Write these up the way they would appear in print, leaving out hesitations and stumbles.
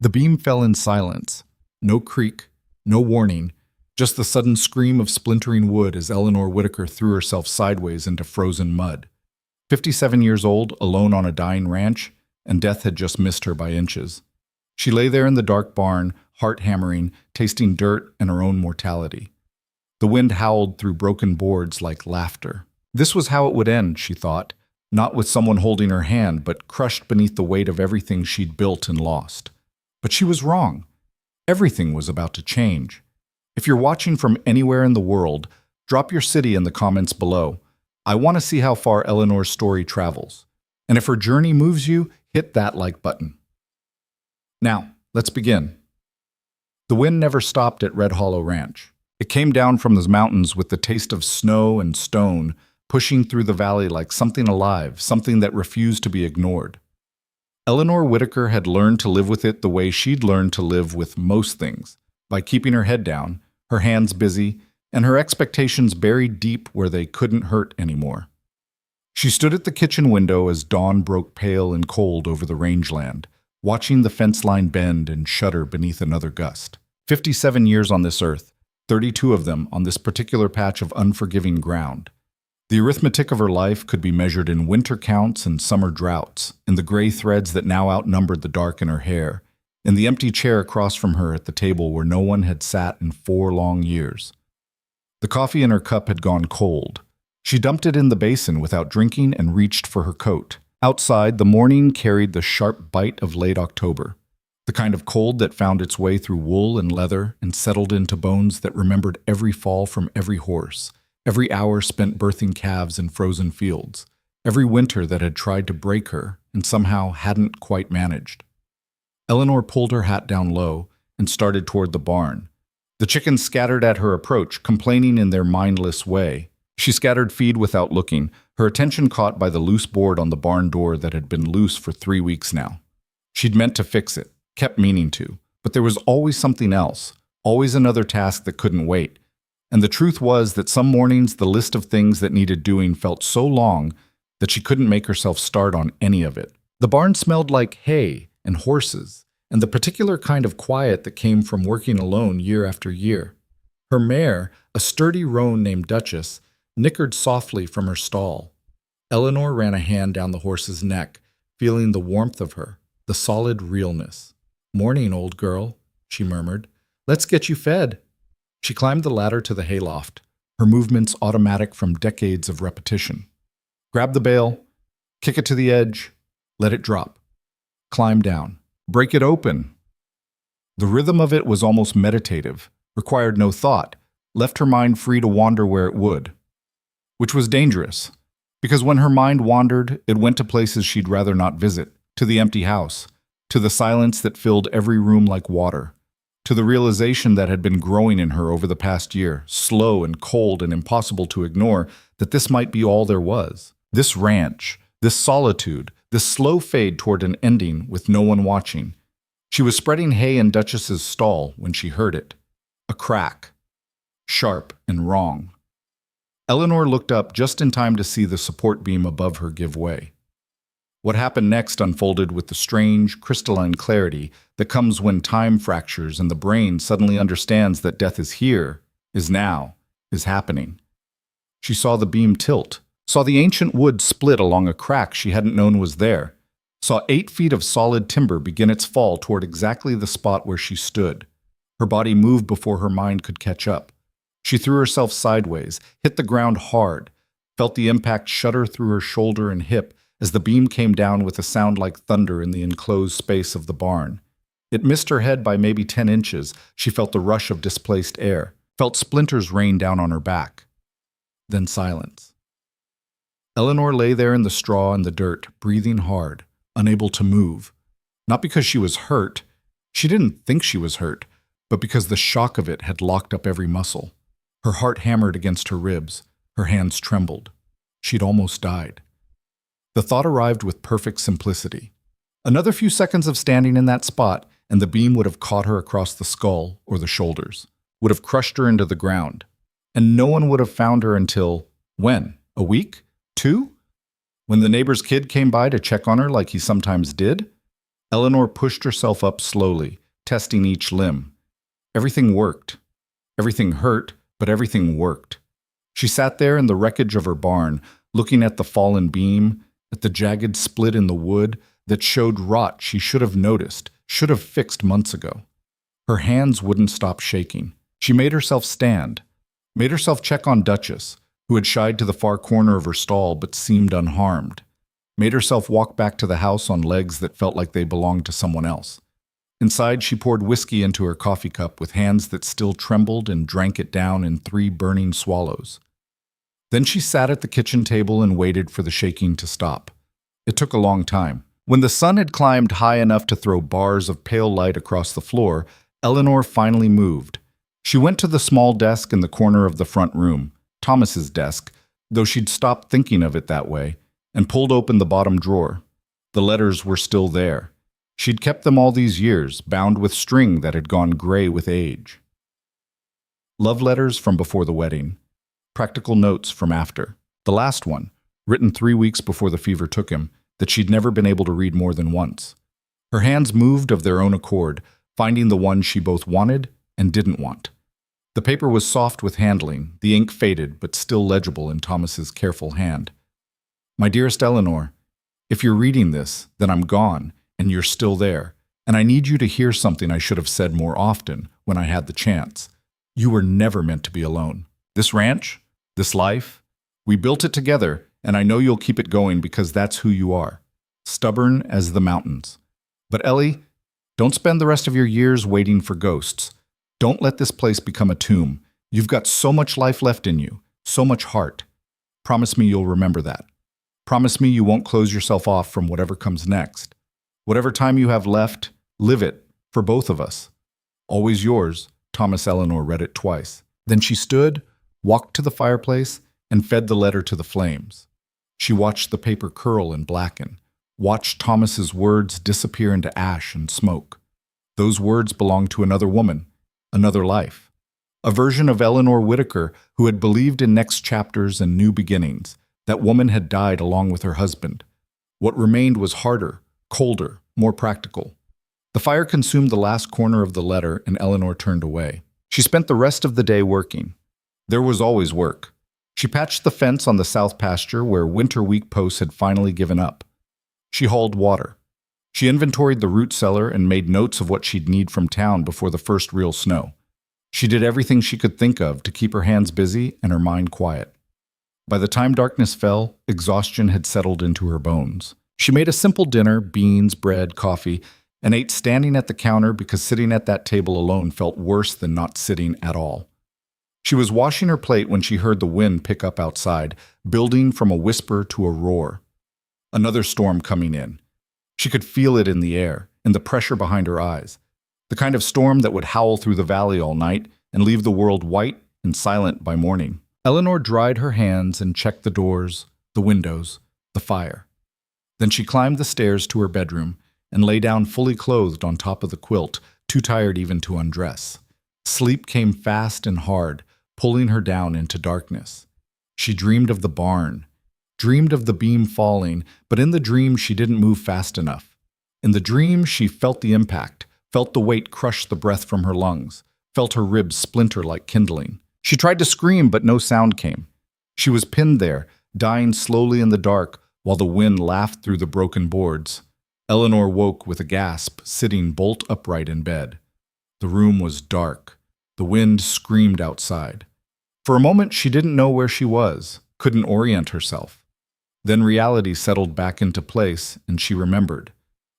The beam fell in silence. No creak, no warning, just the sudden scream of splintering wood as Eleanor Whitaker threw herself sideways into frozen mud. 57 years old, alone on a dying ranch, and death had just missed her by inches. She lay there in the dark barn, heart hammering, tasting dirt and her own mortality. The wind howled through broken boards like laughter. This was how it would end, she thought, not with someone holding her hand, but crushed beneath the weight of everything she'd built and lost. But she was wrong. Everything was about to change. If you're watching from anywhere in the world, drop your city in the comments below. I want to see how far Eleanor's story travels. And if her journey moves you, hit that like button. Now, let's begin. The wind never stopped at Red Hollow Ranch. It came down from the mountains with the taste of snow and stone, pushing through the valley like something alive, something that refused to be ignored. Eleanor Whitaker had learned to live with it the way she'd learned to live with most things, by keeping her head down, her hands busy, and her expectations buried deep where they couldn't hurt anymore. She stood at the kitchen window as dawn broke pale and cold over the rangeland, watching the fence line bend and shudder beneath another gust. 57 years on this earth, 32 of them on this particular patch of unforgiving ground. The arithmetic of her life could be measured in winter counts and summer droughts, in the gray threads that now outnumbered the dark in her hair, in the empty chair across from her at the table where no one had sat in 4 long years. The coffee in her cup had gone cold. She dumped it in the basin without drinking and reached for her coat. Outside, the morning carried the sharp bite of late October, the kind of cold that found its way through wool and leather and settled into bones that remembered every fall from every horse, every hour spent birthing calves in frozen fields, every winter that had tried to break her and somehow hadn't quite managed. Eleanor pulled her hat down low and started toward the barn. The chickens scattered at her approach, complaining in their mindless way. She scattered feed without looking, her attention caught by the loose board on the barn door that had been loose for 3 weeks now. She'd meant to fix it, kept meaning to, but there was always something else, always another task that couldn't wait. And the truth was that some mornings the list of things that needed doing felt so long that she couldn't make herself start on any of it. The barn smelled like hay and horses, and the particular kind of quiet that came from working alone year after year. Her mare, a sturdy roan named Duchess, nickered softly from her stall. Eleanor ran a hand down the horse's neck, feeling the warmth of her, the solid realness. "Morning, old girl," she murmured. "Let's get you fed." She climbed the ladder to the hayloft, her movements automatic from decades of repetition. Grab the bale, kick it to the edge, let it drop. Climb down, break it open. The rhythm of it was almost meditative, required no thought, left her mind free to wander where it would. Which was dangerous, because when her mind wandered, it went to places she'd rather not visit, to the empty house, to the silence that filled every room like water, to the realization that had been growing in her over the past year, slow and cold and impossible to ignore, that this might be all there was. This ranch, this solitude, this slow fade toward an ending with no one watching. She was spreading hay in Duchess's stall when she heard it. A crack. Sharp and wrong. Eleanor looked up just in time to see the support beam above her give way. What happened next unfolded with the strange, crystalline clarity that comes when time fractures and the brain suddenly understands that death is here, is now, is happening. She saw the beam tilt, saw the ancient wood split along a crack she hadn't known was there, saw 8 feet of solid timber begin its fall toward exactly the spot where she stood. Her body moved before her mind could catch up. She threw herself sideways, hit the ground hard, felt the impact shudder through her shoulder and hip as the beam came down with a sound like thunder in the enclosed space of the barn. It missed her head by maybe 10 inches. She felt the rush of displaced air, felt splinters rain down on her back. Then silence. Eleanor lay there in the straw and the dirt, breathing hard, unable to move. Not because she was hurt. She didn't think she was hurt, but because the shock of it had locked up every muscle. Her heart hammered against her ribs. Her hands trembled. She'd almost died. The thought arrived with perfect simplicity. Another few seconds of standing in that spot, and the beam would have caught her across the skull or the shoulders, would have crushed her into the ground. And no one would have found her until, when? A week? 2? When the neighbor's kid came by to check on her like he sometimes did? Eleanor pushed herself up slowly, testing each limb. Everything worked. Everything hurt, but everything worked. She sat there in the wreckage of her barn, looking at the fallen beam, at the jagged split in the wood that showed rot she should have noticed, should have fixed months ago. Her hands wouldn't stop shaking. She made herself stand, made herself check on Duchess, who had shied to the far corner of her stall but seemed unharmed, made herself walk back to the house on legs that felt like they belonged to someone else. Inside, she poured whiskey into her coffee cup with hands that still trembled and drank it down in 3 burning swallows. Then she sat at the kitchen table and waited for the shaking to stop. It took a long time. When the sun had climbed high enough to throw bars of pale light across the floor, Eleanor finally moved. She went to the small desk in the corner of the front room, Thomas's desk, though she'd stopped thinking of it that way, and pulled open the bottom drawer. The letters were still there. She'd kept them all these years, bound with string that had gone gray with age. Love letters from before the wedding. Practical notes from after. The last one, written 3 weeks before the fever took him, that she'd never been able to read more than once. Her hands moved of their own accord, finding the one she both wanted and didn't want. The paper was soft with handling, the ink faded but still legible in Thomas's careful hand. My dearest Eleanor, if you're reading this, then I'm gone, and you're still there, and I need you to hear something I should have said more often when I had the chance. You were never meant to be alone. This ranch, this life, we built it together, and I know you'll keep it going because that's who you are. Stubborn as the mountains. But Ellie, don't spend the rest of your years waiting for ghosts. Don't let this place become a tomb. You've got so much life left in you, so much heart. Promise me you'll remember that. Promise me you won't close yourself off from whatever comes next. Whatever time you have left, live it, for both of us. Always yours, Thomas. Eleanor read it twice. Then she stood, walked to the fireplace, and fed the letter to the flames. She watched the paper curl and blacken, watched Thomas's words disappear into ash and smoke. Those words belonged to another woman, another life. A version of Eleanor Whitaker who had believed in next chapters and new beginnings. That woman had died along with her husband. What remained was harder, colder, more practical. The fire consumed the last corner of the letter, and Eleanor turned away. She spent the rest of the day working. There was always work. She patched the fence on the south pasture where winter wheat posts had finally given up. She hauled water. She inventoried the root cellar and made notes of what she'd need from town before the first real snow. She did everything she could think of to keep her hands busy and her mind quiet. By the time darkness fell, exhaustion had settled into her bones. She made a simple dinner, beans, bread, coffee, and ate standing at the counter because sitting at that table alone felt worse than not sitting at all. She was washing her plate when she heard the wind pick up outside, building from a whisper to a roar. Another storm coming in. She could feel it in the air, in the pressure behind her eyes. The kind of storm that would howl through the valley all night and leave the world white and silent by morning. Eleanor dried her hands and checked the doors, the windows, the fire. Then she climbed the stairs to her bedroom and lay down fully clothed on top of the quilt, too tired even to undress. Sleep came fast and hard, pulling her down into darkness. She dreamed of the barn, dreamed of the beam falling, but in the dream she didn't move fast enough. In the dream she felt the impact, felt the weight crush the breath from her lungs, felt her ribs splinter like kindling. She tried to scream, but no sound came. She was pinned there, dying slowly in the dark, while the wind laughed through the broken boards. Eleanor woke with a gasp, sitting bolt upright in bed. The room was dark. The wind screamed outside. For a moment, she didn't know where she was, couldn't orient herself. Then reality settled back into place, and she remembered.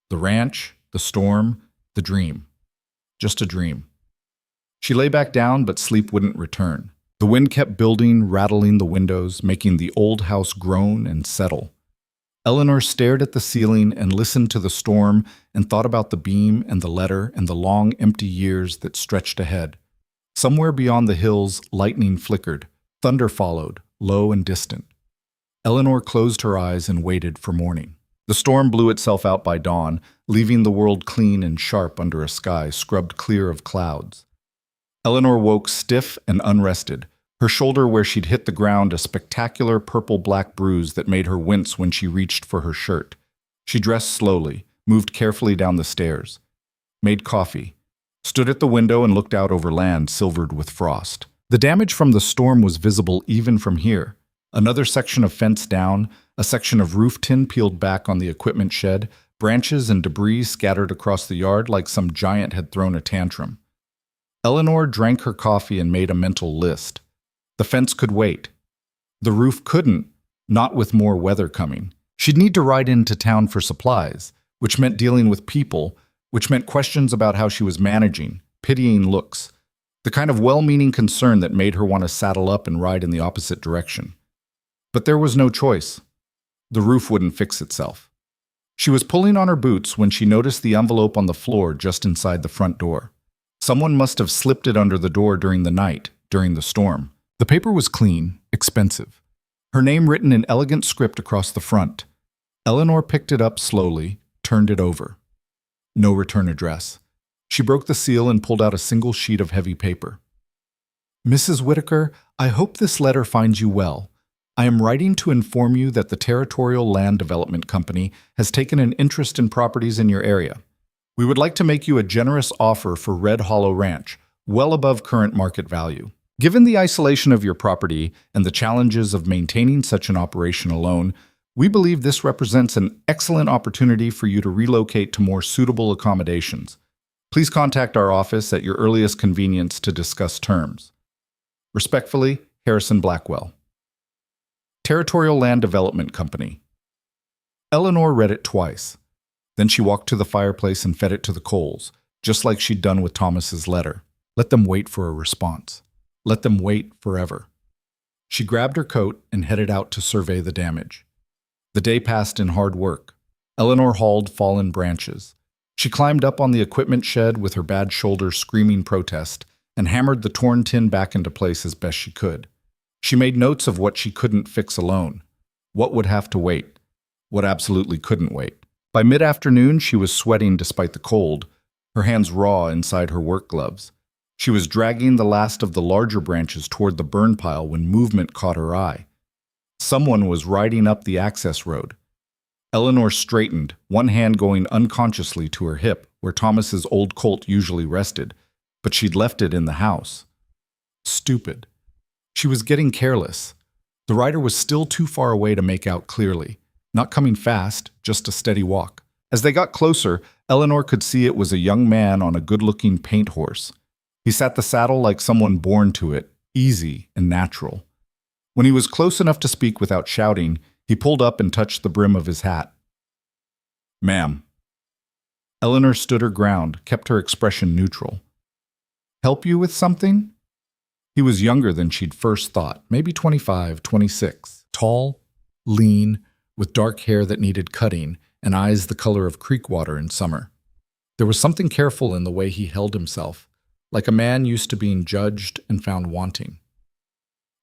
The ranch, the storm, the dream. Just a dream. She lay back down, but sleep wouldn't return. The wind kept building, rattling the windows, making the old house groan and settle. Eleanor stared at the ceiling and listened to the storm and thought about the beam and the letter and the long, empty years that stretched ahead. Somewhere beyond the hills, lightning flickered. Thunder followed, low and distant. Eleanor closed her eyes and waited for morning. The storm blew itself out by dawn, leaving the world clean and sharp under a sky scrubbed clear of clouds. Eleanor woke stiff and unrested, her shoulder where she'd hit the ground a spectacular purple-black bruise that made her wince when she reached for her shirt. She dressed slowly, moved carefully down the stairs, made coffee, stood at the window and looked out over land silvered with frost. The damage from the storm was visible even from here. Another section of fence down, a section of roof tin peeled back on the equipment shed, branches and debris scattered across the yard like some giant had thrown a tantrum. Eleanor drank her coffee and made a mental list. The fence could wait. The roof couldn't, not with more weather coming. She'd need to ride into town for supplies, which meant dealing with people, which meant questions about how she was managing, pitying looks, the kind of well-meaning concern that made her want to saddle up and ride in the opposite direction. But there was no choice. The roof wouldn't fix itself. She was pulling on her boots when she noticed the envelope on the floor just inside the front door. Someone must have slipped it under the door during the night, during the storm. The paper was clean, expensive. Her name written in elegant script across the front. Eleanor picked it up slowly, turned it over. No return address. She broke the seal and pulled out a single sheet of heavy paper. Mrs. Whitaker, I hope this letter finds you well. I am writing to inform you that the Territorial Land Development Company has taken an interest in properties in your area. We would like to make you a generous offer for Red Hollow Ranch, well above current market value. Given the isolation of your property and the challenges of maintaining such an operation alone, we believe this represents an excellent opportunity for you to relocate to more suitable accommodations. Please contact our office at your earliest convenience to discuss terms. Respectfully, Harrison Blackwell. Territorial Land Development Company. Eleanor read it twice. Then she walked to the fireplace and fed it to the coals, just like she'd done with Thomas's letter. Let them wait for a response. Let them wait forever. She grabbed her coat and headed out to survey the damage. The day passed in hard work. Eleanor hauled fallen branches. She climbed up on the equipment shed with her bad shoulder screaming protest and hammered the torn tin back into place as best she could. She made notes of what she couldn't fix alone, what would have to wait, what absolutely couldn't wait. By mid-afternoon, she was sweating despite the cold, her hands raw inside her work gloves. She was dragging the last of the larger branches toward the burn pile when movement caught her eye. Someone was riding up the access road. Eleanor straightened, one hand going unconsciously to her hip, where Thomas's old Colt usually rested, but she'd left it in the house. Stupid. She was getting careless. The rider was still too far away to make out clearly. Not coming fast, just a steady walk. As they got closer, Eleanor could see it was a young man on a good-looking paint horse. He sat the saddle like someone born to it, easy and natural. When he was close enough to speak without shouting, he pulled up and touched the brim of his hat. Ma'am. Eleanor stood her ground, kept her expression neutral. Help you with something? He was younger than she'd first thought, maybe 25, 26. Tall, lean, with dark hair that needed cutting and eyes the color of creek water in summer. There was something careful in the way he held himself, like a man used to being judged and found wanting.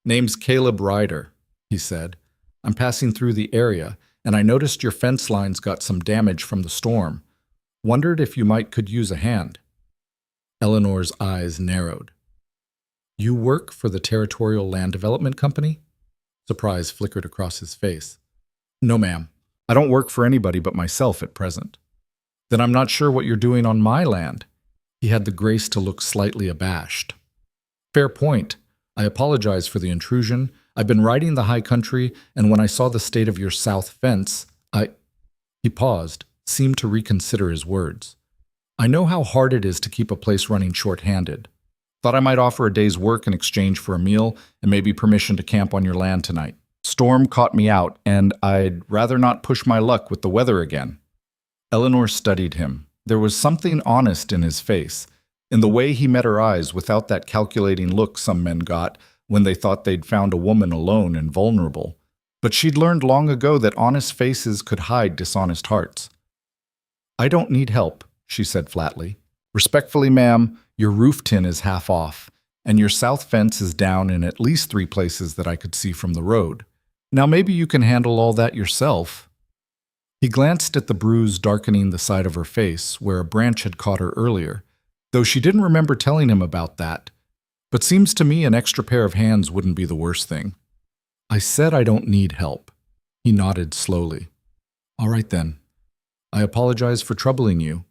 Name's Caleb Ryder, he said. I'm passing through the area, and I noticed your fence lines got some damage from the storm. Wondered if you could use a hand. Eleanor's eyes narrowed. You work for the Territorial Land Development Company? Surprise flickered across his face. No, ma'am. I don't work for anybody but myself at present. Then I'm not sure what you're doing on my land. He had the grace to look slightly abashed. Fair point. I apologize for the intrusion. I've been riding the high country, and when I saw the state of your south fence, He paused, seemed to reconsider his words. I know how hard it is to keep a place running short-handed. Thought I might offer a day's work in exchange for a meal and maybe permission to camp on your land tonight. Storm caught me out, and I'd rather not push my luck with the weather again. Eleanor studied him. There was something honest in his face, in the way he met her eyes without that calculating look some men got when they thought they'd found a woman alone and vulnerable. But she'd learned long ago that honest faces could hide dishonest hearts. I don't need help, she said flatly. Respectfully, ma'am, your roof tin is half off, and your south fence is down in at least 3 places that I could see from the road. Now maybe you can handle all that yourself. He glanced at the bruise darkening the side of her face where a branch had caught her earlier, though she didn't remember telling him about that. But seems to me an extra pair of hands wouldn't be the worst thing. I said I don't need help. He nodded slowly. All right then. I apologize for troubling you.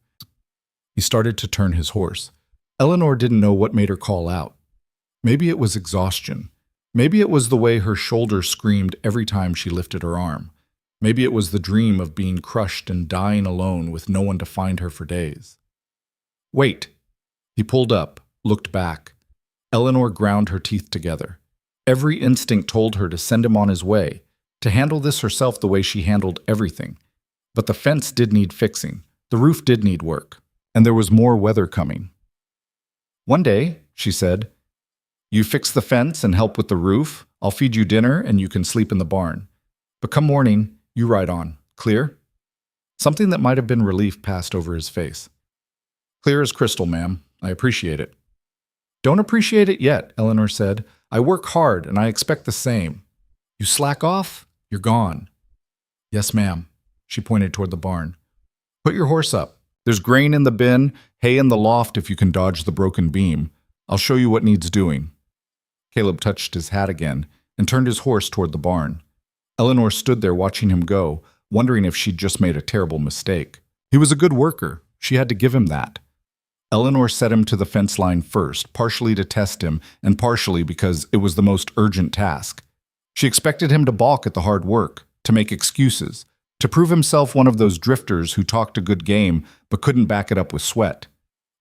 He started to turn his horse. Eleanor didn't know what made her call out. Maybe it was exhaustion. Maybe it was the way her shoulder screamed every time she lifted her arm. Maybe it was the dream of being crushed and dying alone with no one to find her for days. Wait. He pulled up, looked back. Eleanor ground her teeth together. Every instinct told her to send him on his way, to handle this herself the way she handled everything. But the fence did need fixing. The roof did need work. And there was more weather coming. One day, she said, you fix the fence and help with the roof. I'll feed you dinner and you can sleep in the barn. But come morning, you ride on. Clear? Something that might have been relief passed over his face. Clear as crystal, ma'am. I appreciate it. Don't appreciate it yet, Eleanor said. I work hard and I expect the same. You slack off, you're gone. Yes, ma'am. She pointed toward the barn. Put your horse up. There's grain in the bin, hay in the loft if you can dodge the broken beam. I'll show you what needs doing. Caleb touched his hat again and turned his horse toward the barn. Eleanor stood there watching him go, wondering if she'd just made a terrible mistake. He was a good worker. She had to give him that. Eleanor set him to the fence line first, partially to test him and partially because it was the most urgent task. She expected him to balk at the hard work, to make excuses, to prove himself one of those drifters who talked a good game but couldn't back it up with sweat.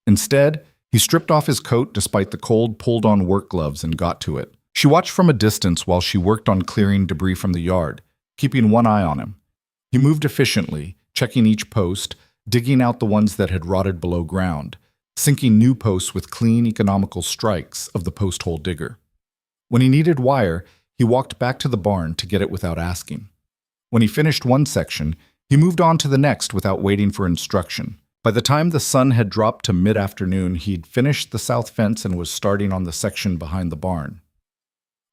Instead, he stripped off his coat despite the cold, pulled-on work gloves and got to it. She watched from a distance while she worked on clearing debris from the yard, keeping one eye on him. He moved efficiently, checking each post, digging out the ones that had rotted below ground, sinking new posts with clean, economical strikes of the post hole digger. When he needed wire, he walked back to the barn to get it without asking. When he finished one section, he moved on to the next without waiting for instruction. By the time the sun had dropped to mid-afternoon, he'd finished the south fence and was starting on the section behind the barn.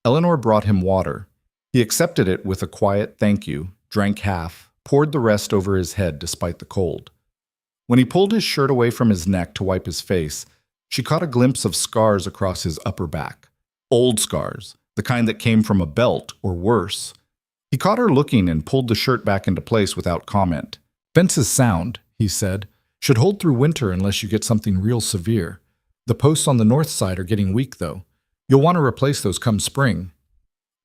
Eleanor brought him water. He accepted it with a quiet thank you, drank half, poured the rest over his head despite the cold. When he pulled his shirt away from his neck to wipe his face, she caught a glimpse of scars across his upper back. Old scars, the kind that came from a belt or worse. He caught her looking and pulled the shirt back into place without comment. Fence is sound, he said. Should hold through winter unless you get something real severe. The posts on the north side are getting weak, though. You'll want to replace those come spring.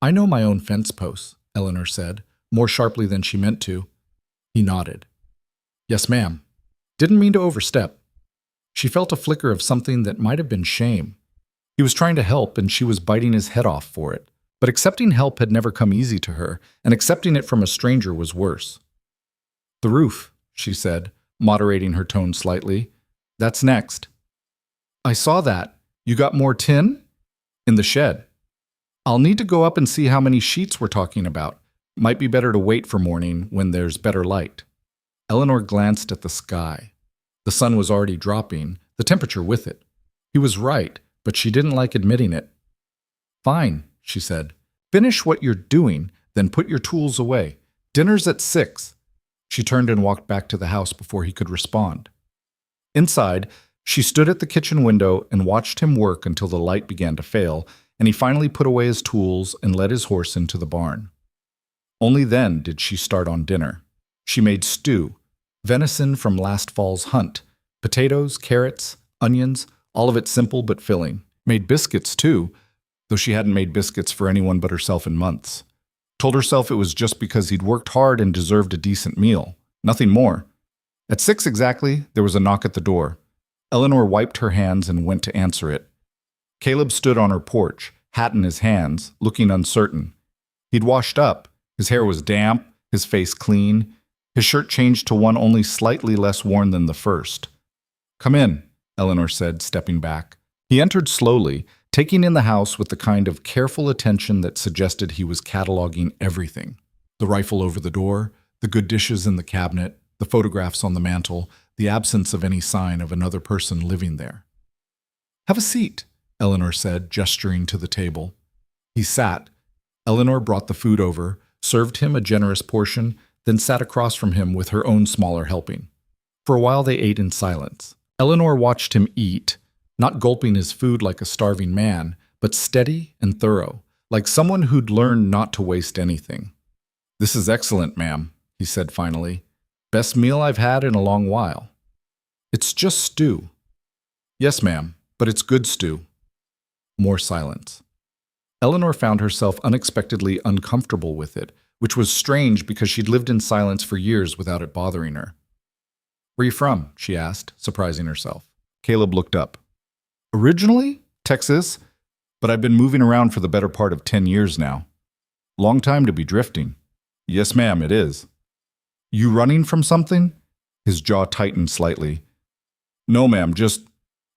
I know my own fence posts, Eleanor said, more sharply than she meant to. He nodded. Yes, ma'am. Didn't mean to overstep. She felt a flicker of something that might have been shame. He was trying to help, and she was biting his head off for it. But accepting help had never come easy to her, and accepting it from a stranger was worse. The roof, she said, moderating her tone slightly. That's next. I saw that. You got more tin? In the shed. I'll need to go up and see how many sheets we're talking about. Might be better to wait for morning when there's better light. Eleanor glanced at the sky. The sun was already dropping, the temperature with it. He was right, but she didn't like admitting it. Fine, she said. Finish what you're doing, then put your tools away. Dinner's at 6. She turned and walked back to the house before he could respond. Inside, she stood at the kitchen window and watched him work until the light began to fail, and he finally put away his tools and led his horse into the barn. Only then did she start on dinner. She made stew, venison from last fall's hunt, potatoes, carrots, onions, all of it simple but filling. Made biscuits, too, though she hadn't made biscuits for anyone but herself in months. Told herself it was just because he'd worked hard and deserved a decent meal. Nothing more. At 6 exactly, there was a knock at the door. Eleanor wiped her hands and went to answer it. Caleb stood on her porch, hat in his hands, looking uncertain. He'd washed up. His hair was damp, his face clean. His shirt changed to one only slightly less worn than the first. Come in, Eleanor said, stepping back. He entered slowly, taking in the house with the kind of careful attention that suggested he was cataloging everything. The rifle over the door, the good dishes in the cabinet, the photographs on the mantel, the absence of any sign of another person living there. Have a seat, Eleanor said, gesturing to the table. He sat. Eleanor brought the food over, served him a generous portion, then sat across from him with her own smaller helping. For a while they ate in silence. Eleanor watched him eat, not gulping his food like a starving man, but steady and thorough, like someone who'd learned not to waste anything. This is excellent, ma'am, he said finally. Best meal I've had in a long while. It's just stew. Yes, ma'am, but it's good stew. More silence. Eleanor found herself unexpectedly uncomfortable with it, which was strange because she'd lived in silence for years without it bothering her. Where you from? She asked, surprising herself. Caleb looked up. Originally, Texas, but I've been moving around for the better part of 10 years now. Long time to be drifting. Yes, ma'am, it is. You running from something? His jaw tightened slightly. No, ma'am, just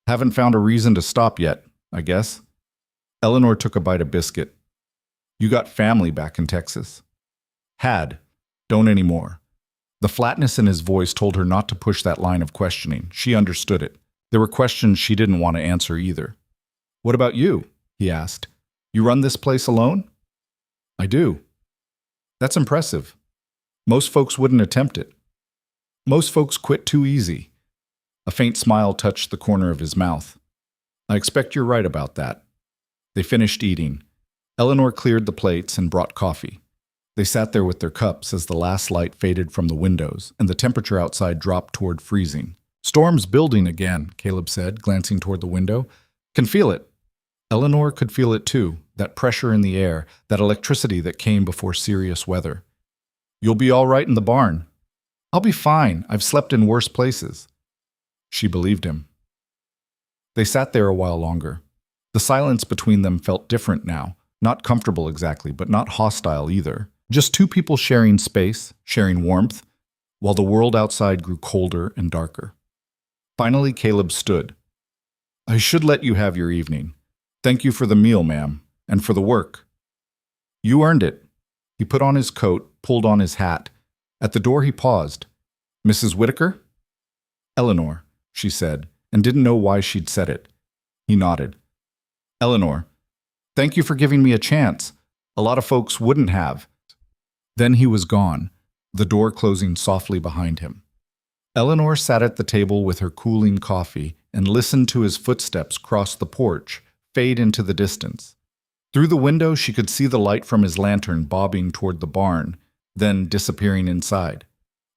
haven't found a reason to stop yet, I guess. Eleanor took a bite of biscuit. You got family back in Texas. Had. Don't anymore. The flatness in his voice told her not to push that line of questioning. She understood it. There were questions she didn't want to answer either. What about you? He asked. You run this place alone? I do. That's impressive. Most folks wouldn't attempt it. Most folks quit too easy. A faint smile touched the corner of his mouth. I expect you're right about that. They finished eating. Eleanor cleared the plates and brought coffee. They sat there with their cups as the last light faded from the windows and the temperature outside dropped toward freezing. Storm's building again, Caleb said, glancing toward the window. Can feel it. Eleanor could feel it too, that pressure in the air, that electricity that came before serious weather. You'll be all right in the barn. I'll be fine. I've slept in worse places. She believed him. They sat there a while longer. The silence between them felt different now, not comfortable exactly, but not hostile either. Just two people sharing space, sharing warmth, while the world outside grew colder and darker. Finally, Caleb stood. I should let you have your evening. Thank you for the meal, ma'am, and for the work. You earned it. He put on his coat, pulled on his hat. At the door he paused. Mrs. Whitaker? Eleanor, she said, and didn't know why she'd said it. He nodded. Eleanor, thank you for giving me a chance. A lot of folks wouldn't have. Then he was gone, the door closing softly behind him. Eleanor sat at the table with her cooling coffee and listened to his footsteps cross the porch, fade into the distance. Through the window she could see the light from his lantern bobbing toward the barn, then disappearing inside.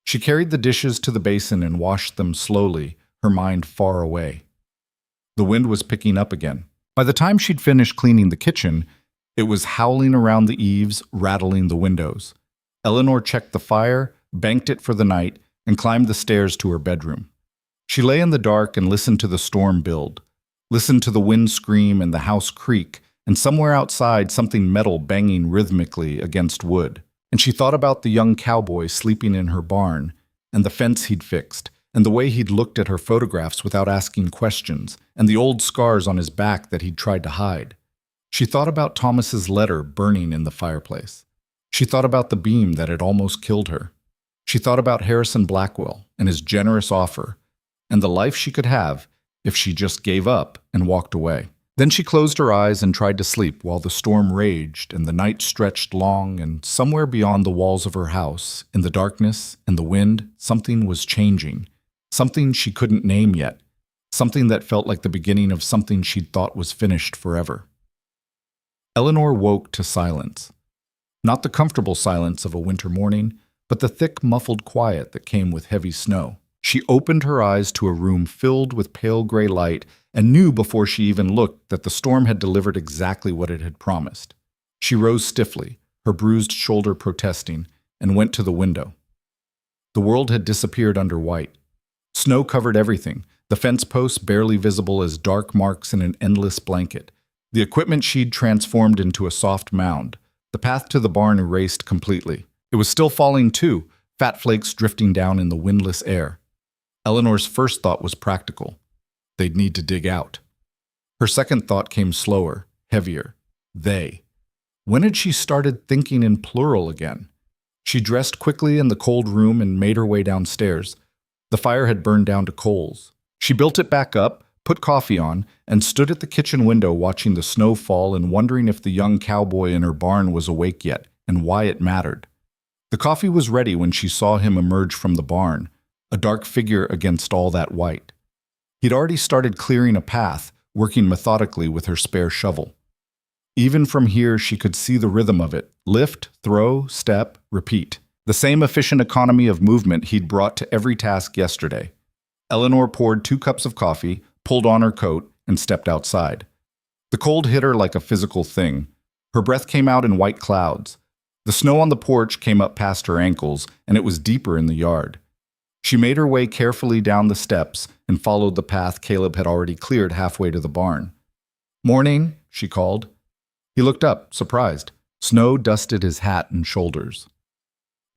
She carried the dishes to the basin and washed them slowly, her mind far away. The wind was picking up again. By the time she'd finished cleaning the kitchen, it was howling around the eaves, rattling the windows. Eleanor checked the fire, banked it for the night, and climbed the stairs to her bedroom. She lay in the dark and listened to the storm build, listened to the wind scream and the house creak, and somewhere outside something metal banging rhythmically against wood. And she thought about the young cowboy sleeping in her barn, and the fence he'd fixed, and the way he'd looked at her photographs without asking questions, and the old scars on his back that he'd tried to hide. She thought about Thomas's letter burning in the fireplace. She thought about the beam that had almost killed her. She thought about Harrison Blackwell and his generous offer, and the life she could have if she just gave up and walked away. Then she closed her eyes and tried to sleep while the storm raged and the night stretched long, and somewhere beyond the walls of her house, in the darkness and the wind, something was changing. Something she couldn't name yet. Something that felt like the beginning of something she'd thought was finished forever. Eleanor woke to silence. Not the comfortable silence of a winter morning, but the thick, muffled quiet that came with heavy snow. She opened her eyes to a room filled with pale gray light and knew before she even looked that the storm had delivered exactly what it had promised. She rose stiffly, her bruised shoulder protesting, and went to the window. The world had disappeared under white. Snow covered everything, the fence posts barely visible as dark marks in an endless blanket. The equipment she'd transformed into a soft mound. The path to the barn erased completely. It was still falling too, fat flakes drifting down in the windless air. Eleanor's first thought was practical. They'd need to dig out. Her second thought came slower, heavier. They. When had she started thinking in plural again? She dressed quickly in the cold room and made her way downstairs. The fire had burned down to coals. She built it back up, put coffee on, and stood at the kitchen window watching the snow fall and wondering if the young cowboy in her barn was awake yet and why it mattered. The coffee was ready when she saw him emerge from the barn, a dark figure against all that white. He'd already started clearing a path, working methodically with her spare shovel. Even from here she could see the rhythm of it, lift, throw, step, repeat. The same efficient economy of movement he'd brought to every task yesterday. Eleanor poured 2 cups of coffee, pulled on her coat, and stepped outside. The cold hit her like a physical thing. Her breath came out in white clouds. The snow on the porch came up past her ankles, and it was deeper in the yard. She made her way carefully down the steps and followed the path Caleb had already cleared halfway to the barn. "Morning," she called. He looked up, surprised. Snow dusted his hat and shoulders.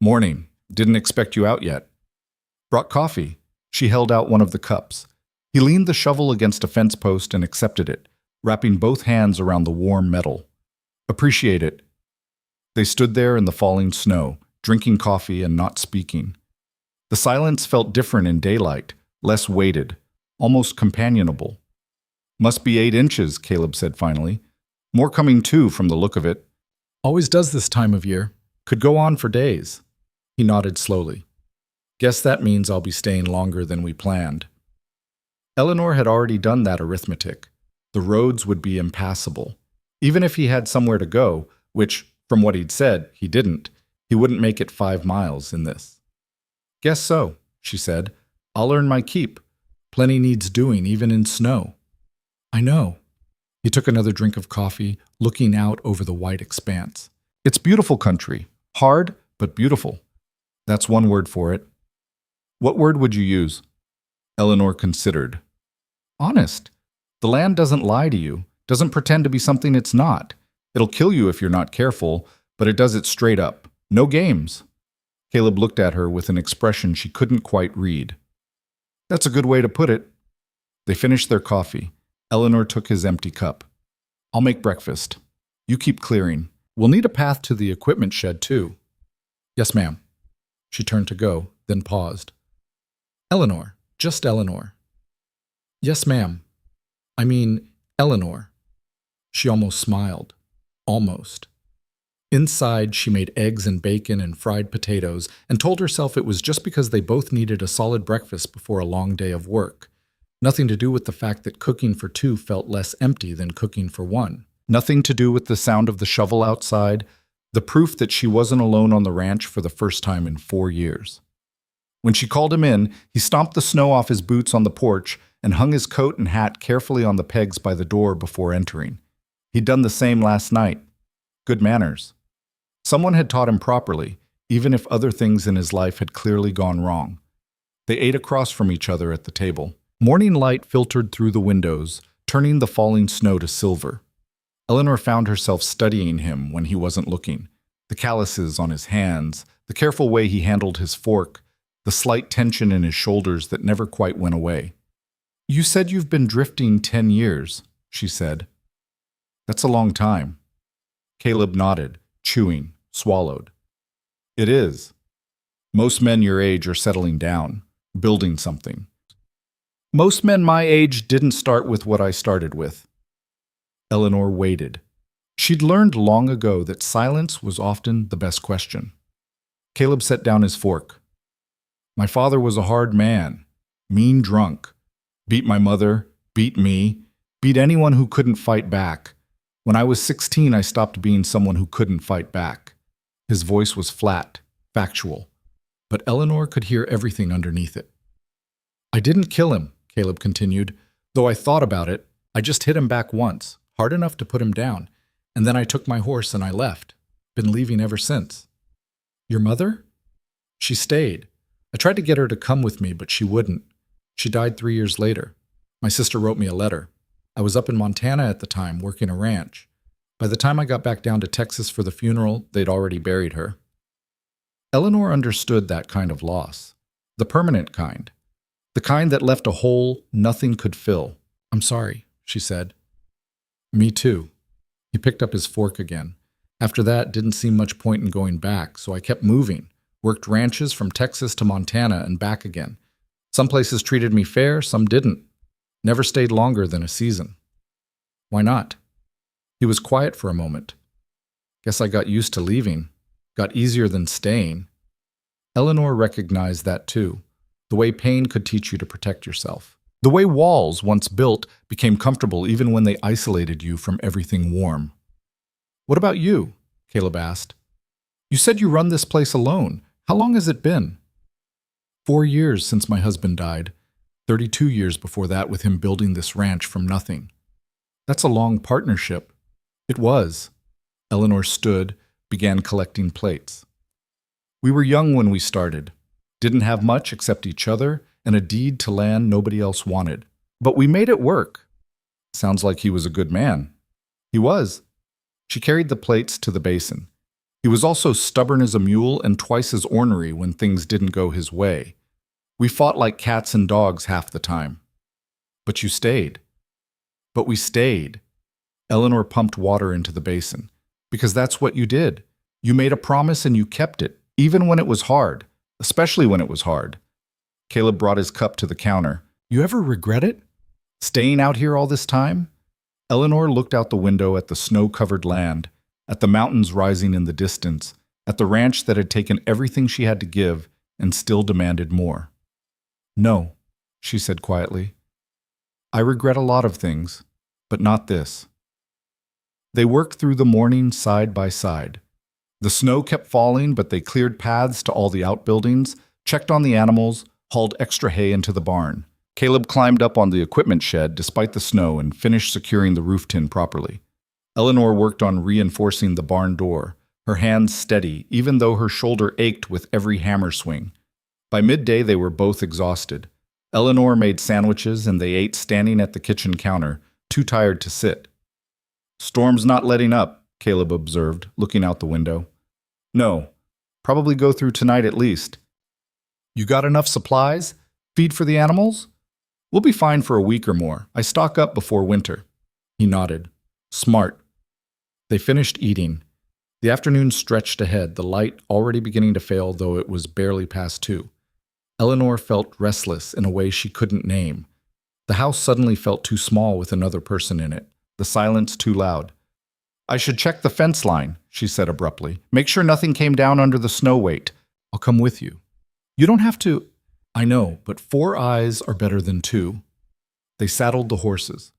"Morning. Didn't expect you out yet." "Brought coffee." She held out one of the cups. He leaned the shovel against a fence post and accepted it, wrapping both hands around the warm metal. "Appreciate it." They stood there in the falling snow, drinking coffee and not speaking. The silence felt different in daylight, less weighted, almost companionable. "Must be 8 inches," Caleb said finally. "More coming too, from the look of it." "Always does this time of year. Could go on for days." He nodded slowly. "Guess that means I'll be staying longer than we planned." Eleanor had already done that arithmetic. The roads would be impassable. Even if he had somewhere to go, which, from what he'd said, he didn't, he wouldn't make it 5 miles in this. "Guess so," she said. "I'll earn my keep. Plenty needs doing, even in snow." "I know." He took another drink of coffee, looking out over the white expanse. "It's beautiful country. Hard, but beautiful. That's one word for it." "What word would you use?" Eleanor considered. "Honest. The land doesn't lie to you, doesn't pretend to be something it's not. It'll kill you if you're not careful, but it does it straight up. No games." Caleb looked at her with an expression she couldn't quite read. "That's a good way to put it." They finished their coffee. Eleanor took his empty cup. "I'll make breakfast. You keep clearing. We'll need a path to the equipment shed, too." "Yes, ma'am." She turned to go, then paused. "Eleanor, just Eleanor." "Yes, ma'am. I mean, Eleanor." She almost smiled. Almost. Inside, she made eggs and bacon and fried potatoes and told herself it was just because they both needed a solid breakfast before a long day of work. Nothing to do with the fact that cooking for 2 felt less empty than cooking for 1. Nothing to do with the sound of the shovel outside, the proof that she wasn't alone on the ranch for the first time in 4 years. When she called him in, he stomped the snow off his boots on the porch and hung his coat and hat carefully on the pegs by the door before entering. He'd done the same last night. Good manners. Someone had taught him properly, even if other things in his life had clearly gone wrong. They ate across from each other at the table. Morning light filtered through the windows, turning the falling snow to silver. Eleanor found herself studying him when he wasn't looking. The calluses on his hands, the careful way he handled his fork, the slight tension in his shoulders that never quite went away. "You said you've been drifting 10 years, she said. "That's a long time." Caleb nodded, chewing, swallowed. "It is. Most men your age are settling down, building something. Most men my age didn't start with what I started with." Eleanor waited. She'd learned long ago that silence was often the best question. Caleb set down his fork. "My father was a hard man, mean drunk. Beat my mother, beat me, beat anyone who couldn't fight back. When I was 16, I stopped being someone who couldn't fight back." His voice was flat, factual, but Eleanor could hear everything underneath it. "I didn't kill him," Caleb continued. "Though I thought about it, I just hit him back once, hard enough to put him down, and then I took my horse and I left. Been leaving ever since." "Your mother?" "She stayed. I tried to get her to come with me, but she wouldn't. She died 3 years later. My sister wrote me a letter. I was up in Montana at the time, working a ranch. By the time I got back down to Texas for the funeral, they'd already buried her." Eleanor understood that kind of loss. The permanent kind. The kind that left a hole nothing could fill. "I'm sorry," she said. "Me too." He picked up his fork again. "After that, didn't seem much point in going back, so I kept moving. Worked ranches from Texas to Montana and back again. Some places treated me fair, some didn't. Never stayed longer than a season." "Why not?" He was quiet for a moment. "Guess I got used to leaving. Got easier than staying." Eleanor recognized that too. The way pain could teach you to protect yourself. The way walls, once built, became comfortable even when they isolated you from everything warm. "What about you?" Caleb asked. "You said you run this place alone. How long has it been? 4 years since my husband died. 32 years before that with him building this ranch from nothing. That's a long partnership. It was. Eleanor stood, began collecting plates. We were young when we started. Didn't have much except each other and a deed to land nobody else wanted. But we made it work. Sounds like he was a good man. He was. She carried the plates to the basin. He was also stubborn as a mule and twice as ornery when things didn't go his way. We fought like cats and dogs half the time. But you stayed. But we stayed. Eleanor pumped water into the basin. Because that's what you did. You made a promise and you kept it, even when it was hard, especially when it was hard. Caleb brought his cup to the counter. You ever regret it? Staying out here all this time? Eleanor looked out the window at the snow-covered land, at the mountains rising in the distance, at the ranch that had taken everything she had to give and still demanded more. No, she said quietly. I regret a lot of things, but not this. They worked through the morning side by side. The snow kept falling, but they cleared paths to all the outbuildings, checked on the animals, hauled extra hay into the barn. Caleb climbed up on the equipment shed despite the snow and finished securing the roof tin properly. Eleanor worked on reinforcing the barn door, her hands steady, even though her shoulder ached with every hammer swing. By midday, they were both exhausted. Eleanor made sandwiches and they ate standing at the kitchen counter, too tired to sit. Storm's not letting up, Caleb observed, looking out the window. No, probably go through tonight at least. You got enough supplies? Feed for the animals? We'll be fine for a week or more. I stock up before winter. He nodded. Smart. They finished eating. The afternoon stretched ahead, the light already beginning to fail, though it was barely past 2. Eleanor felt restless in a way she couldn't name. The house suddenly felt too small with another person in it, the silence too loud. I should check the fence line, she said abruptly. Make sure nothing came down under the snow weight. I'll come with you. You don't have to. I know, but 4 eyes are better than 2. They saddled the horses.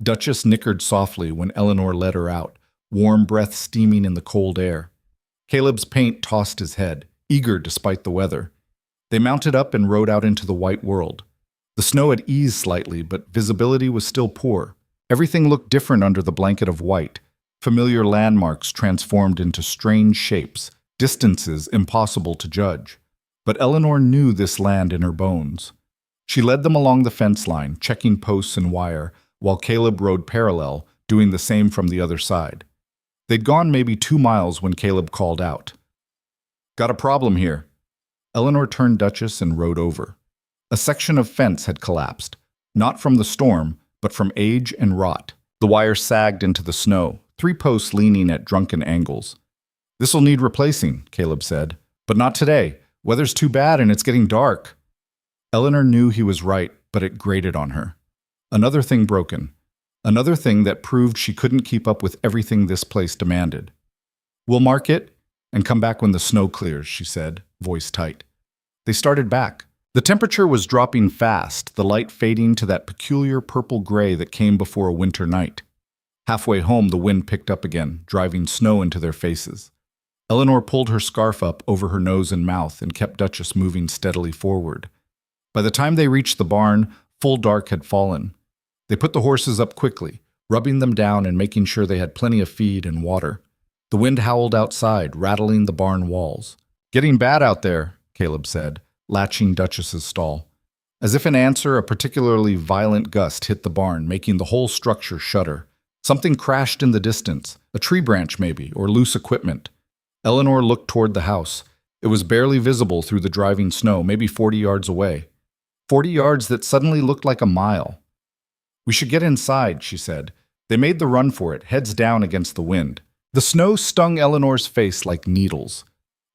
Duchess nickered softly when Eleanor led her out, warm breath steaming in the cold air. Caleb's paint tossed his head, eager despite the weather. They mounted up and rode out into the white world. The snow had eased slightly, but visibility was still poor. Everything looked different under the blanket of white. Familiar landmarks transformed into strange shapes, distances impossible to judge. But Eleanor knew this land in her bones. She led them along the fence line, checking posts and wire, while Caleb rode parallel, doing the same from the other side. They'd gone maybe 2 miles when Caleb called out. Got a problem here. Eleanor turned Duchess and rode over. A section of fence had collapsed, not from the storm, but from age and rot. The wire sagged into the snow, 3 posts leaning at drunken angles. This'll need replacing, Caleb said. But not today. Weather's too bad and it's getting dark. Eleanor knew he was right, but it grated on her. Another thing broken. Another thing that proved she couldn't keep up with everything this place demanded. We'll mark it and come back when the snow clears, she said, voice tight. They started back. The temperature was dropping fast, the light fading to that peculiar purple gray that came before a winter night. Halfway home, the wind picked up again, driving snow into their faces. Eleanor pulled her scarf up over her nose and mouth and kept Duchess moving steadily forward. By the time they reached the barn, full dark had fallen. They put the horses up quickly, rubbing them down and making sure they had plenty of feed and water. The wind howled outside, rattling the barn walls. Getting bad out there, Caleb said, latching Duchess's stall. As if in answer, a particularly violent gust hit the barn, making the whole structure shudder. Something crashed in the distance, a tree branch maybe, or loose equipment. Eleanor looked toward the house. It was barely visible through the driving snow, maybe 40 yards away. 40 yards that suddenly looked like a mile. We should get inside, she said. They made the run for it, heads down against the wind. The snow stung Eleanor's face like needles.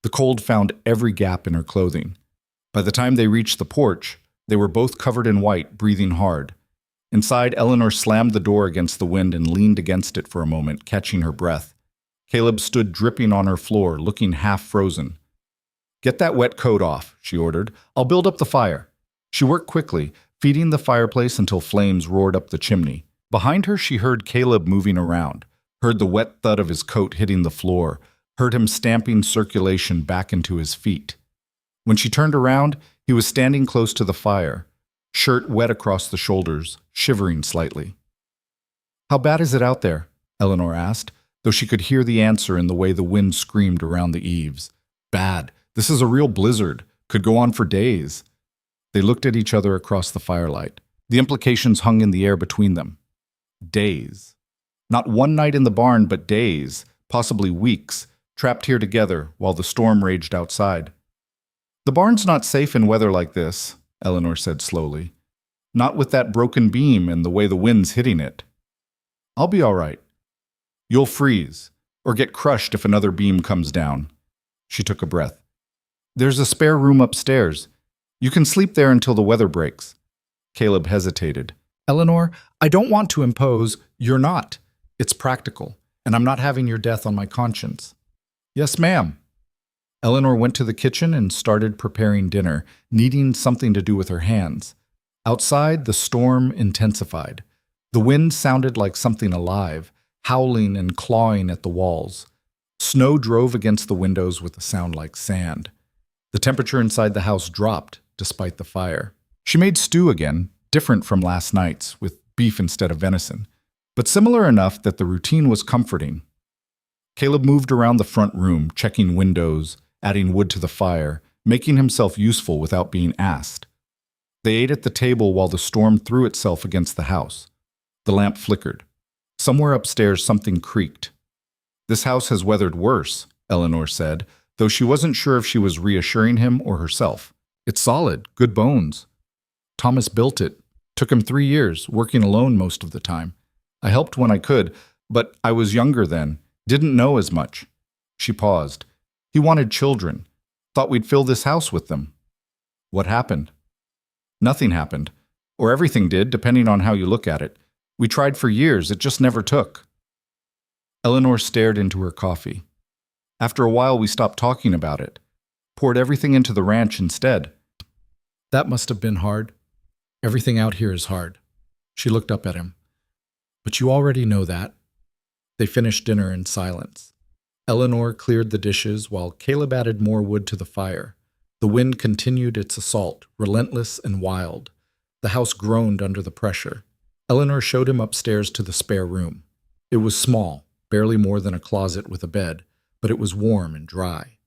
The cold found every gap in her clothing. By the time they reached the porch, they were both covered in white, breathing hard. Inside, Eleanor slammed the door against the wind and leaned against it for a moment, catching her breath. Caleb stood dripping on her floor, looking half frozen. Get that wet coat off, she ordered. I'll build up the fire. She worked quickly, feeding the fireplace until flames roared up the chimney. Behind her, she heard Caleb moving around, heard the wet thud of his coat hitting the floor, heard him stamping circulation back into his feet. When she turned around, he was standing close to the fire, shirt wet across the shoulders, shivering slightly. "How bad is it out there?" Eleanor asked, though she could hear the answer in the way the wind screamed around the eaves. "Bad. This is a real blizzard. Could go on for days." They looked at each other across the firelight. The implications hung in the air between them. Days. Not one night in the barn, but days, possibly weeks, trapped here together while the storm raged outside. "The barn's not safe in weather like this," Eleanor said slowly. "Not with that broken beam and the way the wind's hitting it." "I'll be all right." "You'll freeze, or get crushed if another beam comes down." She took a breath. "There's a spare room upstairs. You can sleep there until the weather breaks." Caleb hesitated. "Eleanor, I don't want to impose. You're not. It's practical, and I'm not having your death on my conscience." "Yes, ma'am." Eleanor went to the kitchen and started preparing dinner, needing something to do with her hands. Outside, the storm intensified. The wind sounded like something alive, howling and clawing at the walls. Snow drove against the windows with a sound like sand. The temperature inside the house dropped, despite the fire. She made stew again, different from last night's, with beef instead of venison, but similar enough that the routine was comforting. Caleb moved around the front room, checking windows, adding wood to the fire, making himself useful without being asked. They ate at the table while the storm threw itself against the house. The lamp flickered. Somewhere upstairs something creaked. "This house has weathered worse," Eleanor said, though she wasn't sure if she was reassuring him or herself. "It's solid, good bones. Thomas built it. Took him 3 years, working alone most of the time. I helped when I could, but I was younger then, didn't know as much." She paused. "He wanted children. Thought we'd fill this house with them." "What happened?" "Nothing happened. Or everything did, depending on how you look at it. We tried for years, it just never took." Eleanor stared into her coffee. "After a while, we stopped talking about it. Poured everything into the ranch instead." "That must have been hard. Everything out here is hard." She looked up at him. "But you already know that." They finished dinner in silence. Eleanor cleared the dishes while Caleb added more wood to the fire. The wind continued its assault, relentless and wild. The house groaned under the pressure. Eleanor showed him upstairs to the spare room. It was small, barely more than a closet with a bed, but it was warm and dry.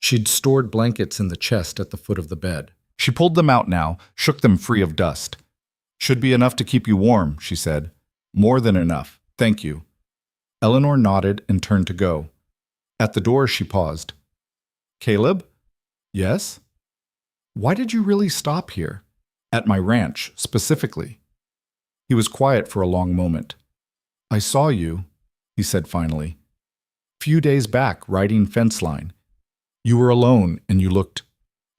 She'd stored blankets in the chest at the foot of the bed. She pulled them out now, shook them free of dust. "Should be enough to keep you warm," she said. "More than enough. Thank you." Eleanor nodded and turned to go. At the door, she paused. "Caleb?" "Yes?" "Why did you really stop here? At my ranch, specifically?" He was quiet for a long moment. "I saw you," he said finally. "Few days back, riding fence line. You were alone, and you looked,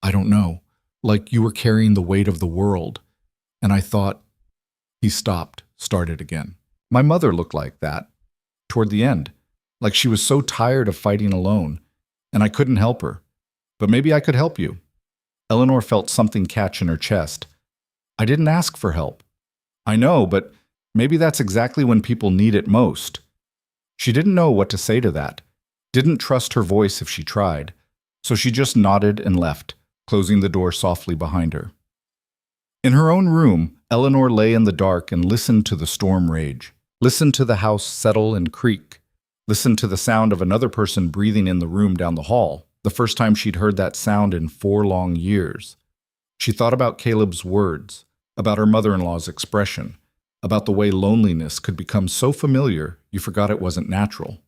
I don't know, like you were carrying the weight of the world. And I thought..." He stopped, started again. "My mother looked like that. Toward the end. Like she was so tired of fighting alone. And I couldn't help her. But maybe I could help you." Eleanor felt something catch in her chest. "I didn't ask for help." "I know, but maybe that's exactly when people need it most." She didn't know what to say to that. Didn't trust her voice if she tried. So she just nodded and left, closing the door softly behind her. In her own room, Eleanor lay in the dark and listened to the storm rage. Listened to the house settle and creak. Listened to the sound of another person breathing in the room down the hall, the first time she'd heard that sound in 4 long years. She thought about Caleb's words, about her mother-in-law's expression, about the way loneliness could become so familiar you forgot it wasn't natural.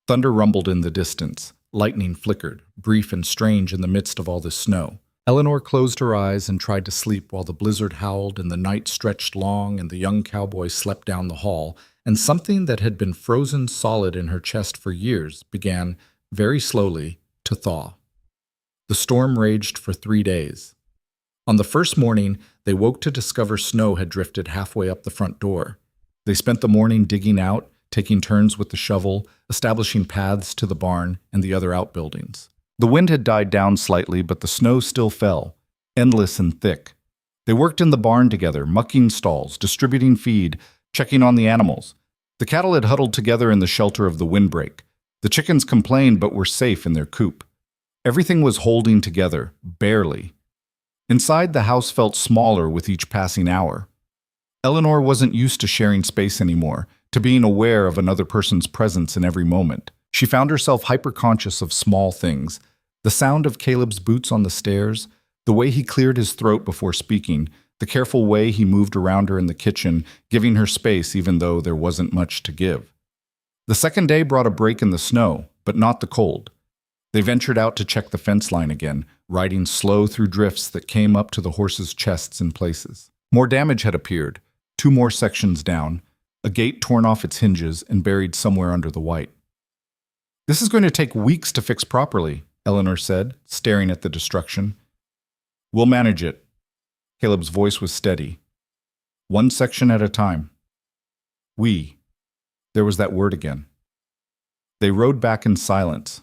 Thunder rumbled in the distance. Lightning flickered, brief and strange in the midst of all this snow. Eleanor closed her eyes and tried to sleep while the blizzard howled and the night stretched long and the young cowboy slept down the hall, and something that had been frozen solid in her chest for years began, very slowly, to thaw. The storm raged for 3 days. On the first morning, they woke to discover snow had drifted halfway up the front door. They spent the morning digging out, taking turns with the shovel, establishing paths to the barn and the other outbuildings. The wind had died down slightly, but the snow still fell, endless and thick. They worked in the barn together, mucking stalls, distributing feed, checking on the animals. The cattle had huddled together in the shelter of the windbreak. The chickens complained but were safe in their coop. Everything was holding together, barely. Inside, the house felt smaller with each passing hour. Eleanor wasn't used to sharing space anymore, to being aware of another person's presence in every moment. She found herself hyper-conscious of small things. The sound of Caleb's boots on the stairs, the way he cleared his throat before speaking, the careful way he moved around her in the kitchen, giving her space even though there wasn't much to give. The second day brought a break in the snow, but not the cold. They ventured out to check the fence line again, riding slow through drifts that came up to the horses' chests in places. More damage had appeared, 2 more sections down, a gate torn off its hinges and buried somewhere under the white. "This is going to take weeks to fix properly," Eleanor said, staring at the destruction. "We'll manage it." Caleb's voice was steady. "One section at a time." "We." There was that word again. They rode back in silence.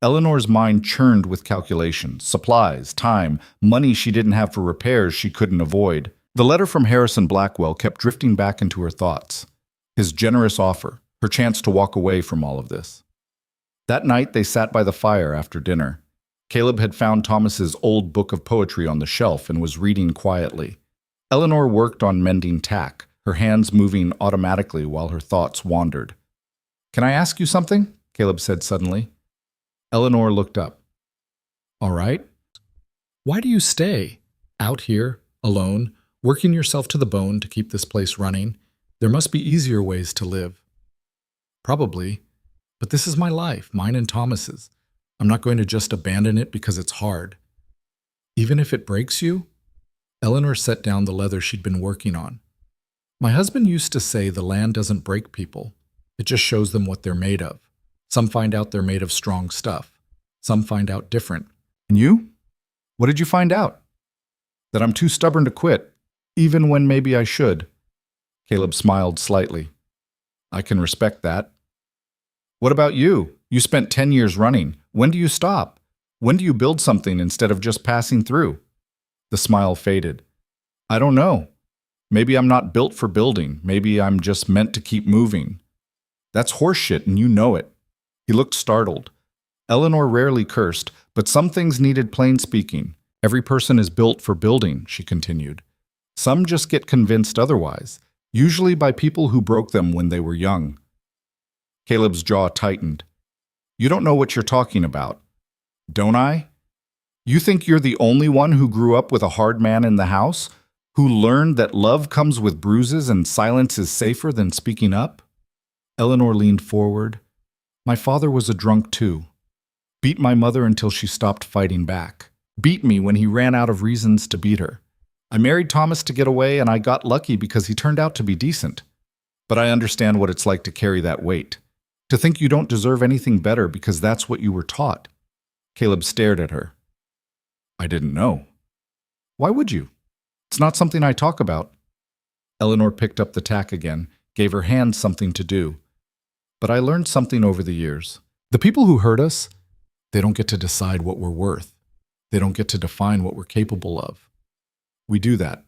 Eleanor's mind churned with calculations, supplies, time, money she didn't have for repairs she couldn't avoid. The letter from Harrison Blackwell kept drifting back into her thoughts. His generous offer, her chance to walk away from all of this. That night they sat by the fire after dinner. Caleb had found Thomas's old book of poetry on the shelf and was reading quietly. Eleanor worked on mending tack, her hands moving automatically while her thoughts wandered. "Can I ask you something?" Caleb said suddenly. Eleanor looked up. "All right." "Why do you stay? Out here, alone, working yourself to the bone to keep this place running? There must be easier ways to live." "Probably. But this is my life, mine and Thomas's. I'm not going to just abandon it because it's hard." "Even if it breaks you?" Eleanor set down the leather she'd been working on. "My husband used to say the land doesn't break people. It just shows them what they're made of. Some find out they're made of strong stuff. Some find out different." "And you? What did you find out?" "That I'm too stubborn to quit, even when maybe I should." Caleb smiled slightly. "I can respect that." "What about you? You spent 10 years running. When do you stop? When do you build something instead of just passing through?" The smile faded. "I don't know. Maybe I'm not built for building. Maybe I'm just meant to keep moving." "That's horseshit, and you know it." He looked startled. Eleanor rarely cursed, but some things needed plain speaking. "Every person is built for building," she continued. "Some just get convinced otherwise, usually by people who broke them when they were young." Caleb's jaw tightened. "You don't know what you're talking about." "Don't I? You think you're the only one who grew up with a hard man in the house? Who learned that love comes with bruises and silence is safer than speaking up?" Eleanor leaned forward. "My father was a drunk too. Beat my mother until she stopped fighting back. Beat me when he ran out of reasons to beat her. I married Thomas to get away, and I got lucky because he turned out to be decent. But I understand what it's like to carry that weight. To think you don't deserve anything better because that's what you were taught." Caleb stared at her. "I didn't know." "Why would you? It's not something I talk about." Eleanor picked up the tack again, gave her hands something to do. "But I learned something over the years. The people who hurt us, they don't get to decide what we're worth. They don't get to define what we're capable of. We do that.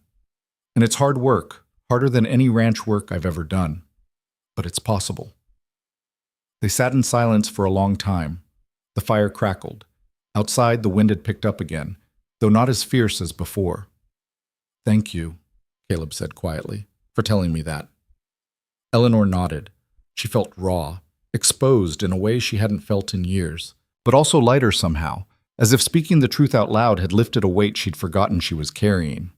And it's hard work, harder than any ranch work I've ever done. But it's possible." They sat in silence for a long time. The fire crackled. Outside, the wind had picked up again, though not as fierce as before. "Thank you," Caleb said quietly, "for telling me that." Eleanor nodded. She felt raw, exposed in a way she hadn't felt in years, but also lighter somehow, as if speaking the truth out loud had lifted a weight she'd forgotten she was carrying.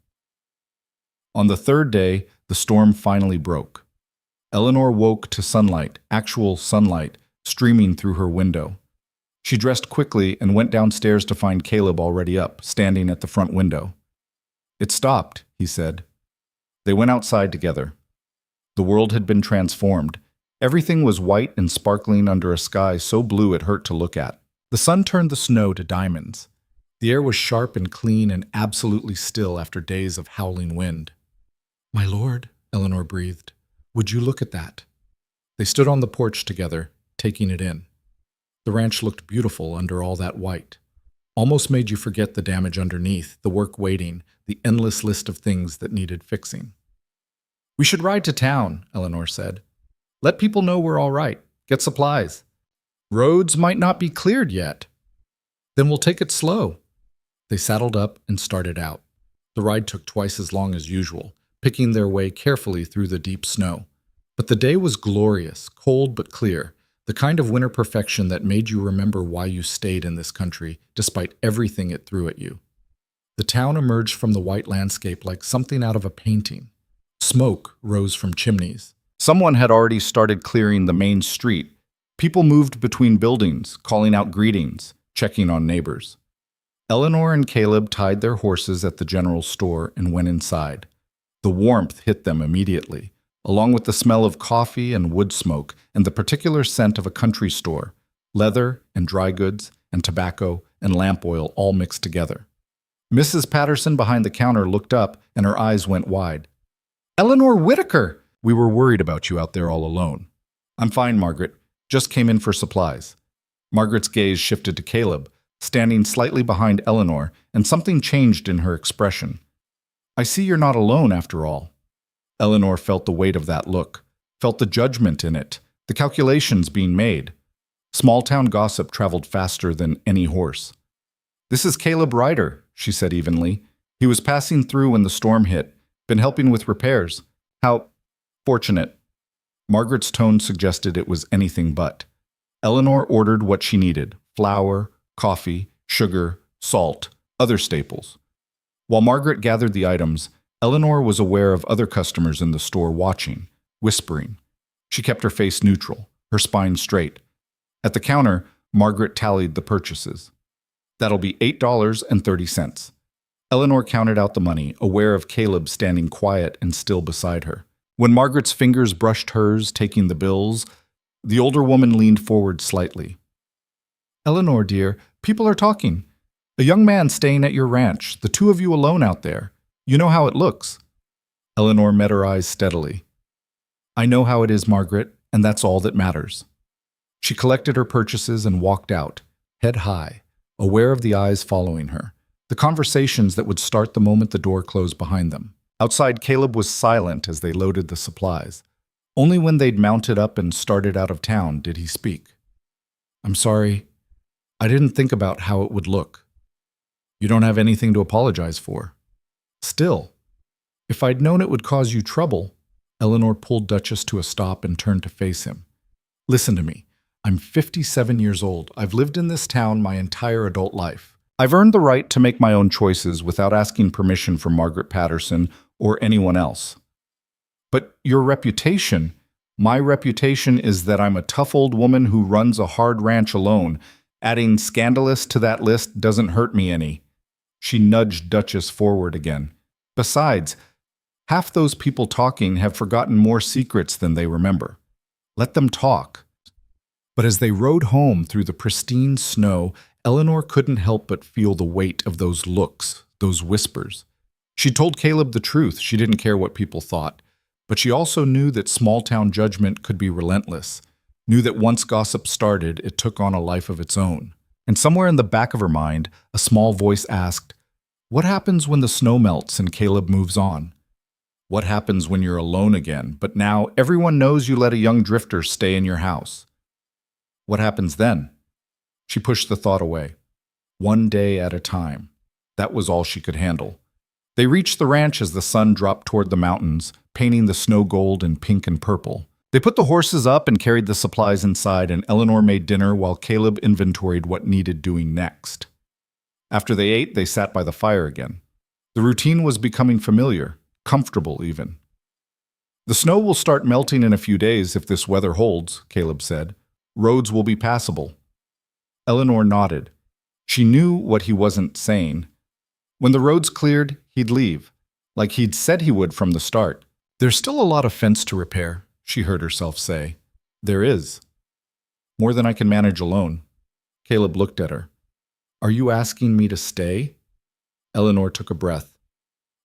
On the third day, the storm finally broke. Eleanor woke to sunlight, actual sunlight, streaming through her window. She dressed quickly and went downstairs to find Caleb already up, standing at the front window. "It stopped," he said. They went outside together. The world had been transformed. Everything was white and sparkling under a sky so blue it hurt to look at. The sun turned the snow to diamonds. The air was sharp and clean and absolutely still after days of howling wind. "My lord," Eleanor breathed, "would you look at that?" They stood on the porch together, taking it in. The ranch looked beautiful under all that white. Almost made you forget the damage underneath, the work waiting, the endless list of things that needed fixing. "We should ride to town," Eleanor said. "Let people know we're all right. Get supplies. Roads might not be cleared yet." Then we'll take it slow. They saddled up and started out. The ride took twice as long as usual, picking their way carefully through the deep snow. But the day was glorious, cold but clear, the kind of winter perfection that made you remember why you stayed in this country, despite everything it threw at you. The town emerged from the white landscape like something out of a painting. Smoke rose from chimneys. Someone had already started clearing the main street. People moved between buildings, calling out greetings, checking on neighbors. Eleanor and Caleb tied their horses at the general store and went inside. The warmth hit them immediately, along with the smell of coffee and wood smoke and the particular scent of a country store, leather and dry goods and tobacco and lamp oil all mixed together. Mrs. Patterson behind the counter looked up and her eyes went wide. "Eleanor Whitaker! We were worried about you out there all alone." "I'm fine, Margaret. Just came in for supplies." Margaret's gaze shifted to Caleb, standing slightly behind Eleanor, and something changed in her expression. "I see you're not alone after all." Eleanor felt the weight of that look, felt the judgment in it, the calculations being made. Small-town gossip traveled faster than any horse. "This is Caleb Ryder," she said evenly. "He was passing through when the storm hit, been helping with repairs. How fortunate." Margaret's tone suggested it was anything but. Eleanor ordered what she needed: flour, coffee, sugar, salt, other staples. While Margaret gathered the items, Eleanor was aware of other customers in the store watching, whispering. She kept her face neutral, her spine straight. At the counter, Margaret tallied the purchases. "That'll be $8.30. Eleanor counted out the money, aware of Caleb standing quiet and still beside her. When Margaret's fingers brushed hers, taking the bills, the older woman leaned forward slightly. "Eleanor, dear, people are talking. A young man staying at your ranch, the two of you alone out there. You know how it looks." Eleanor met her eyes steadily. "I know how it is, Margaret, and that's all that matters." She collected her purchases and walked out, head high, aware of the eyes following her, the conversations that would start the moment the door closed behind them. Outside, Caleb was silent as they loaded the supplies. Only when they'd mounted up and started out of town did he speak. "I'm sorry. I didn't think about how it would look." "You don't have anything to apologize for." "Still, if I'd known it would cause you trouble." Eleanor pulled Duchess to a stop and turned to face him. "Listen to me. I'm 57 years old. I've lived in this town my entire adult life. I've earned the right to make my own choices without asking permission from Margaret Patterson or anyone else. But your reputation, my reputation is that I'm a tough old woman who runs a hard ranch alone. Adding scandalous to that list doesn't hurt me any." She nudged Duchess forward again. "Besides, half those people talking have forgotten more secrets than they remember. Let them talk." But as they rode home through the pristine snow, Eleanor couldn't help but feel the weight of those looks, those whispers. She told Caleb the truth. She didn't care what people thought. But she also knew that small-town judgment could be relentless, knew that once gossip started, it took on a life of its own. And somewhere in the back of her mind, a small voice asked, "What happens when the snow melts and Caleb moves on? What happens when you're alone again, but now everyone knows you let a young drifter stay in your house? What happens then?" She pushed the thought away. One day at a time. That was all she could handle. They reached the ranch as the sun dropped toward the mountains, painting the snow gold and pink and purple. They put the horses up and carried the supplies inside, and Eleanor made dinner while Caleb inventoried what needed doing next. After they ate, they sat by the fire again. The routine was becoming familiar, comfortable even. "The snow will start melting in a few days if this weather holds," Caleb said. "Roads will be passable." Eleanor nodded. She knew what he wasn't saying. When the roads cleared, he'd leave, like he'd said he would from the start. "There's still a lot of fence to repair," she heard herself say. "There is. More than I can manage alone." Caleb looked at her. "Are you asking me to stay?" Eleanor took a breath.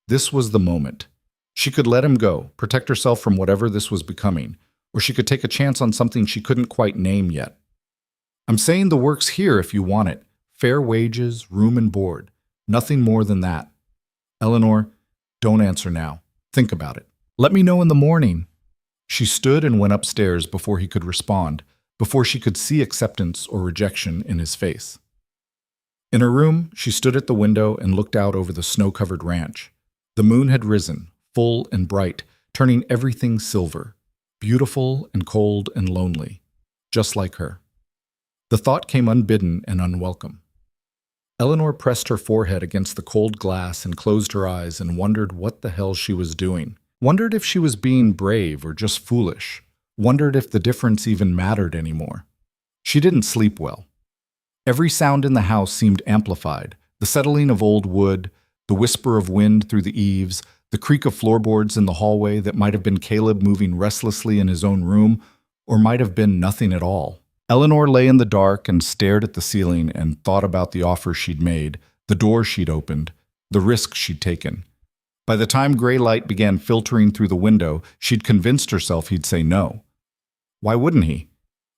This was the moment. She could let him go, protect herself from whatever this was becoming, or she could take a chance on something she couldn't quite name yet. "I'm saying the work's here if you want it. Fair wages, room and board. Nothing more than that." "Eleanor, don't answer now. Think about it. Let me know in the morning." She stood and went upstairs before he could respond, before she could see acceptance or rejection in his face. In her room, she stood at the window and looked out over the snow-covered ranch. The moon had risen, full and bright, turning everything silver, beautiful and cold and lonely, just like her. The thought came unbidden and unwelcome. Eleanor pressed her forehead against the cold glass and closed her eyes and wondered what the hell she was doing. Wondered if she was being brave or just foolish. Wondered if the difference even mattered anymore. She didn't sleep well. Every sound in the house seemed amplified. The settling of old wood, the whisper of wind through the eaves, the creak of floorboards in the hallway that might have been Caleb moving restlessly in his own room, or might have been nothing at all. Eleanor lay in the dark and stared at the ceiling and thought about the offer she'd made, the door she'd opened, the risk she'd taken. By the time gray light began filtering through the window, she'd convinced herself he'd say no. Why wouldn't he?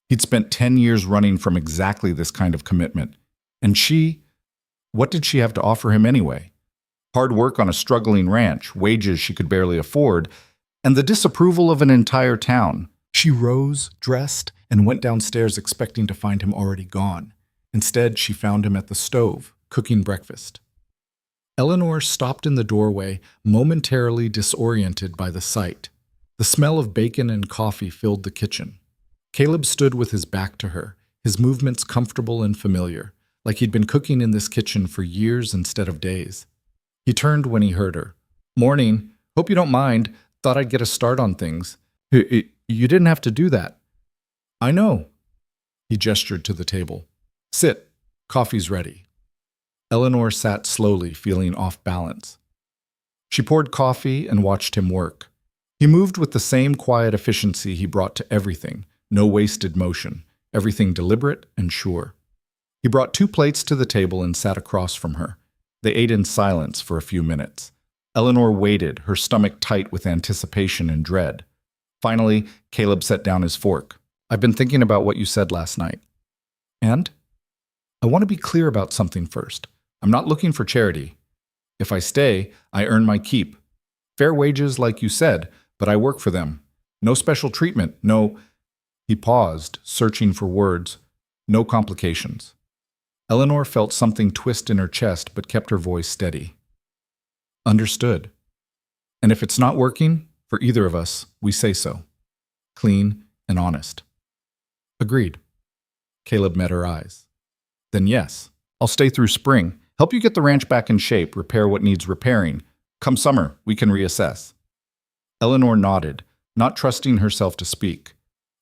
He'd spent 10 years running from exactly this kind of commitment. And what did she have to offer him anyway? Hard work on a struggling ranch, wages she could barely afford, and the disapproval of an entire town. She rose, dressed, and went downstairs expecting to find him already gone. Instead, she found him at the stove, cooking breakfast. Eleanor stopped in the doorway, momentarily disoriented by the sight. The smell of bacon and coffee filled the kitchen. Caleb stood with his back to her, his movements comfortable and familiar, like he'd been cooking in this kitchen for years instead of days. He turned when he heard her. "Morning. Hope you don't mind. Thought I'd get a start on things." You didn't have to do that." "I know." He gestured to the table. "Sit. Coffee's ready." Eleanor sat slowly, feeling off balance. She poured coffee and watched him work. He moved with the same quiet efficiency he brought to everything, no wasted motion, everything deliberate and sure. He brought 2 plates to the table and sat across from her. They ate in silence for a few minutes. Eleanor waited, her stomach tight with anticipation and dread. Finally, Caleb set down his fork. "I've been thinking about what you said last night." "And?" "I want to be clear about something first. I'm not looking for charity. If I stay, I earn my keep. Fair wages, like you said, but I work for them. No special treatment, no—" He paused, searching for words. "No complications." Eleanor felt something twist in her chest but kept her voice steady. "Understood. And if it's not working, for either of us, we say so. Clean and honest." "Agreed." Caleb met her eyes. "Then yes, I'll stay through spring, help you get the ranch back in shape, repair what needs repairing. Come summer, we can reassess." Eleanor nodded, not trusting herself to speak.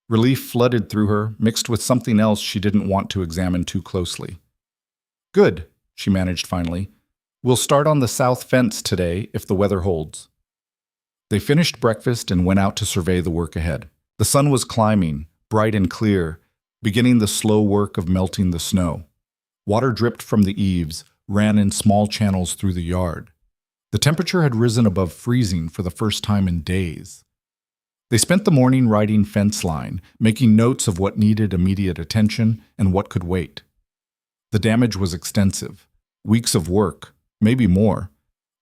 Relief flooded through her, mixed with something else she didn't want to examine too closely. "Good," she managed finally. "We'll start on the south fence today if the weather holds." They finished breakfast and went out to survey the work ahead. The sun was climbing, bright and clear, beginning the slow work of melting the snow. Water dripped from the eaves, ran in small channels through the yard. The temperature had risen above freezing for the first time in days. They spent the morning writing fence line, making notes of what needed immediate attention and what could wait. The damage was extensive. Weeks of work, maybe more.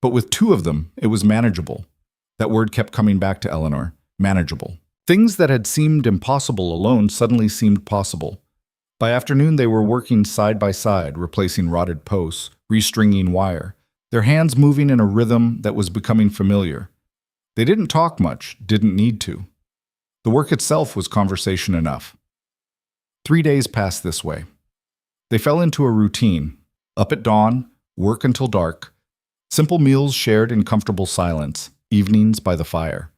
But with 2 of them, it was manageable. That word kept coming back to Eleanor. Manageable. Things that had seemed impossible alone suddenly seemed possible. By afternoon, they were working side by side, replacing rotted posts, restringing wire, their hands moving in a rhythm that was becoming familiar. They didn't talk much, didn't need to. The work itself was conversation enough. 3 days passed this way. They fell into a routine. Up at dawn, work until dark. Simple meals shared in comfortable silence. Evenings by the fire.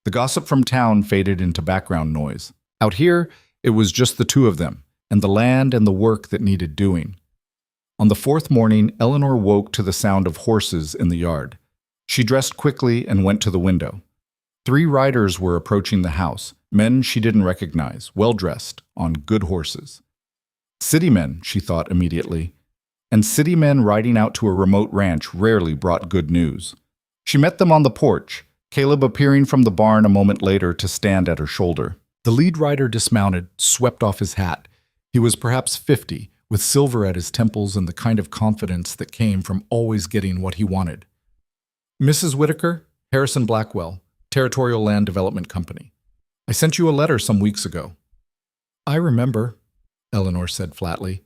The gossip from town faded into background noise. Out here, it was just the 2 of them, and the land and the work that needed doing. On the 4th morning, Eleanor woke to the sound of horses in the yard. She dressed quickly and went to the window. 3 riders were approaching the house, men she didn't recognize, well-dressed, on good horses. City men, she thought immediately. And city men riding out to a remote ranch rarely brought good news. She met them on the porch, Caleb appearing from the barn a moment later to stand at her shoulder. The lead rider dismounted, swept off his hat. He was perhaps 50, with silver at his temples and the kind of confidence that came from always getting what he wanted. "Mrs. Whitaker, Harrison Blackwell, Territorial Land Development Company. I sent you a letter some weeks ago." "I remember," Eleanor said flatly.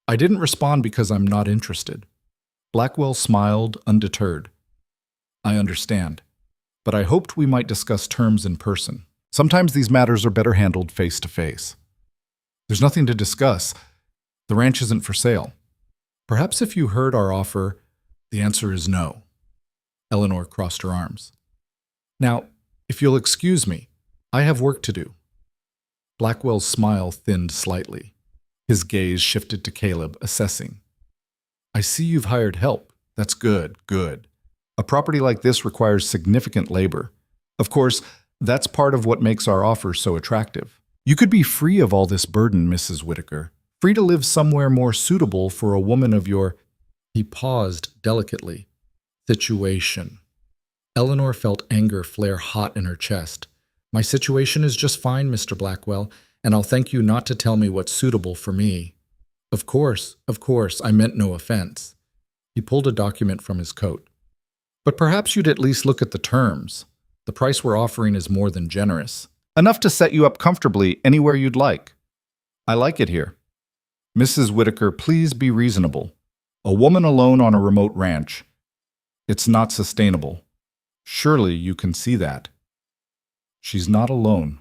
I didn't respond because I'm not interested. Blackwell smiled, undeterred. I understand, but I hoped we might discuss terms in person. Sometimes these matters are better handled face to face. There's nothing to discuss. The ranch isn't for sale. Perhaps if you heard our offer, the answer is no. Eleanor crossed her arms. Now, if you'll excuse me, I have work to do. Blackwell's smile thinned slightly. His gaze shifted to Caleb, assessing. I see you've hired help. That's good, good. A property like this requires significant labor. Of course, that's part of what makes our offer so attractive. You could be free of all this burden, Mrs. Whitaker. Free to live somewhere more suitable for a woman of your— He paused delicately. Situation. Eleanor felt anger flare hot in her chest. My situation is just fine, Mr. Blackwell, and I'll thank you not to tell me what's suitable for me. Of course, I meant no offense. He pulled a document from his coat. But perhaps you'd at least look at the terms. The price we're offering is more than generous. Enough to set you up comfortably anywhere you'd like. I like it here. Mrs. Whitaker, please be reasonable. A woman alone on a remote ranch. It's not sustainable. Surely you can see that. She's not alone.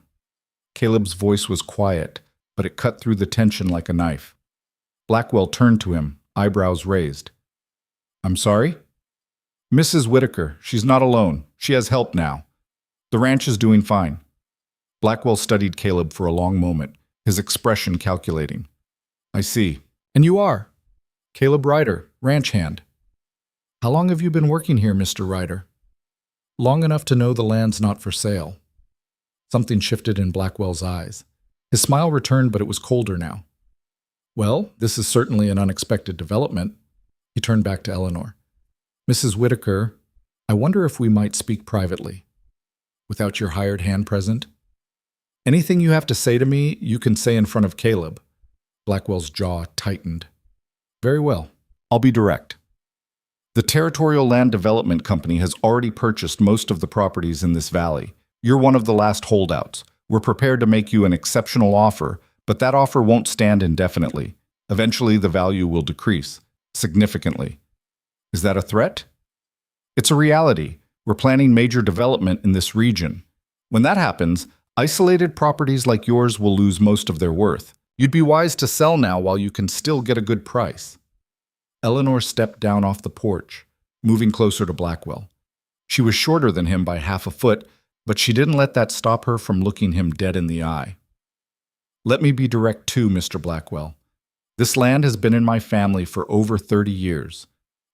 Caleb's voice was quiet, but it cut through the tension like a knife. Blackwell turned to him, eyebrows raised. I'm sorry? Mrs. Whitaker, she's not alone. She has help now. The ranch is doing fine. Blackwell studied Caleb for a long moment, his expression calculating. I see. And you are? Caleb Ryder, ranch hand. How long have you been working here, Mr. Ryder? Long enough to know the land's not for sale. Something shifted in Blackwell's eyes. His smile returned, but it was colder now. Well, this is certainly an unexpected development. He turned back to Eleanor. Mrs. Whitaker, I wonder if we might speak privately. Without your hired hand present? Anything you have to say to me, you can say in front of Caleb. Blackwell's jaw tightened. Very well. I'll be direct. The Territorial Land Development Company has already purchased most of the properties in this valley. You're one of the last holdouts. We're prepared to make you an exceptional offer, but that offer won't stand indefinitely. Eventually, the value will decrease, significantly. Is that a threat? It's a reality. We're planning major development in this region. When that happens, isolated properties like yours will lose most of their worth. You'd be wise to sell now while you can still get a good price. Eleanor stepped down off the porch, moving closer to Blackwell. She was shorter than him by half a foot, but she didn't let that stop her from looking him dead in the eye. Let me be direct too, Mr. Blackwell. This land has been in my family for over 30 years.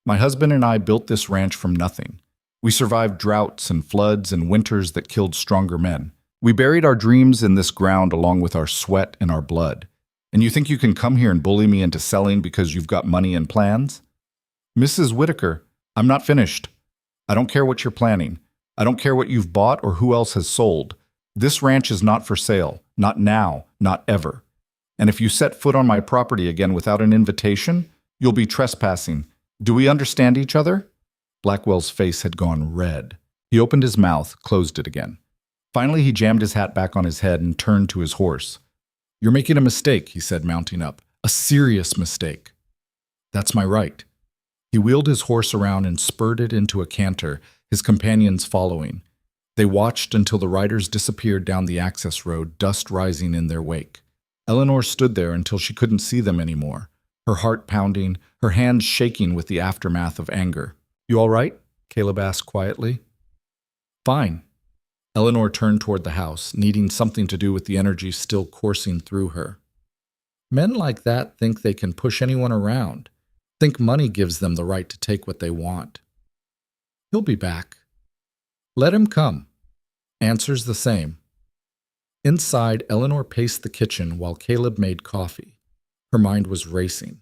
My husband and I built this ranch from nothing. We survived droughts and floods and winters that killed stronger men. We buried our dreams in this ground along with our sweat and our blood. And you think you can come here and bully me into selling because you've got money and plans? Mrs. Whitaker, I'm not finished. I don't care what you're planning. I don't care what you've bought or who else has sold. This ranch is not for sale. Not now, not ever. And if you set foot on my property again without an invitation, you'll be trespassing. Do we understand each other? Blackwell's face had gone red. He opened his mouth, closed it again. Finally, he jammed his hat back on his head and turned to his horse. You're making a mistake, he said, mounting up. A serious mistake. That's my right. He wheeled his horse around and spurred it into a canter, his companions following. They watched until the riders disappeared down the access road, dust rising in their wake. Eleanor stood there until she couldn't see them anymore, her heart pounding, her hands shaking with the aftermath of anger. You all right? Caleb asked quietly. Fine. Eleanor turned toward the house, needing something to do with the energy still coursing through her. Men like that think they can push anyone around, think money gives them the right to take what they want. He'll be back. Let him come. Answers the same. Inside, Eleanor paced the kitchen while Caleb made coffee. Her mind was racing.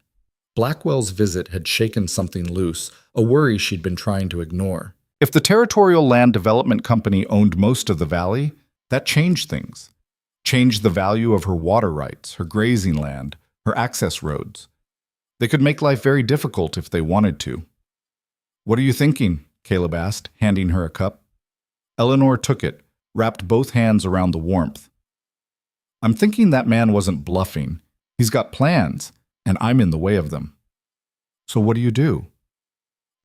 Blackwell's visit had shaken something loose, a worry she'd been trying to ignore. If the Territorial Land Development Company owned most of the valley, that changed things. Changed the value of her water rights, her grazing land, her access roads. They could make life very difficult if they wanted to. What are you thinking? Caleb asked, handing her a cup. Eleanor took it, wrapped both hands around the warmth. I'm thinking that man wasn't bluffing. He's got plans. and I'm in the way of them. So what do you do?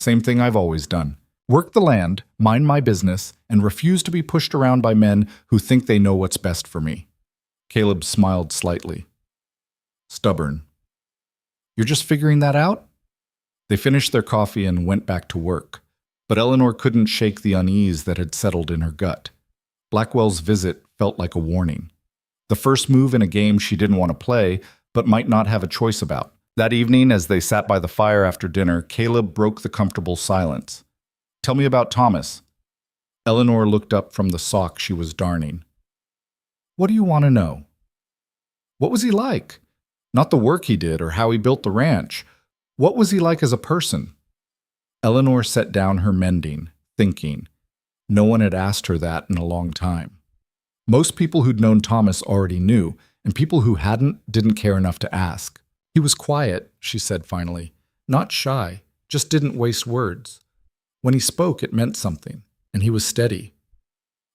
Same thing I've always done. Work the land, mind my business, and refuse to be pushed around by men who think they know what's best for me. Caleb smiled slightly. Stubborn. You're just figuring that out? They finished their coffee and went back to work, but Eleanor couldn't shake the unease that had settled in her gut. Blackwell's visit felt like a warning. The first move in a game she didn't want to play, but might not have a choice about. That evening, as they sat by the fire after dinner, Caleb broke the comfortable silence. Tell me about Thomas. Eleanor looked up from the sock she was darning. What do you want to know? What was he like? Not the work he did or how he built the ranch. What was he like as a person? Eleanor set down her mending, thinking. No one had asked her that in a long time. Most people who'd known Thomas already knew, and people who hadn't didn't care enough to ask. He was quiet, she said finally. Not shy, just didn't waste words. When he spoke, it meant something, and he was steady.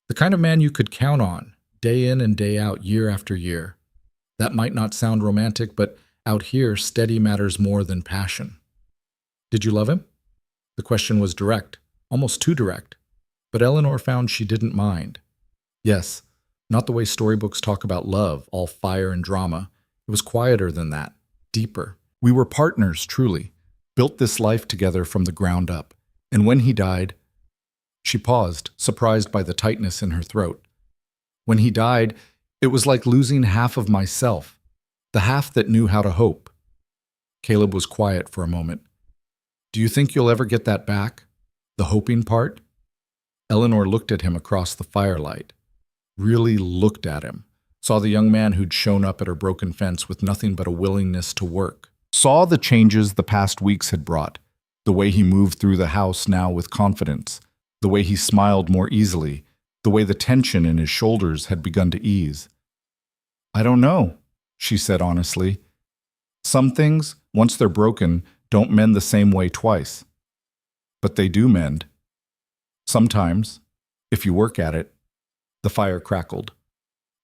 The kind of man you could count on, day in and day out, year after year. That might not sound romantic, but out here, steady matters more than passion. Did you love him? The question was direct, almost too direct, but Eleanor found she didn't mind. Yes, not the way storybooks talk about love, all fire and drama. It was quieter than that, deeper. We were partners, truly, built this life together from the ground up. And when he died, she paused, surprised by the tightness in her throat. When he died, it was like losing half of myself, the half that knew how to hope. Caleb was quiet for a moment. Do you think you'll ever get that back? The hoping part? Eleanor looked at him across the firelight. Really looked at him. Saw the young man who'd shown up at her broken fence with nothing but a willingness to work. Saw the changes the past weeks had brought. The way he moved through the house now with confidence. The way he smiled more easily. The way the tension in his shoulders had begun to ease. I don't know, she said honestly. Some things, once they're broken, don't mend the same way twice. But they do mend. Sometimes, if you work at it. The fire crackled.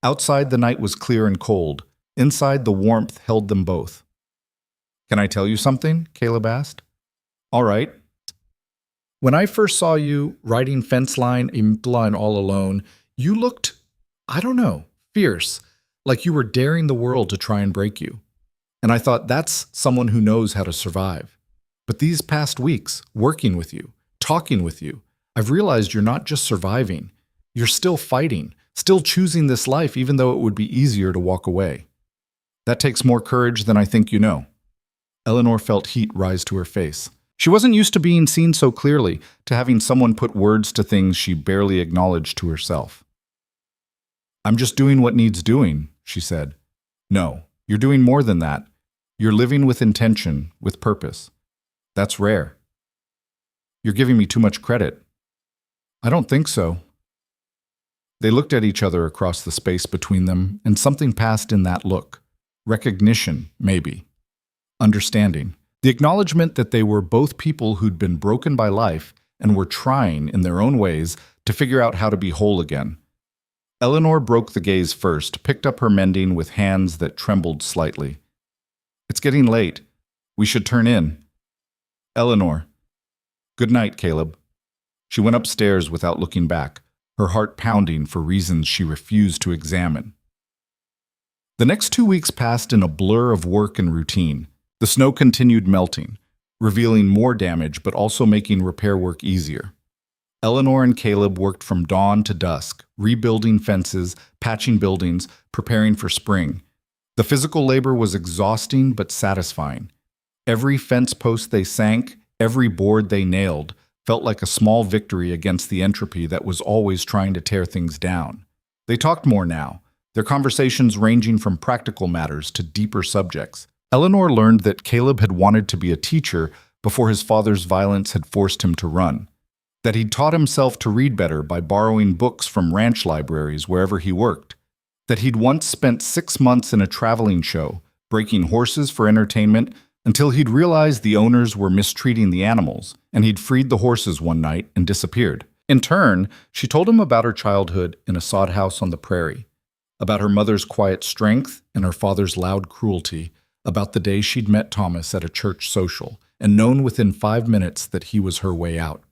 Outside the night was clear and cold. Inside the warmth held them both. Can I tell you something? Caleb asked. All right. When I first saw you riding fence line all alone, you looked, I don't know, fierce, like you were daring the world to try and break you. And I thought that's someone who knows how to survive. But these past weeks, working with you, talking with you, I've realized you're not just surviving. You're still fighting, still choosing this life even though it would be easier to walk away. That takes more courage than I think you know. Eleanor felt heat rise to her face. She wasn't used to being seen so clearly, to having someone put words to things she barely acknowledged to herself. I'm just doing what needs doing, she said. No, you're doing more than that. You're living with intention, with purpose. That's rare. You're giving me too much credit. I don't think so. They looked at each other across the space between them, and something passed in that look. Recognition, maybe. Understanding. The acknowledgement that they were both people who'd been broken by life and were trying, in their own ways, to figure out how to be whole again. Eleanor broke the gaze first, picked up her mending with hands that trembled slightly. It's getting late. We should turn in. Eleanor. Good night, Caleb. She went upstairs without looking back, her heart pounding for reasons she refused to examine. The next 2 weeks passed in a blur of work and routine. The snow continued melting, revealing more damage but also making repair work easier. Eleanor and Caleb worked from dawn to dusk, rebuilding fences, patching buildings, preparing for spring. The physical labor was exhausting but satisfying. Every fence post they sank, every board they nailed, felt like a small victory against the entropy that was always trying to tear things down. They talked more now, their conversations ranging from practical matters to deeper subjects. Eleanor learned that Caleb had wanted to be a teacher before his father's violence had forced him to run, that he'd taught himself to read better by borrowing books from ranch libraries wherever he worked, that he'd once spent 6 months in a traveling show, breaking horses for entertainment, until he'd realized the owners were mistreating the animals, and he'd freed the horses one night and disappeared. In turn, she told him about her childhood in a sod house on the prairie, about her mother's quiet strength and her father's loud cruelty, about the day she'd met Thomas at a church social and known within 5 minutes that he was her way out.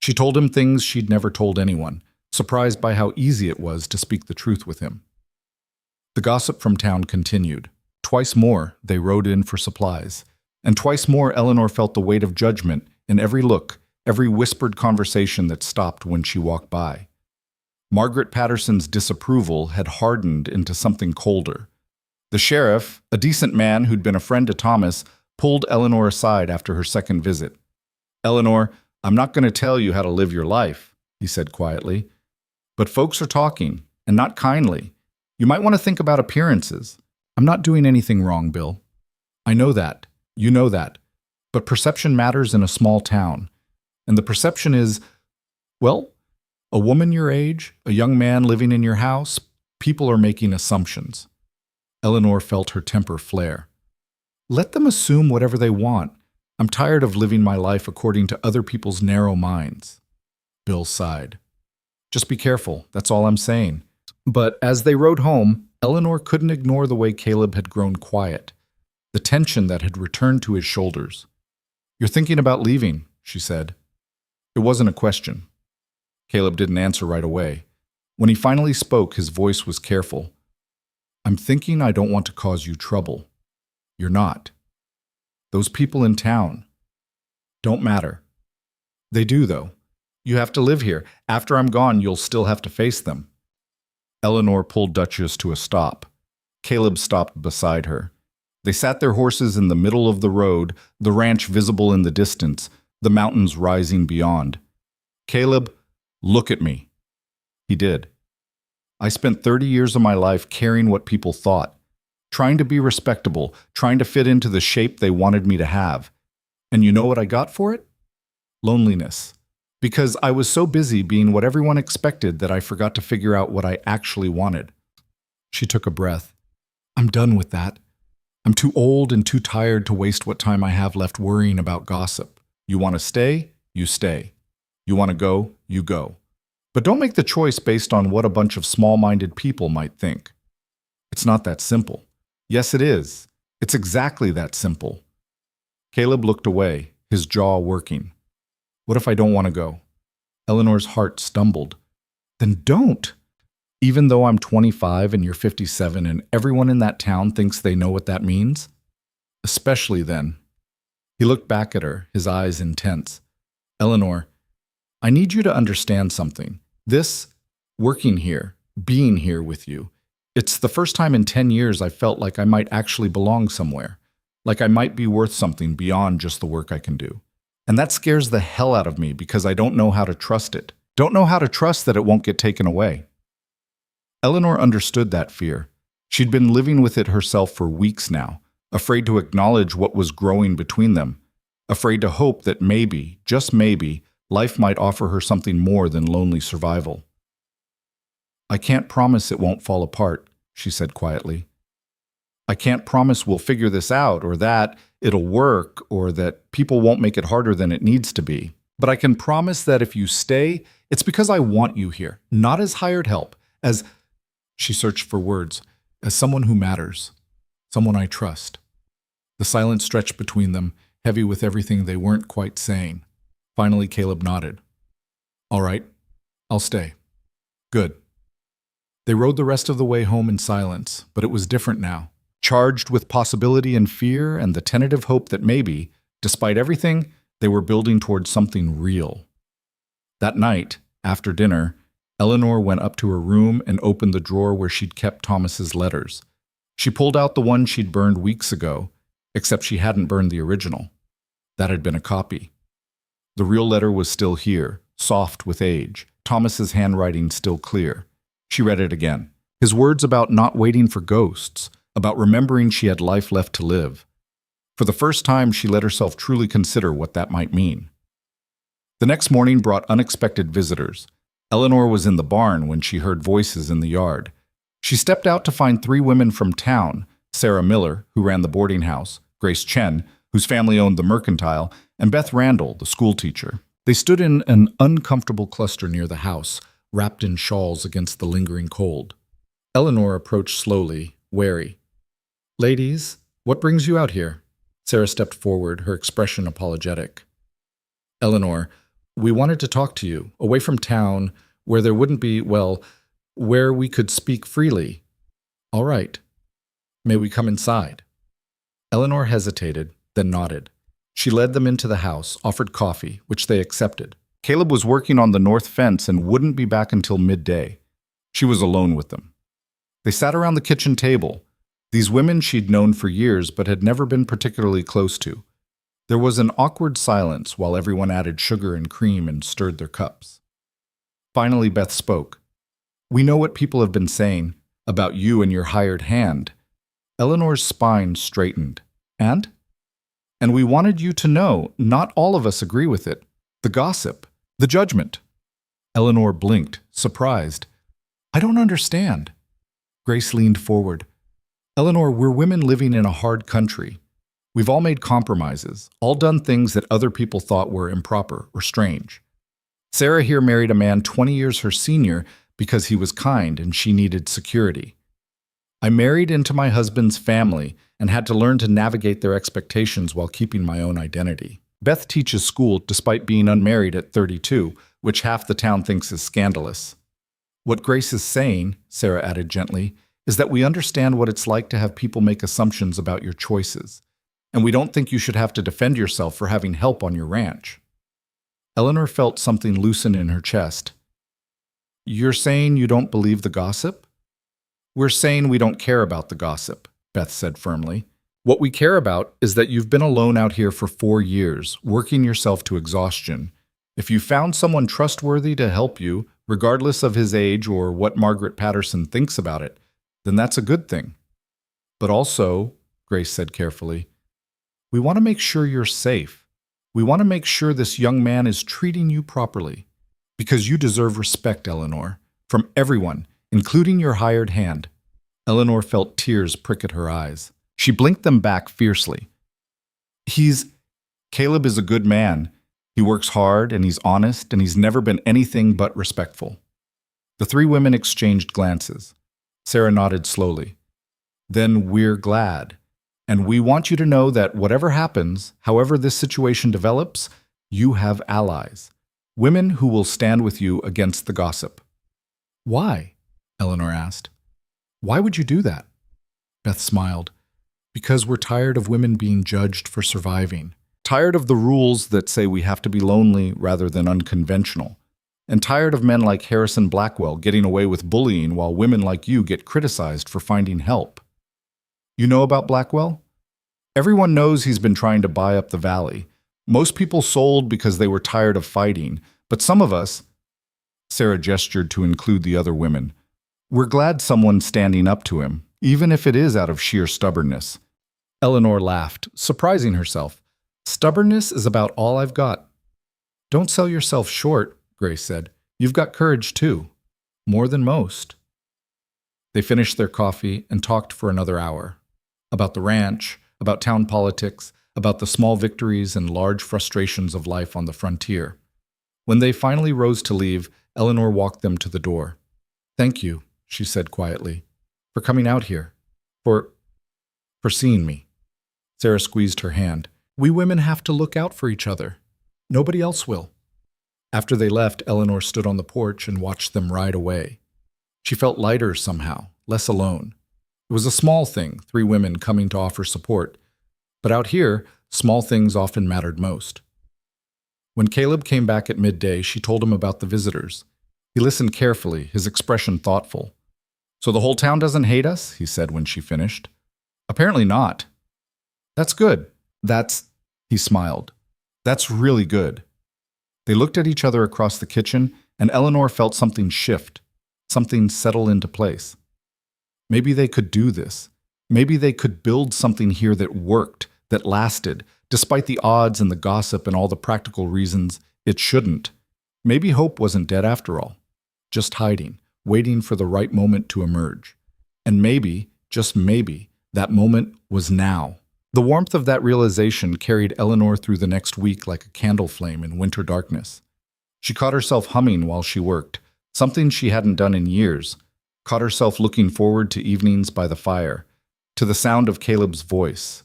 She told him things she'd never told anyone, surprised by how easy it was to speak the truth with him. The gossip from town continued. Twice more, they rode in for supplies, and twice more Eleanor felt the weight of judgment in every look, every whispered conversation that stopped when she walked by. Margaret Patterson's disapproval had hardened into something colder. The sheriff, a decent man who'd been a friend to Thomas, pulled Eleanor aside after her second visit. "Eleanor, I'm not going to tell you how to live your life," he said quietly. "But folks are talking, and not kindly. You might want to think about appearances." "I'm not doing anything wrong, Bill." "I know that. You know that. But perception matters in a small town. And the perception is, well, a woman your age, a young man living in your house, people are making assumptions." Eleanor felt her temper flare. "Let them assume whatever they want. I'm tired of living my life according to other people's narrow minds." Bill sighed. "Just be careful, that's all I'm saying." But as they rode home, Eleanor couldn't ignore the way Caleb had grown quiet, the tension that had returned to his shoulders. "You're thinking about leaving," she said. It wasn't a question. Caleb didn't answer right away. When he finally spoke, his voice was careful. "I'm thinking I don't want to cause you trouble. You're not. Those people in town don't matter. They do, though. You have to live here. After I'm gone, you'll still have to face them." Eleanor pulled Duchess to a stop. Caleb stopped beside her. They sat their horses in the middle of the road, the ranch visible in the distance, the mountains rising beyond. "Caleb, look at me." He did. "I spent 30 years of my life caring what people thought, trying to be respectable, trying to fit into the shape they wanted me to have. And you know what I got for it? Loneliness. Because I was so busy being what everyone expected that I forgot to figure out what I actually wanted." She took a breath. "I'm done with that. I'm too old and too tired to waste what time I have left worrying about gossip. You want to stay? You stay. You want to go? You go. But don't make the choice based on what a bunch of small-minded people might think. It's not that simple." "Yes, it is. It's exactly that simple." Caleb looked away, his jaw working. "What if I don't want to go?" Eleanor's heart stumbled. "Then don't. Even though I'm 25 and you're 57 and everyone in that town thinks they know what that means? Especially then." He looked back at her, his eyes intense. "Eleanor, I need you to understand something. This, working here, being here with you, it's the first time in 10 years I felt like I might actually belong somewhere, like I might be worth something beyond just the work I can do. And that scares the hell out of me because I don't know how to trust it. Don't know how to trust that it won't get taken away." Eleanor understood that fear. She'd been living with it herself for weeks now, afraid to acknowledge what was growing between them, afraid to hope that maybe, just maybe, life might offer her something more than lonely survival. "I can't promise it won't fall apart," she said quietly. "I can't promise we'll figure this out or that it'll work or that people won't make it harder than it needs to be. But I can promise that if you stay, it's because I want you here, not as hired help, as," she searched for words, "as someone who matters, someone I trust." The silence stretched between them, heavy with everything they weren't quite saying. Finally, Caleb nodded. "All right, I'll stay." "Good." They rode the rest of the way home in silence, but it was different now, charged with possibility and fear and the tentative hope that maybe, despite everything, they were building towards something real. That night, after dinner, Eleanor went up to her room and opened the drawer where she'd kept Thomas's letters. She pulled out the one she'd burned weeks ago, except she hadn't burned the original. That had been a copy. The real letter was still here, soft with age, Thomas's handwriting still clear. She read it again. His words about not waiting for ghosts, about remembering she had life left to live. For the first time, she let herself truly consider what that might mean. The next morning brought unexpected visitors. Eleanor was in the barn when she heard voices in the yard. She stepped out to find 3 women from town, Sarah Miller, who ran the boarding house, Grace Chen, whose family owned the mercantile, and Beth Randall, the schoolteacher. They stood in an uncomfortable cluster near the house, wrapped in shawls against the lingering cold. Eleanor approached slowly, wary. "Ladies," What brings you out here? Sarah stepped forward, her expression apologetic. Eleanor, we wanted to talk to you, away from town, where there wouldn't be, well, where we could speak freely. All right. May we come inside? Eleanor hesitated, then nodded. She led them into the house, offered coffee, which they accepted. Caleb was working on the north fence and wouldn't be back until midday. She was alone with them. They sat around the kitchen table. These women she'd known for years but had never been particularly close to. There was an awkward silence while everyone added sugar and cream and stirred their cups. Finally, Beth spoke. We know what people have been saying about you and your hired hand. Eleanor's spine straightened. And? And we wanted you to know, not all of us agree with it. The gossip. The judgment. Eleanor blinked, surprised. I don't understand. Grace leaned forward. Eleanor, we're women living in a hard country. We've all made compromises, all done things that other people thought were improper or strange. Sarah here married a man 20 years her senior because he was kind and she needed security. I married into my husband's family and had to learn to navigate their expectations while keeping my own identity. Beth teaches school despite being unmarried at 32, which half the town thinks is scandalous. What Grace is saying, Sarah added gently, is that we understand what it's like to have people make assumptions about your choices, and we don't think you should have to defend yourself for having help on your ranch. Eleanor felt something loosen in her chest. You're saying you don't believe the gossip? We're saying we don't care about the gossip, Beth said firmly. What we care about is that you've been alone out here for 4 years, working yourself to exhaustion. If you found someone trustworthy to help you, regardless of his age or what Margaret Patterson thinks about it, then that's a good thing. But also, Grace said carefully, we want to make sure you're safe. We want to make sure this young man is treating you properly. Because you deserve respect, Eleanor, from everyone, including your hired hand. Eleanor felt tears prick at her eyes. She blinked them back fiercely. Caleb is a good man. He works hard, and he's honest, and he's never been anything but respectful. The 3 women exchanged glances. Sarah nodded slowly. Then we're glad. And we want you to know that whatever happens, however this situation develops, you have allies. Women who will stand with you against the gossip. Why? Eleanor asked. Why would you do that? Beth smiled. Because we're tired of women being judged for surviving. Tired of the rules that say we have to be lonely rather than unconventional. And tired of men like Harrison Blackwell getting away with bullying while women like you get criticized for finding help. You know about Blackwell? Everyone knows he's been trying to buy up the valley. Most people sold because they were tired of fighting, but some of us, Sarah gestured to include the other women, we're glad someone's standing up to him, even if it is out of sheer stubbornness. Eleanor laughed, surprising herself. Stubbornness is about all I've got. Don't sell yourself short, Grace said. You've got courage too. More than most. They finished their coffee and talked for another hour. About the ranch, about town politics, about the small victories and large frustrations of life on the frontier. When they finally rose to leave, Eleanor walked them to the door. Thank you, she said quietly, for coming out here, for seeing me. Sarah squeezed her hand. We women have to look out for each other. Nobody else will. After they left, Eleanor stood on the porch and watched them ride away. She felt lighter somehow, less alone. It was a small thing, 3 women coming to offer support. But out here, small things often mattered most. When Caleb came back at midday, she told him about the visitors. He listened carefully, his expression thoughtful. So the whole town doesn't hate us? He said when she finished. Apparently not. That's good. He smiled. That's really good. They looked at each other across the kitchen, and Eleanor felt something shift, something settle into place. Maybe they could do this. Maybe they could build something here that worked, that lasted, despite the odds and the gossip and all the practical reasons it shouldn't. Maybe hope wasn't dead after all, just hiding, waiting for the right moment to emerge. And maybe, just maybe, that moment was now. The warmth of that realization carried Eleanor through the next week like a candle flame in winter darkness. She caught herself humming while she worked, something she hadn't done in years, caught herself looking forward to evenings by the fire, to the sound of Caleb's voice,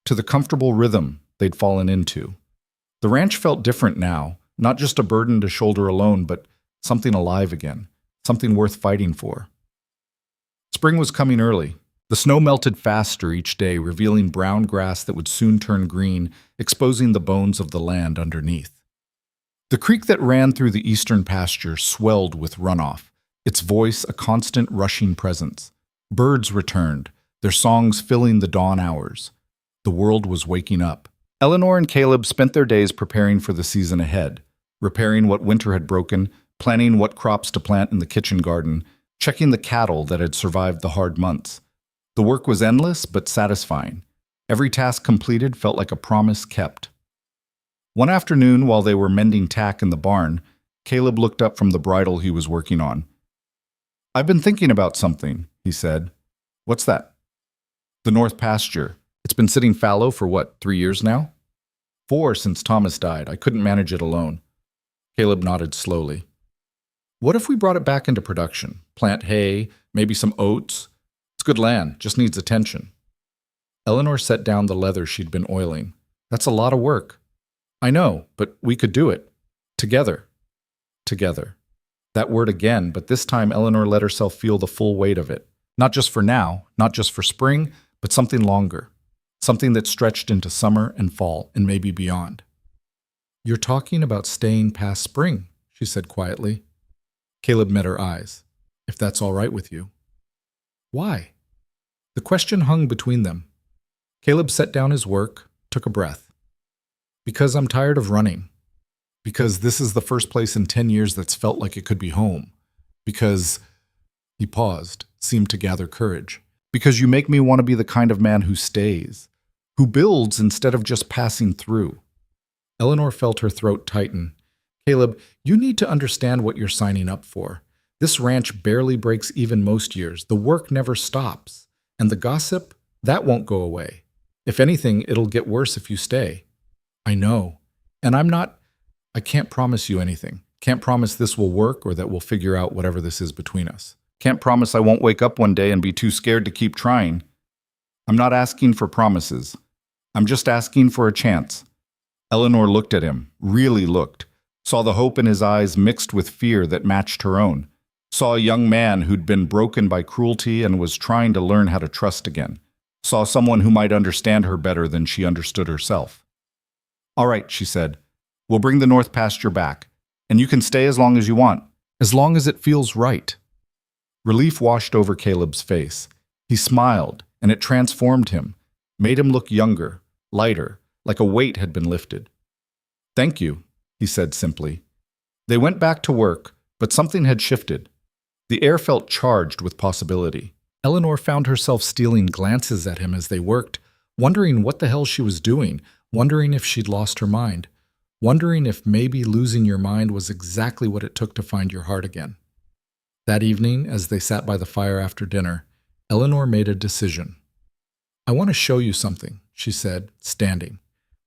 to the comfortable rhythm they'd fallen into. The ranch felt different now, not just a burden to shoulder alone, but something alive again, something worth fighting for. Spring was coming early. The snow melted faster each day, revealing brown grass that would soon turn green, exposing the bones of the land underneath. The creek that ran through the eastern pasture swelled with runoff, its voice a constant rushing presence. Birds returned, their songs filling the dawn hours. The world was waking up. Eleanor and Caleb spent their days preparing for the season ahead, repairing what winter had broken, planning what crops to plant in the kitchen garden, checking the cattle that had survived the hard months. The work was endless but satisfying. Every task completed felt like a promise kept. One afternoon, while they were mending tack in the barn, Caleb looked up from the bridle he was working on. "I've been thinking about something," he said. "What's that?" "The north pasture. It's been sitting fallow for what, 3 years now?" "4 since Thomas died. I couldn't manage it alone." Caleb nodded slowly. "What if we brought it back into production? Plant hay, maybe some oats? It's good land, just needs attention." Eleanor set down the leather she'd been oiling. "That's a lot of work." "I know, but we could do it. Together." Together. That word again, but this time Eleanor let herself feel the full weight of it. Not just for now, not just for spring, but something longer. Something that stretched into summer and fall and maybe beyond. "You're talking about staying past spring," she said quietly. Caleb met her eyes. "If that's all right with you." "Why?" The question hung between them. Caleb set down his work, took a breath. "Because I'm tired of running. Because this is the first place in 10 years that's felt like it could be home. Because," he paused, seemed to gather courage, "because you make me want to be the kind of man who stays, who builds instead of just passing through." Eleanor felt her throat tighten. "Caleb, you need to understand what you're signing up for. This ranch barely breaks even most years. The work never stops. And the gossip, that won't go away. If anything, it'll get worse if you stay." "I know. And I can't promise you anything. Can't promise this will work or that we'll figure out whatever this is between us. Can't promise I won't wake up one day and be too scared to keep trying. I'm not asking for promises. I'm just asking for a chance." Eleanor looked at him, really looked, saw the hope in his eyes mixed with fear that matched her own, saw a young man who'd been broken by cruelty and was trying to learn how to trust again, saw someone who might understand her better than she understood herself. "All right," she said. "We'll bring the north pasture back, and you can stay as long as you want, as long as it feels right." Relief washed over Caleb's face. He smiled, and it transformed him, made him look younger, lighter, like a weight had been lifted. "Thank you," he said simply. They went back to work, but something had shifted. The air felt charged with possibility. Eleanor found herself stealing glances at him as they worked, wondering what the hell she was doing, wondering if she'd lost her mind, wondering if maybe losing your mind was exactly what it took to find your heart again. That evening, as they sat by the fire after dinner, Eleanor made a decision. "I want to show you something," she said, standing.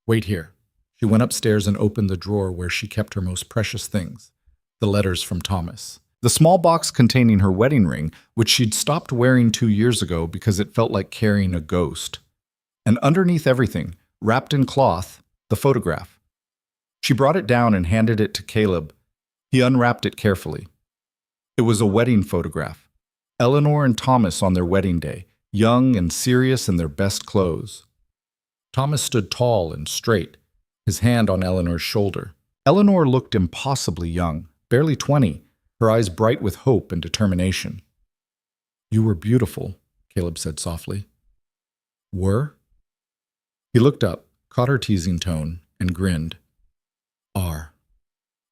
"Wait here." She went upstairs and opened the drawer where she kept her most precious things, the letters from Thomas. The small box containing her wedding ring, which she'd stopped wearing 2 years ago because it felt like carrying a ghost. And underneath everything, wrapped in cloth, the photograph. She brought it down and handed it to Caleb. He unwrapped it carefully. It was a wedding photograph. Eleanor and Thomas on their wedding day, young and serious in their best clothes. Thomas stood tall and straight, his hand on Eleanor's shoulder. Eleanor looked impossibly young, barely 20, her eyes bright with hope and determination. "You were beautiful," Caleb said softly. "Were?" He looked up, caught her teasing tone, and grinned. "Are.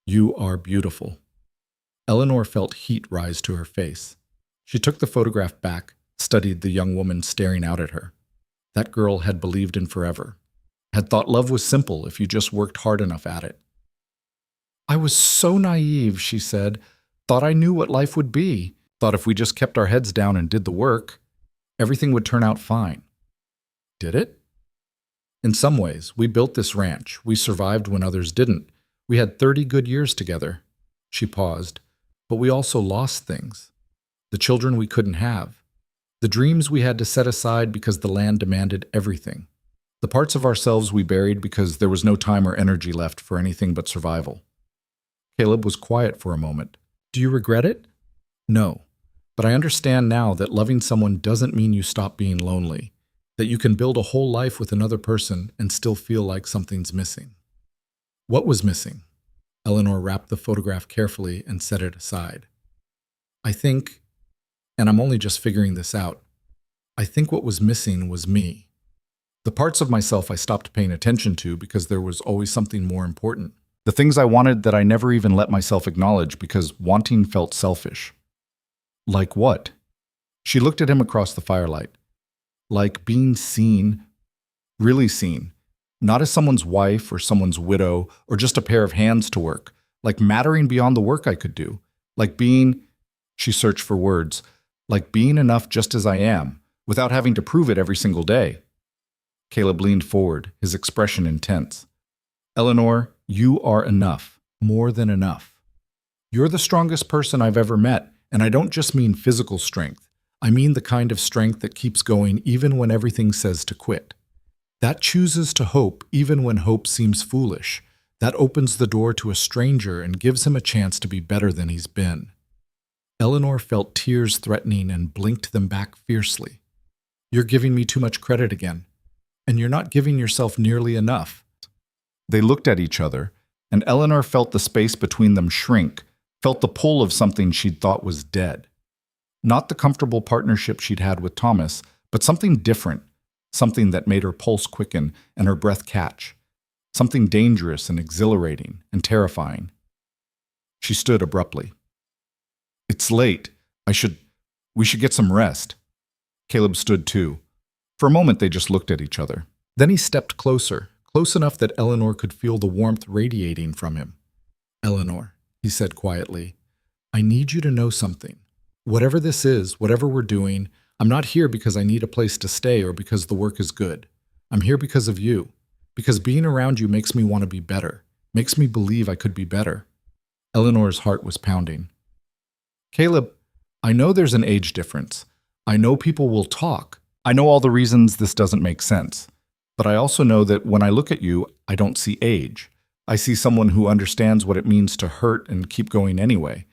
You are beautiful." Eleanor felt heat rise to her face. She took the photograph back, studied the young woman staring out at her. That girl had believed in forever, had thought love was simple if you just worked hard enough at it. "I was so naive," she said. "Thought I knew what life would be. Thought if we just kept our heads down and did the work, everything would turn out fine." Did it? In some ways, we built this ranch. We survived when others didn't. We had 30 good years together. She paused. But we also lost things. The children we couldn't have. The dreams we had to set aside because the land demanded everything. The parts of ourselves we buried because there was no time or energy left for anything but survival. Caleb was quiet for a moment. Do you regret it? No. But I understand now that loving someone doesn't mean you stop being lonely, that you can build a whole life with another person and still feel like something's missing. What was missing? Eleanor wrapped the photograph carefully and set it aside. I think, and I'm only just figuring this out, I think what was missing was me. The parts of myself I stopped paying attention to because there was always something more important. The things I wanted that I never even let myself acknowledge because wanting felt selfish. Like what? She looked at him across the firelight. Like being seen, really seen. Not as someone's wife or someone's widow or just a pair of hands to work. Like mattering beyond the work I could do. Like being, she searched for words, like being enough just as I am, without having to prove it every single day. Caleb leaned forward, his expression intense. Eleanor, you are enough, more than enough. You're the strongest person I've ever met, and I don't just mean physical strength. I mean the kind of strength that keeps going even when everything says to quit. That chooses to hope even when hope seems foolish. That opens the door to a stranger and gives him a chance to be better than he's been. Eleanor felt tears threatening and blinked them back fiercely. You're giving me too much credit again, and you're not giving yourself nearly enough. They looked at each other, and Eleanor felt the space between them shrink, felt the pull of something she'd thought was dead. Not the comfortable partnership she'd had with Thomas, but something different, something that made her pulse quicken and her breath catch, something dangerous and exhilarating and terrifying. She stood abruptly. It's late. We should get some rest. Caleb stood too. For a moment they just looked at each other. Then he stepped closer, close enough that Eleanor could feel the warmth radiating from him. Eleanor, he said quietly, I need you to know something. Whatever this is, whatever we're doing, I'm not here because I need a place to stay or because the work is good. I'm here because of you. Because being around you makes me want to be better, makes me believe I could be better. Eleanor's heart was pounding. Caleb, I know there's an age difference. I know people will talk. I know all the reasons this doesn't make sense. But I also know that when I look at you, I don't see age. I see someone who understands what it means to hurt and keep going anyway.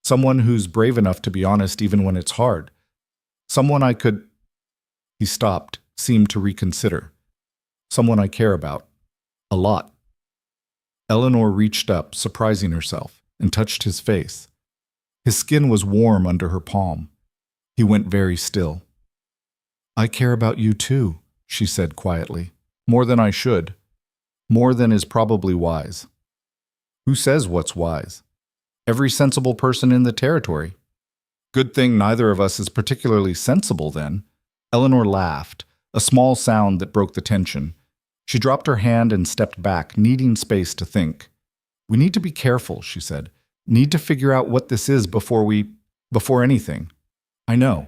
Someone who's brave enough to be honest even when it's hard. Someone I could... He stopped, seemed to reconsider. Someone I care about. A lot. Eleanor reached up, surprising herself, and touched his face. His skin was warm under her palm. He went very still. I care about you too, she said quietly. More than I should. More than is probably wise. Who says what's wise? Every sensible person in the territory. Good thing neither of us is particularly sensible then. Eleanor laughed, a small sound that broke the tension. She dropped her hand and stepped back, needing space to think. We need to be careful, she said. Need to figure out what this is before anything. I know.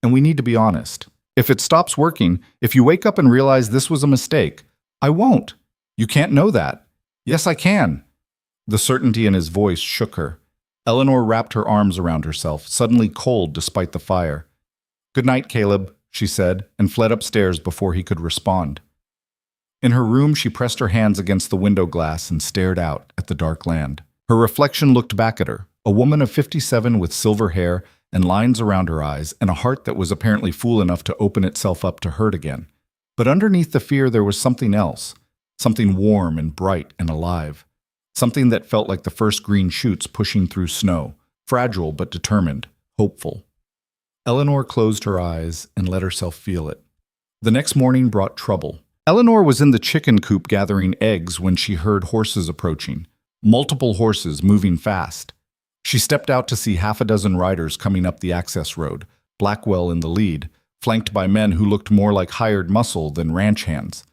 And we need to be honest. If it stops working, if you wake up and realize this was a mistake, I won't. You can't know that. Yes, I can. The certainty in his voice shook her. Eleanor wrapped her arms around herself, suddenly cold despite the fire. Good night, Caleb, she said, and fled upstairs before he could respond. In her room, she pressed her hands against the window glass and stared out at the dark land. Her reflection looked back at her, a woman of 57 with silver hair and lines around her eyes and a heart that was apparently fool enough to open itself up to hurt again. But underneath the fear there was something else, something warm and bright and alive. Something that felt like the first green shoots pushing through snow, fragile but determined, hopeful. Eleanor closed her eyes and let herself feel it. The next morning brought trouble. Eleanor was in the chicken coop gathering eggs when she heard horses approaching, multiple horses moving fast. She stepped out to see half a dozen riders coming up the access road, Blackwell in the lead, flanked by men who looked more like hired muscle than ranch hands.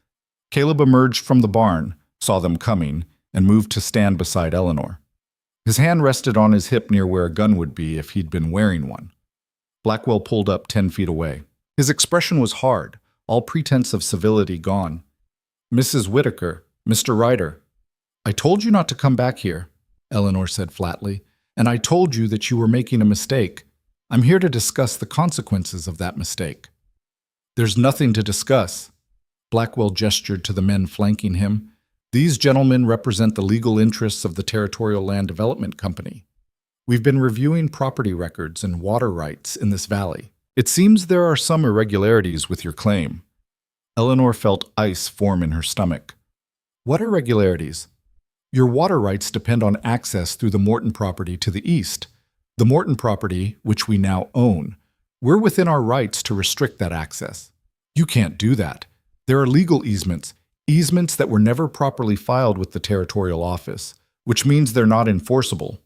Caleb emerged from the barn, saw them coming, and moved to stand beside Eleanor. His hand rested on his hip near where a gun would be if he'd been wearing one. Blackwell pulled up 10 feet away. His expression was hard, all pretense of civility gone. Mrs. Whitaker, Mr. Ryder. I told you not to come back here, Eleanor said flatly, and I told you that you were making a mistake. I'm here to discuss the consequences of that mistake. There's nothing to discuss. Blackwell gestured to the men flanking him. These gentlemen represent the legal interests of the Territorial Land Development Company. We've been reviewing property records and water rights in this valley. It seems there are some irregularities with your claim. Eleanor felt ice form in her stomach. What irregularities? Your water rights depend on access through the Morton property to the east. The Morton property, which we now own. We're within our rights to restrict that access. You can't do that. There are legal easements that were never properly filed with the territorial office, which means they're not enforceable.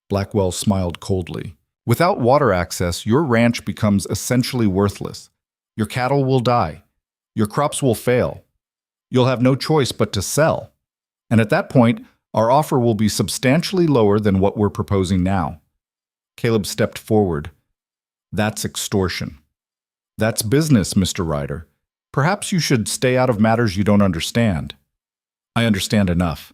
Blackwell smiled coldly. Without water access, your ranch becomes essentially worthless. Your cattle will die. Your crops will fail. You'll have no choice but to sell. And at that point, our offer will be substantially lower than what we're proposing now. Caleb stepped forward. That's extortion. That's business, Mr. Ryder. Perhaps you should stay out of matters you don't understand. I understand enough.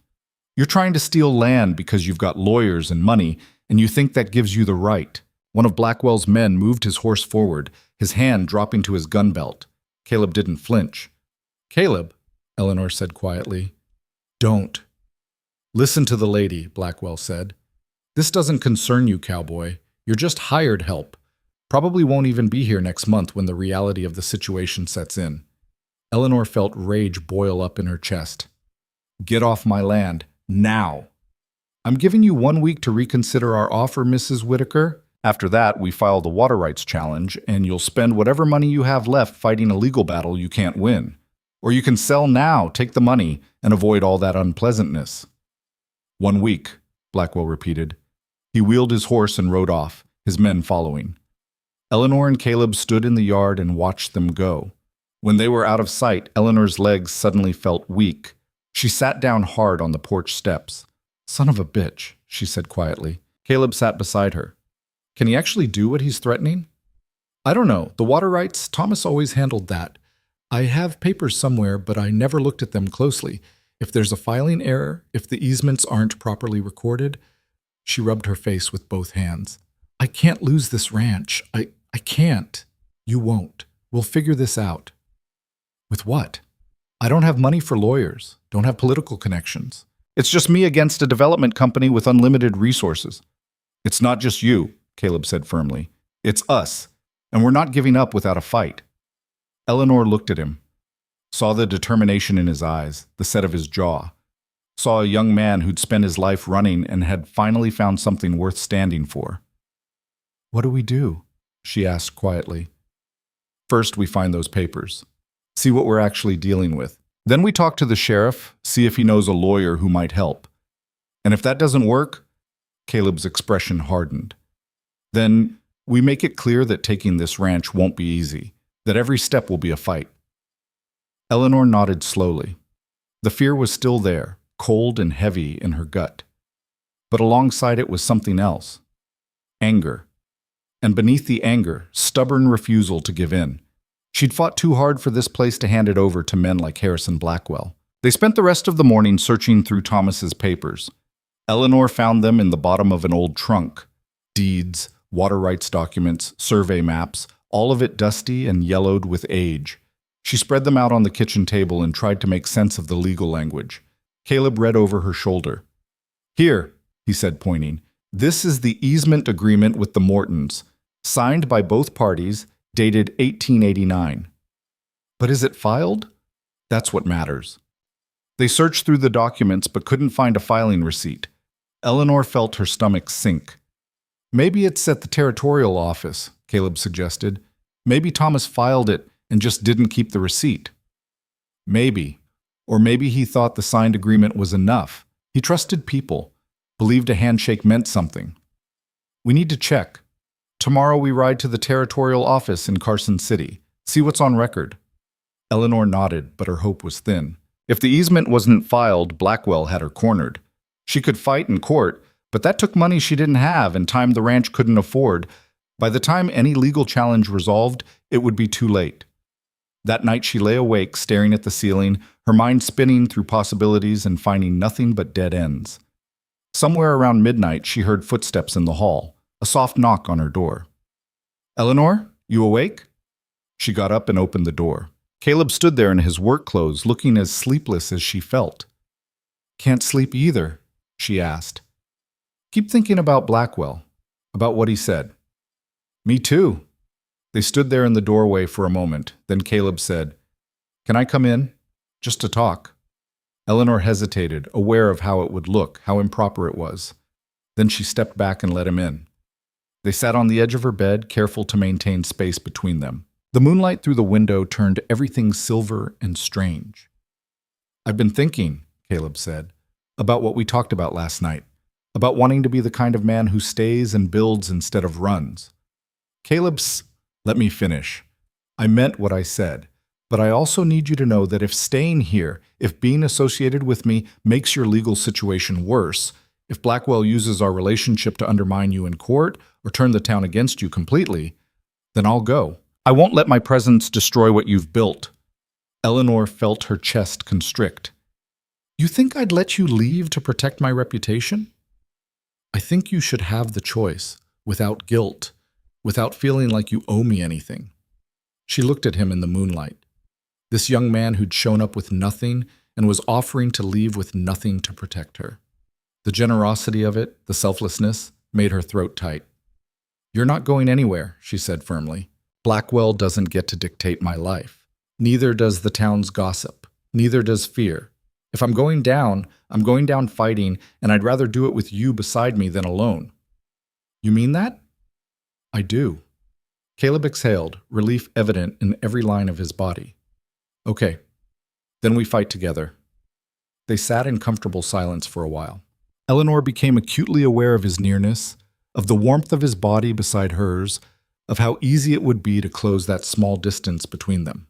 You're trying to steal land because you've got lawyers and money, and you think that gives you the right. One of Blackwell's men moved his horse forward, his hand dropping to his gun belt. Caleb didn't flinch. Caleb, Eleanor said quietly, don't. Listen to the lady, Blackwell said. This doesn't concern you, Cowboy. You're just hired help. Probably won't even be here next month when the reality of the situation sets in. Eleanor felt rage boil up in her chest. Get off my land, now. I'm giving you 1 week to reconsider our offer, Mrs. Whitaker. After that, we file the water rights challenge, and you'll spend whatever money you have left fighting a legal battle you can't win. Or you can sell now, take the money, and avoid all that unpleasantness. 1 week, Blackwell repeated. He wheeled his horse and rode off, his men following. Eleanor and Caleb stood in the yard and watched them go. When they were out of sight, Eleanor's legs suddenly felt weak. She sat down hard on the porch steps. Son of a bitch, she said quietly. Caleb sat beside her. Can he actually do what he's threatening? I don't know. The water rights, Thomas always handled that. I have papers somewhere, but I never looked at them closely. If there's a filing error, if the easements aren't properly recorded, she rubbed her face with both hands. I can't lose this ranch. I can't. You won't. We'll figure this out. With what? I don't have money for lawyers. Don't have political connections. It's just me against a development company with unlimited resources. It's not just you, Caleb said firmly. It's us, and we're not giving up without a fight. Eleanor looked at him, saw the determination in his eyes, the set of his jaw, saw a young man who'd spent his life running and had finally found something worth standing for. What do we do? She asked quietly. First, we find those papers. See what we're actually dealing with. Then we talk to the sheriff, see if he knows a lawyer who might help. And if that doesn't work, Caleb's expression hardened. Then we make it clear that taking this ranch won't be easy, that every step will be a fight. Eleanor nodded slowly. The fear was still there, cold and heavy in her gut. But alongside it was something else. Anger. And beneath the anger, stubborn refusal to give in. She'd fought too hard for this place to hand it over to men like Harrison Blackwell. They spent the rest of the morning searching through Thomas's papers. Eleanor found them in the bottom of an old trunk. Deeds, water rights documents, survey maps, all of it dusty and yellowed with age. She spread them out on the kitchen table and tried to make sense of the legal language. Caleb read over her shoulder. Here, he said, pointing. This is the easement agreement with the Mortons, signed by both parties, dated 1889. But is it filed? That's what matters. They searched through the documents but couldn't find a filing receipt. Eleanor felt her stomach sink. Maybe it's at the territorial office, Caleb suggested. Maybe Thomas filed it and just didn't keep the receipt. Maybe. Or maybe he thought the signed agreement was enough. He trusted people, believed a handshake meant something. We need to check. Tomorrow we ride to the territorial office in Carson City. See what's on record. Eleanor nodded, but her hope was thin. If the easement wasn't filed, Blackwell had her cornered. She could fight in court, but that took money she didn't have and time the ranch couldn't afford. By the time any legal challenge resolved, it would be too late. That night she lay awake, staring at the ceiling, her mind spinning through possibilities and finding nothing but dead ends. Somewhere around midnight she heard footsteps in the hall, a soft knock on her door. Eleanor, you awake? She got up and opened the door. Caleb stood there in his work clothes, looking as sleepless as she felt. Can't sleep either, she asked. Keep thinking about Blackwell, about what he said. Me too. They stood there in the doorway for a moment. Then Caleb said, Can I come in? Just to talk. Eleanor hesitated, aware of how it would look, how improper it was. Then she stepped back and let him in. They sat on the edge of her bed, careful to maintain space between them. The moonlight through the window turned everything silver and strange. I've been thinking, Caleb said, about what we talked about last night, about wanting to be the kind of man who stays and builds instead of runs. Let me finish. I meant what I said, but I also need you to know that if staying here, if being associated with me makes your legal situation worse, if Blackwell uses our relationship to undermine you in court or turn the town against you completely, then I'll go. I won't let my presence destroy what you've built. Eleanor felt her chest constrict. You think I'd let you leave to protect my reputation? I think you should have the choice, without guilt, without feeling like you owe me anything. She looked at him in the moonlight. This young man who'd shown up with nothing and was offering to leave with nothing to protect her. The generosity of it, the selflessness, made her throat tight. You're not going anywhere, she said firmly. Blackwell doesn't get to dictate my life. Neither does the town's gossip. Neither does fear. If I'm going down fighting, and I'd rather do it with you beside me than alone. You mean that? I do. Caleb exhaled, relief evident in every line of his body. Okay, then we fight together. They sat in comfortable silence for a while. Eleanor became acutely aware of his nearness, of the warmth of his body beside hers, of how easy it would be to close that small distance between them.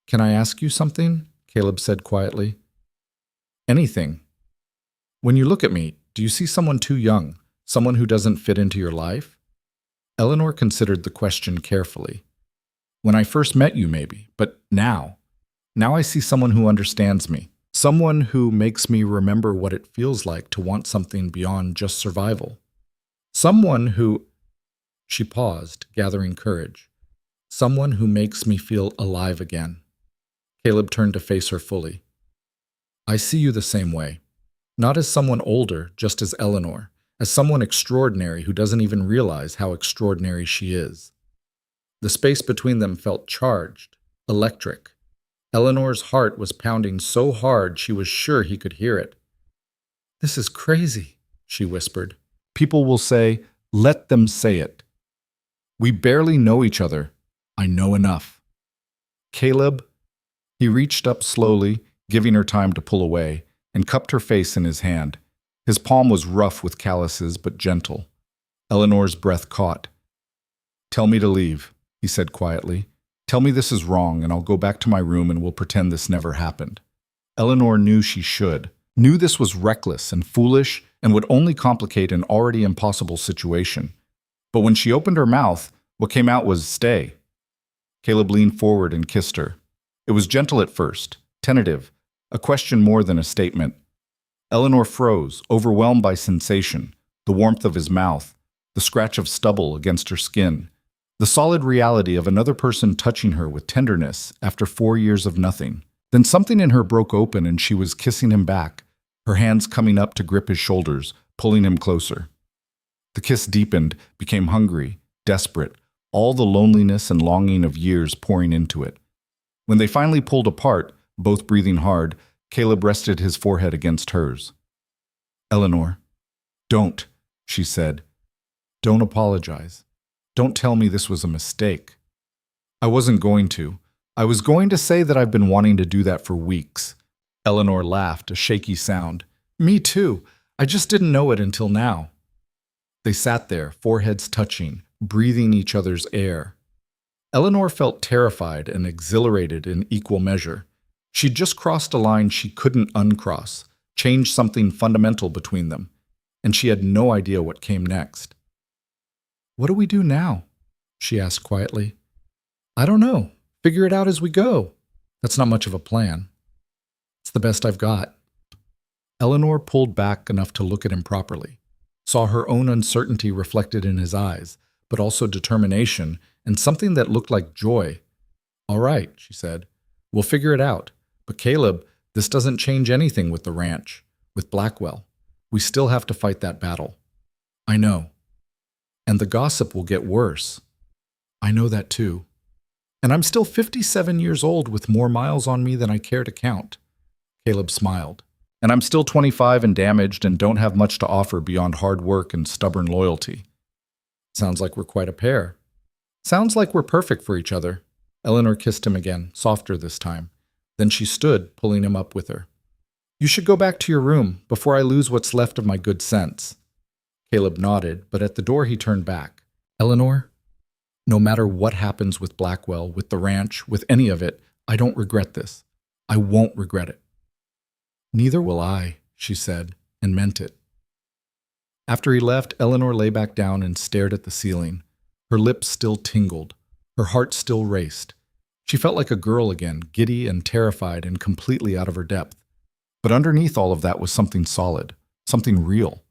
Can I ask you something? Caleb said quietly. Anything. When you look at me, do you see someone too young, someone who doesn't fit into your life? Eleanor considered the question carefully. When I first met you, maybe, but now I see someone who understands me, someone who makes me remember what it feels like to want something beyond just survival. Someone who... She paused, gathering courage. Someone who makes me feel alive again. Caleb turned to face her fully. I see you the same way. Not as someone older, just as Eleanor, as someone extraordinary who doesn't even realize how extraordinary she is. The space between them felt charged, electric. Eleanor's heart was pounding so hard she was sure he could hear it. This is crazy, she whispered. People will say, let them say it. We barely know each other. I know enough. Caleb, he reached up slowly, giving her time to pull away, and cupped her face in his hand. His palm was rough with calluses, but gentle. Eleanor's breath caught. Tell me to leave, he said quietly. Tell me this is wrong, and I'll go back to my room and we'll pretend this never happened. Eleanor knew she should, knew this was reckless and foolish and would only complicate an already impossible situation. But when she opened her mouth, what came out was stay. Caleb leaned forward and kissed her. It was gentle at first, tentative, a question more than a statement. Eleanor froze, overwhelmed by sensation, the warmth of his mouth, the scratch of stubble against her skin, the solid reality of another person touching her with tenderness after 4 years of nothing. Then something in her broke open and she was kissing him back, her hands coming up to grip his shoulders, pulling him closer. The kiss deepened, became hungry, desperate, all the loneliness and longing of years pouring into it. When they finally pulled apart, both breathing hard, Caleb rested his forehead against hers. Eleanor, don't, she said. Don't apologize. Don't tell me this was a mistake. I wasn't going to. I was going to say that I've been wanting to do that for weeks. Eleanor laughed, a shaky sound. Me too. I just didn't know it until now. They sat there, foreheads touching, breathing each other's air. Eleanor felt terrified and exhilarated in equal measure. She'd just crossed a line she couldn't uncross, changed something fundamental between them, and she had no idea what came next. What do we do now? She asked quietly. I don't know. Figure it out as we go. That's not much of a plan. It's the best I've got. Eleanor pulled back enough to look at him properly, saw her own uncertainty reflected in his eyes, but also determination and something that looked like joy. "All right," she said. "We'll figure it out. But Caleb, this doesn't change anything with the ranch, with Blackwell. We still have to fight that battle." "I know. And the gossip will get worse." "I know that too. And I'm still 57 years old with more miles on me than I care to count." Caleb smiled. "And I'm still 25 and damaged and don't have much to offer beyond hard work and stubborn loyalty." "Sounds like we're quite a pair." "Sounds like we're perfect for each other." Eleanor kissed him again, softer this time. Then she stood, pulling him up with her. "You should go back to your room before I lose what's left of my good sense." Caleb nodded, but at the door he turned back. "Eleanor, no matter what happens with Blackwell, with the ranch, with any of it, I don't regret this. I won't regret it." "Neither will I," she said, and meant it. After he left, Eleanor lay back down and stared at the ceiling. Her lips still tingled. Her heart still raced. She felt like a girl again, giddy and terrified and completely out of her depth. But underneath all of that was something solid, something real.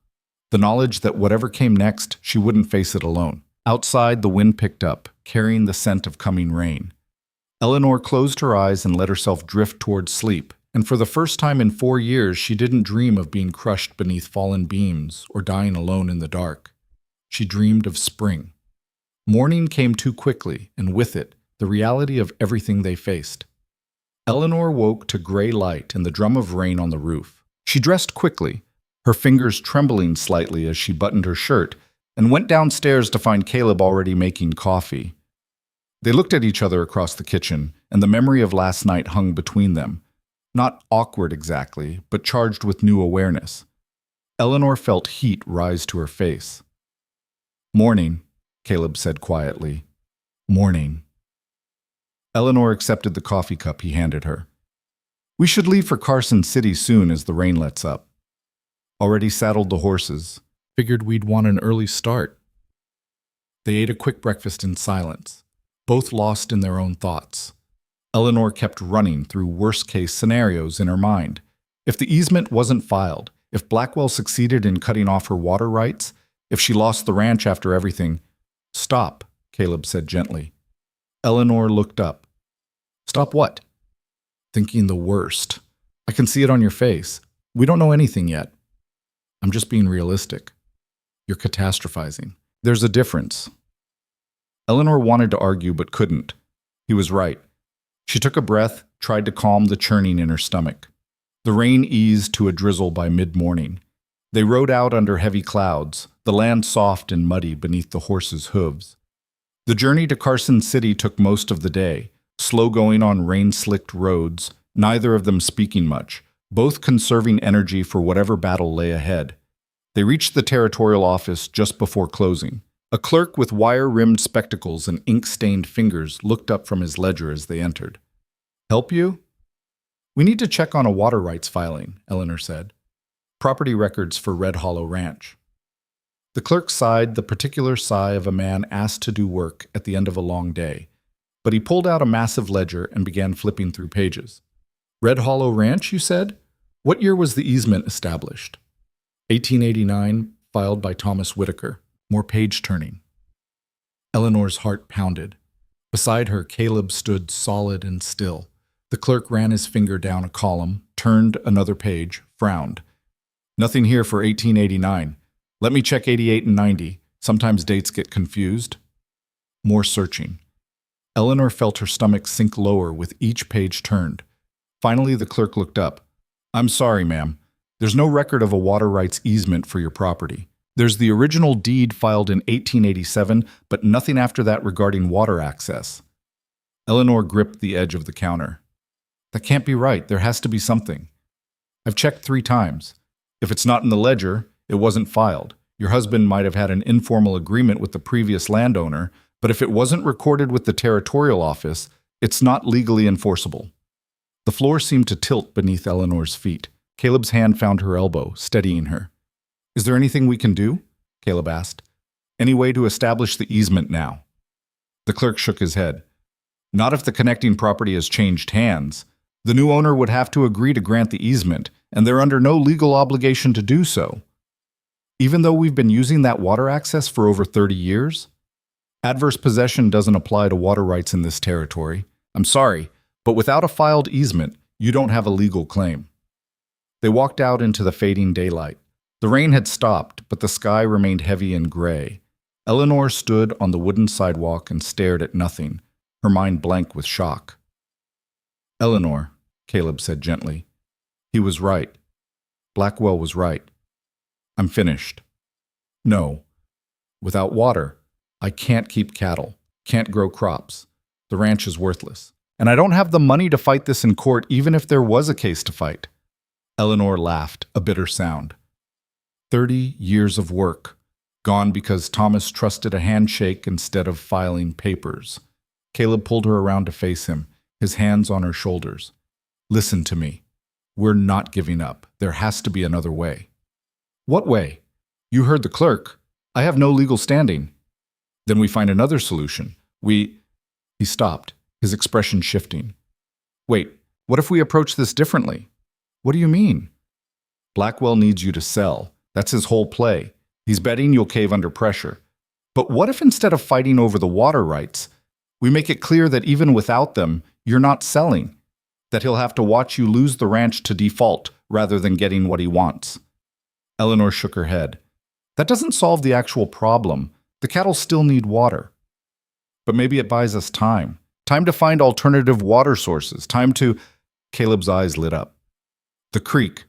The knowledge that whatever came next, she wouldn't face it alone. Outside, the wind picked up, carrying the scent of coming rain. Eleanor closed her eyes and let herself drift towards sleep, and for the first time in 4 years, she didn't dream of being crushed beneath fallen beams or dying alone in the dark. She dreamed of spring. Morning came too quickly, and with it, the reality of everything they faced. Eleanor woke to gray light and the drum of rain on the roof. She dressed quickly, her fingers trembling slightly as she buttoned her shirt, and went downstairs to find Caleb already making coffee. They looked at each other across the kitchen, and the memory of last night hung between them. Not awkward exactly, but charged with new awareness. Eleanor felt heat rise to her face. "Morning," Caleb said quietly. "Morning." Eleanor accepted the coffee cup he handed her. "We should leave for Carson City soon as the rain lets up." "Already saddled the horses. Figured we'd want an early start." They ate a quick breakfast in silence, both lost in their own thoughts. Eleanor kept running through worst-case scenarios in her mind. If the easement wasn't filed, if Blackwell succeeded in cutting off her water rights, if she lost the ranch after everything. "Stop," Caleb said gently. Eleanor looked up. "Stop what?" "Thinking the worst. I can see it on your face. We don't know anything yet." "I'm just being realistic." "You're catastrophizing. There's a difference." Eleanor wanted to argue but couldn't. He was right. She took a breath, tried to calm the churning in her stomach. The rain eased to a drizzle by mid-morning. They rode out under heavy clouds, the land soft and muddy beneath the horses' hooves. The journey to Carson City took most of the day, slow going on rain-slicked roads, neither of them speaking much, both conserving energy for whatever battle lay ahead. They reached the territorial office just before closing. A clerk with wire-rimmed spectacles and ink-stained fingers looked up from his ledger as they entered. "Help you?" "We need to check on a water rights filing," Eleanor said. "Property records for Red Hollow Ranch." The clerk sighed, the particular sigh of a man asked to do work at the end of a long day. But he pulled out a massive ledger and began flipping through pages. "Red Hollow Ranch, you said? What year was the easement established?" 1889, filed by Thomas Whitaker. More page-turning. Eleanor's heart pounded. Beside her, Caleb stood solid and still. The clerk ran his finger down a column, turned another page, frowned. "Nothing here for 1889. Let me check 88 and 90. Sometimes dates get confused." More searching. Eleanor felt her stomach sink lower with each page turned. Finally, the clerk looked up. "I'm sorry, ma'am. There's no record of a water rights easement for your property. There's the original deed filed in 1887, but nothing after that regarding water access." Eleanor gripped the edge of the counter. "That can't be right. There has to be something. I've checked 3 times. If it's not in the ledger, it wasn't filed. Your husband might have had an informal agreement with the previous landowner, but if it wasn't recorded with the territorial office, it's not legally enforceable." The floor seemed to tilt beneath Eleanor's feet. Caleb's hand found her elbow, steadying her. "Is there anything we can do?" Caleb asked. "Any way to establish the easement now?" The clerk shook his head. "Not if the connecting property has changed hands. The new owner would have to agree to grant the easement, and they're under no legal obligation to do so. Even though we've been using that water access for over 30 years? Adverse possession doesn't apply to water rights in this territory. I'm sorry, but without a filed easement, you don't have a legal claim. They walked out into the fading daylight. The rain had stopped, but the sky remained heavy and gray. Eleanor stood on the wooden sidewalk and stared at nothing, her mind blank with shock. "Eleanor," Caleb said gently. "He was right. Blackwell was right. I'm finished. No. Without water, I can't keep cattle, can't grow crops. The ranch is worthless. And I don't have the money to fight this in court even if there was a case to fight." Eleanor laughed, a bitter sound. 30 years of work, gone because Thomas trusted a handshake instead of filing papers. Caleb pulled her around to face him, his hands on her shoulders. "Listen to me. We're not giving up. There has to be another way." "What way?" "You heard the clerk. I have no legal standing." "Then we find another solution. He stopped, his expression shifting. "Wait, what if we approach this differently?" "What do you mean?" "Blackwell needs you to sell. That's his whole play. He's betting you'll cave under pressure. But what if instead of fighting over the water rights, we make it clear that even without them, you're not selling, that he'll have to watch you lose the ranch to default rather than getting what he wants?" Eleanor shook her head. "That doesn't solve the actual problem. The cattle still need water. But maybe it buys us time. Time to find alternative water sources. Time to—" Caleb's eyes lit up. "The creek.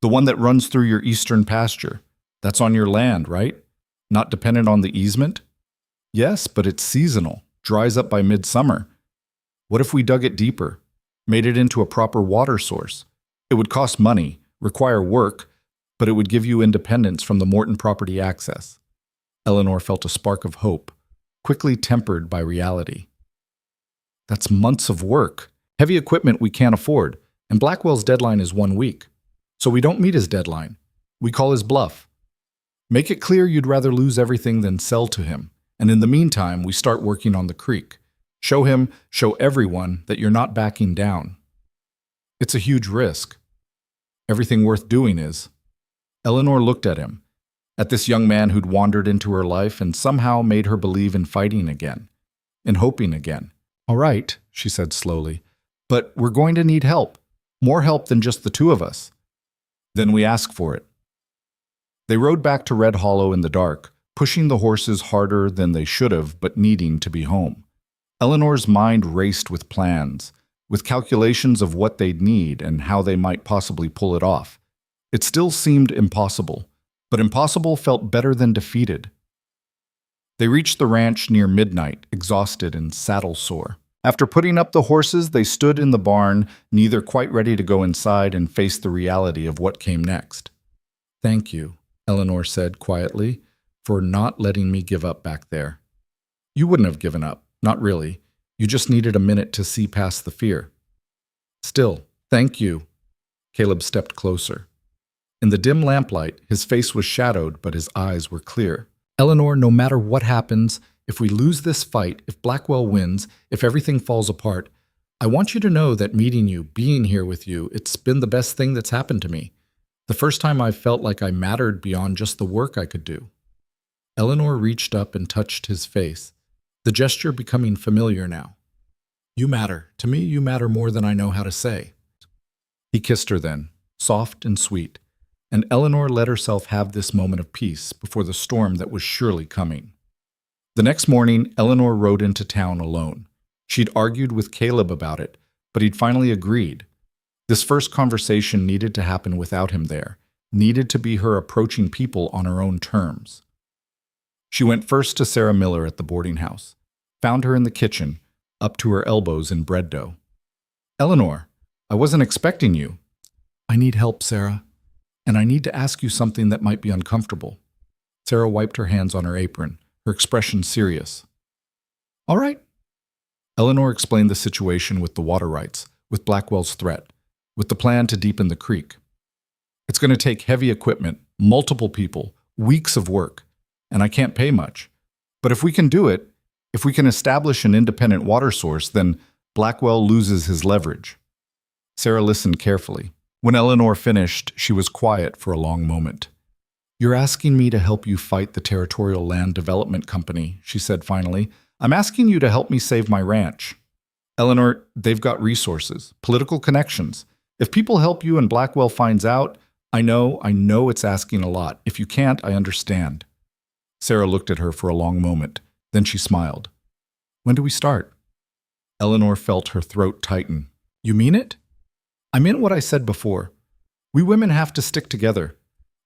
The one that runs through your eastern pasture. That's on your land, right? Not dependent on the easement?" "Yes, but it's seasonal. Dries up by midsummer. What if we dug it deeper? Made it into a proper water source? It would cost money, require work, but it would give you independence from the Morton property access." Eleanor felt a spark of hope, quickly tempered by reality. "That's months of work, heavy equipment we can't afford, and Blackwell's deadline is 1 week. So we don't meet his deadline. We call his bluff. Make it clear you'd rather lose everything than sell to him, and in the meantime, we start working on the creek. Show everyone that you're not backing down. It's a huge risk. Everything worth doing is." Eleanor looked at him, at this young man who'd wandered into her life and somehow made her believe in fighting again, in hoping again. "All right," she said slowly, "but we're going to need help. More help than just the two of us." "Then we ask for it." They rode back to Red Hollow in the dark, pushing the horses harder than they should have, but needing to be home. Eleanor's mind raced with plans, with calculations of what they'd need and how they might possibly pull it off. It still seemed impossible, but impossible felt better than defeated. They reached the ranch near midnight, exhausted and saddle-sore. After putting up the horses, they stood in the barn, neither quite ready to go inside and face the reality of what came next. "Thank you," Eleanor said quietly, "for not letting me give up back there. You wouldn't have given up, not really. You just needed a minute to see past the fear." "Still, thank you." Caleb stepped closer. In the dim lamplight, his face was shadowed, but his eyes were clear. "Eleanor, no matter what happens, if we lose this fight, if Blackwell wins, if everything falls apart, I want you to know that meeting you, being here with you, it's been the best thing that's happened to me. The first time I felt like I mattered beyond just the work I could do." Eleanor reached up and touched his face, the gesture becoming familiar now. "You matter. To me, you matter more than I know how to say." He kissed her then, soft and sweet, and Eleanor let herself have this moment of peace before the storm that was surely coming. The next morning, Eleanor rode into town alone. She'd argued with Caleb about it, but he'd finally agreed. This first conversation needed to happen without him there, needed to be her approaching people on her own terms. She went first to Sarah Miller at the boarding house, found her in the kitchen, up to her elbows in bread dough. "Eleanor, I wasn't expecting you." "I need help, Sarah, and I need to ask you something that might be uncomfortable." Sarah wiped her hands on her apron, her expression serious. "All right." Eleanor explained the situation with the water rights, with Blackwell's threat, with the plan to deepen the creek. "It's going to take heavy equipment, multiple people, weeks of work, and I can't pay much. But if we can do it, if we can establish an independent water source, then Blackwell loses his leverage." Sarah listened carefully. When Eleanor finished, she was quiet for a long moment. You're asking me to help you fight the Territorial Land Development Company, she said finally. I'm asking you to help me save my ranch. Eleanor, they've got resources, political connections. If people help you and Blackwell finds out, I know it's asking a lot. If you can't, I understand. Sarah looked at her for a long moment. Then she smiled. When do we start? Eleanor felt her throat tighten. You mean it? I meant what I said before. We women have to stick together.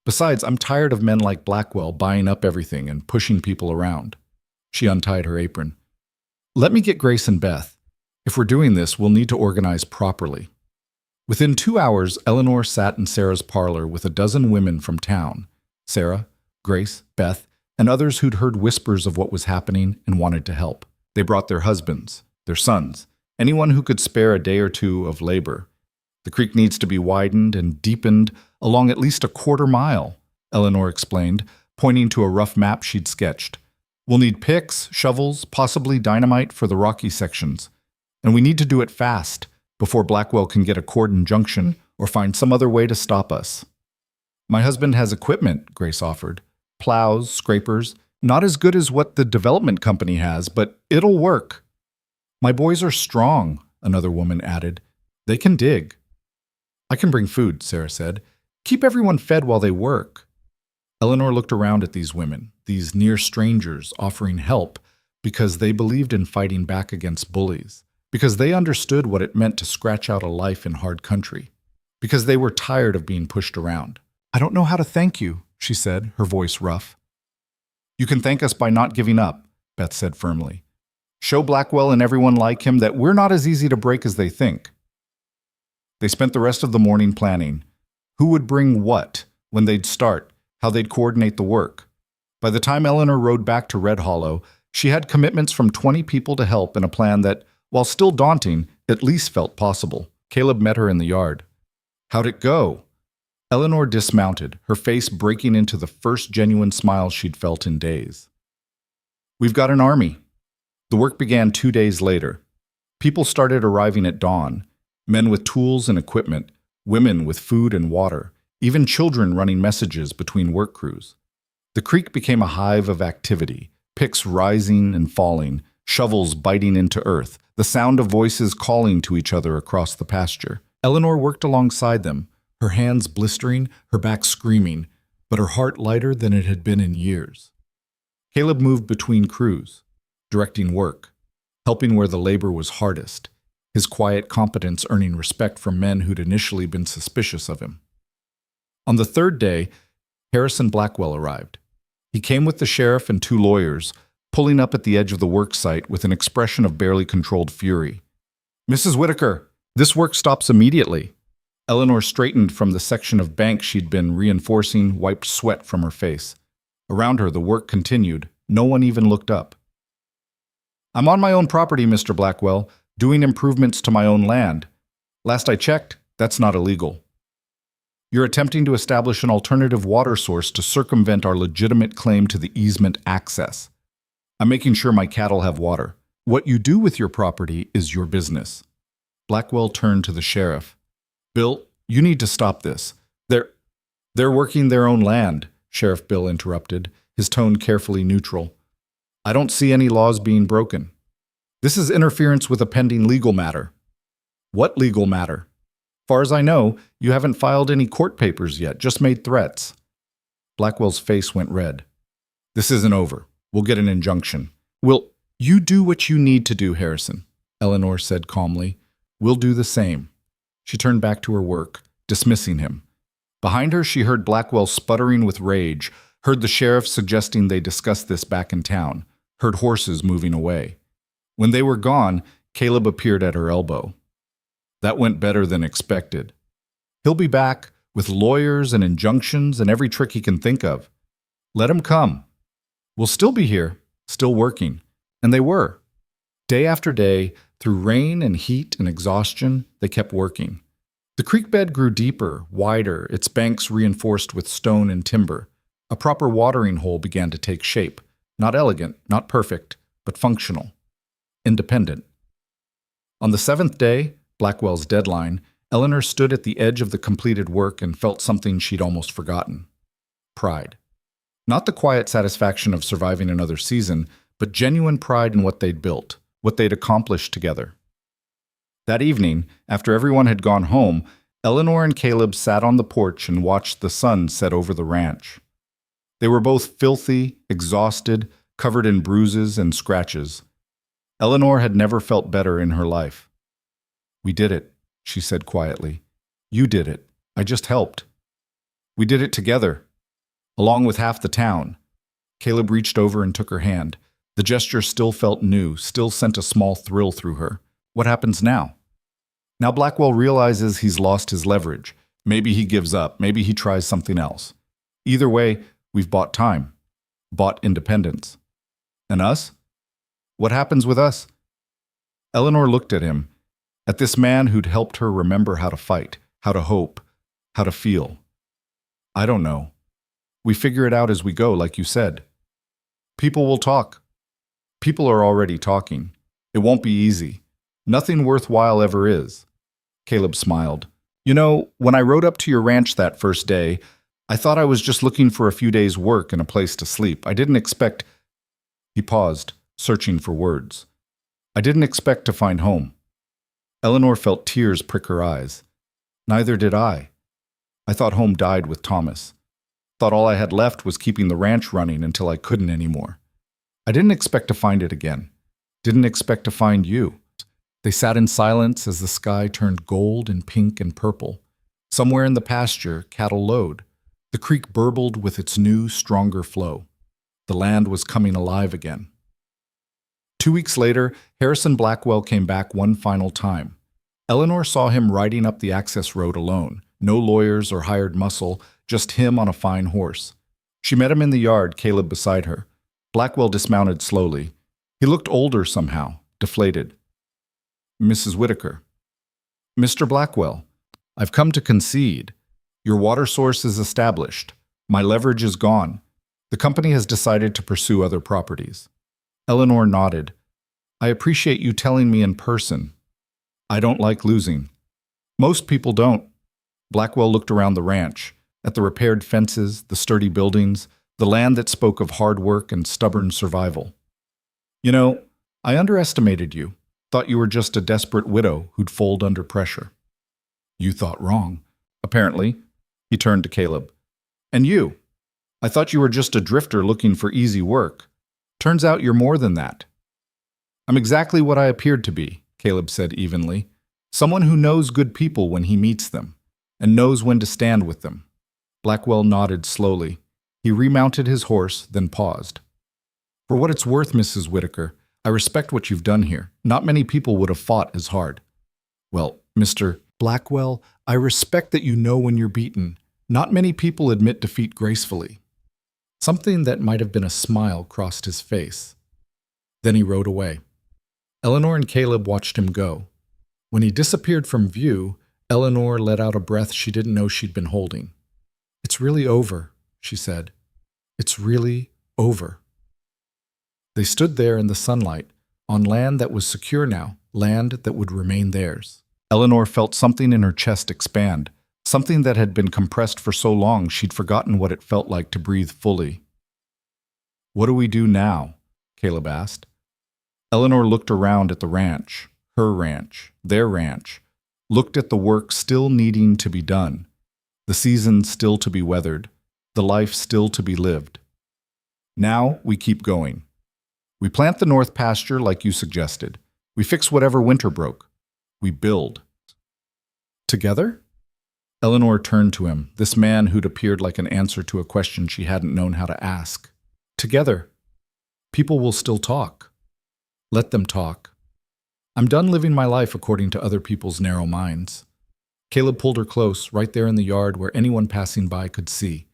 Besides, I'm tired of men like Blackwell buying up everything and pushing people around. She untied her apron. Let me get Grace and Beth. If we're doing this, we'll need to organize properly. Within 2 hours, Eleanor sat in Sarah's parlor with a dozen women from town. Sarah, Grace, Beth, and others who'd heard whispers of what was happening and wanted to help. They brought their husbands, their sons, anyone who could spare a day or two of labor. The creek needs to be widened and deepened along at least a quarter mile, Eleanor explained, pointing to a rough map she'd sketched. We'll need picks, shovels, possibly dynamite for the rocky sections. And we need to do it fast, before Blackwell can get a cordon junction or find some other way to stop us. My husband has equipment, Grace offered. Plows, scrapers, not as good as what the development company has, but it'll work. My boys are strong, another woman added. They can dig. I can bring food, Sarah said. Keep everyone fed while they work. Eleanor looked around at these women, these near strangers offering help because they believed in fighting back against bullies, because they understood what it meant to scratch out a life in hard country, because they were tired of being pushed around. I don't know how to thank you, she said, her voice rough. You can thank us by not giving up, Beth said firmly. Show Blackwell and everyone like him that we're not as easy to break as they think. They spent the rest of the morning planning. Who would bring what, when they'd start, how they'd coordinate the work. By the time Eleanor rode back to Red Hollow, she had commitments from 20 people to help in a plan that, while still daunting, at least felt possible. Caleb met her in the yard. How'd it go? Eleanor dismounted, her face breaking into the first genuine smile she'd felt in days. We've got an army. The work began 2 days later. People started arriving at dawn, men with tools and equipment, women with food and water, even children running messages between work crews. The creek became a hive of activity, picks rising and falling, shovels biting into earth, the sound of voices calling to each other across the pasture. Eleanor worked alongside them, her hands blistering, her back screaming, but her heart lighter than it had been in years. Caleb moved between crews, directing work, helping where the labor was hardest, his quiet competence earning respect from men who'd initially been suspicious of him. On the third day, Harrison Blackwell arrived. He came with the sheriff and 2 lawyers, pulling up at the edge of the work site with an expression of barely controlled fury. Mrs. Whitaker, this work stops immediately. Eleanor straightened from the section of bank she'd been reinforcing, wiped sweat from her face. Around her, the work continued. No one even looked up. I'm on my own property, Mr. Blackwell, doing improvements to my own land. Last I checked, that's not illegal. You're attempting to establish an alternative water source to circumvent our legitimate claim to the easement access. I'm making sure my cattle have water. What you do with your property is your business. Blackwell turned to the sheriff. Bill, you need to stop this. They're working their own land, Sheriff Bill interrupted, his tone carefully neutral. I don't see any laws being broken. This is interference with a pending legal matter. What legal matter? Far as I know, you haven't filed any court papers yet, just made threats. Blackwell's face went red. This isn't over. We'll get an injunction. You do what you need to do, Harrison, Eleanor said calmly. We'll do the same. She turned back to her work, dismissing him. Behind her, she heard Blackwell sputtering with rage, heard the sheriff suggesting they discuss this back in town, heard horses moving away. When they were gone, Caleb appeared at her elbow. That went better than expected. He'll be back with lawyers and injunctions and every trick he can think of. Let him come. We'll still be here, still working. And they were. Day after day, through rain and heat and exhaustion, they kept working. The creek bed grew deeper, wider, its banks reinforced with stone and timber. A proper watering hole began to take shape. Not elegant, not perfect, but functional. Independent. On the 7th day, Blackwell's deadline, Eleanor stood at the edge of the completed work and felt something she'd almost forgotten. Pride. Not the quiet satisfaction of surviving another season, but genuine pride in what they'd built, what they'd accomplished together. That evening, after everyone had gone home, Eleanor and Caleb sat on the porch and watched the sun set over the ranch. They were both filthy, exhausted, covered in bruises and scratches. Eleanor had never felt better in her life. "We did it," she said quietly. "You did it. I just helped. We did it together, along with half the town." Caleb reached over and took her hand. The gesture still felt new, still sent a small thrill through her. What happens now? Now Blackwell realizes he's lost his leverage. Maybe he gives up. Maybe he tries something else. Either way, we've bought time. Bought independence. And us? What happens with us? Eleanor looked at him, at this man who'd helped her remember how to fight, how to hope, how to feel. "I don't know. We figure it out as we go, like you said. People will talk. People are already talking. It won't be easy. Nothing worthwhile ever is." Caleb smiled. "You know, when I rode up to your ranch that first day, I thought I was just looking for a few days' work and a place to sleep. I didn't expect—" He paused, searching for words. "I didn't expect to find home." Eleanor felt tears prick her eyes. "Neither did I. I thought home died with Thomas. Thought all I had left was keeping the ranch running until I couldn't anymore. I didn't expect to find it again. Didn't expect to find you." They sat in silence as the sky turned gold and pink and purple. Somewhere in the pasture, cattle lowed. The creek burbled with its new, stronger flow. The land was coming alive again. 2 weeks later, Harrison Blackwell came back one final time. Eleanor saw him riding up the access road alone. No lawyers or hired muscle, just him on a fine horse. She met him in the yard, Caleb beside her. Blackwell dismounted slowly. He looked older somehow, deflated. "Mrs. Whitaker." "Mr. Blackwell, I've come to concede. Your water source is established. My leverage is gone. The company has decided to pursue other properties." Eleanor nodded. "I appreciate you telling me in person. I don't like losing." "Most people don't." Blackwell looked around the ranch, at the repaired fences, the sturdy buildings, the land that spoke of hard work and stubborn survival. "You know, I underestimated you. Thought you were just a desperate widow who'd fold under pressure." "You thought wrong, apparently." He turned to Caleb. "And you? I thought you were just a drifter looking for easy work. Turns out you're more than that." "I'm exactly what I appeared to be," Caleb said evenly. "Someone who knows good people when he meets them, and knows when to stand with them." Blackwell nodded slowly. He remounted his horse, then paused. "For what it's worth, Mrs. Whitaker, I respect what you've done here. Not many people would have fought as hard." "Well, Mr. Blackwell, I respect that you know when you're beaten. Not many people admit defeat gracefully." Something that might have been a smile crossed his face. Then he rode away. Eleanor and Caleb watched him go. When he disappeared from view, Eleanor let out a breath she didn't know she'd been holding. "It's really over," she said. "It's really over." They stood there in the sunlight, on land that was secure now, land that would remain theirs. Eleanor felt something in her chest expand, something that had been compressed for so long she'd forgotten what it felt like to breathe fully. "What do we do now?" Caleb asked. Eleanor looked around at the ranch, her ranch, their ranch, looked at the work still needing to be done, the season still to be weathered, the life still to be lived. "Now we keep going. We plant the north pasture like you suggested. We fix whatever winter broke. We build." "Together?" Eleanor turned to him, this man who'd appeared like an answer to a question she hadn't known how to ask. "Together. People will still talk. Let them talk. I'm done living my life according to other people's narrow minds." Caleb pulled her close, right there in the yard where anyone passing by could see.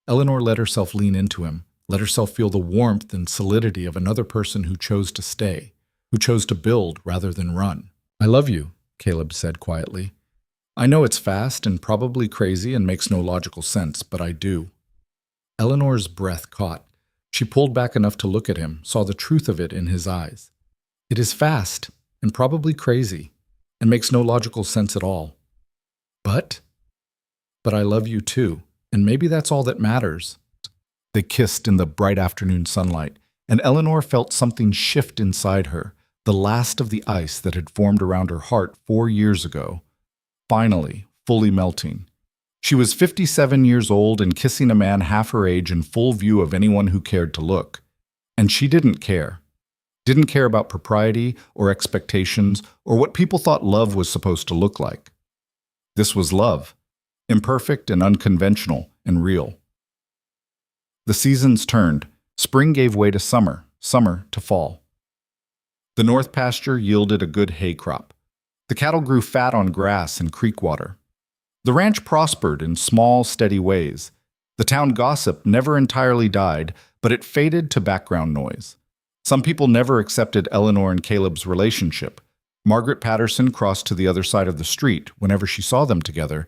Eleanor let herself lean into him, let herself feel the warmth and solidity of another person who chose to stay, who chose to build rather than run. "I love you," Caleb said quietly. "I know it's fast and probably crazy and makes no logical sense, but I do." Eleanor's breath caught. She pulled back enough to look at him, saw the truth of it in his eyes. "It is fast and probably crazy and makes no logical sense at all. But I love you too, and maybe that's all that matters." They kissed in the bright afternoon sunlight, and Eleanor felt something shift inside her, the last of the ice that had formed around her heart 4 years ago, finally, fully melting. She was 57 years old and kissing a man half her age in full view of anyone who cared to look. And she didn't care. Didn't care about propriety or expectations or what people thought love was supposed to look like. This was love, imperfect and unconventional and real. The seasons turned. Spring gave way to summer, summer to fall. The north pasture yielded a good hay crop. The cattle grew fat on grass and creek water. The ranch prospered in small, steady ways. The town gossip never entirely died, but it faded to background noise. Some people never accepted Eleanor and Caleb's relationship. Margaret Patterson crossed to the other side of the street whenever she saw them together,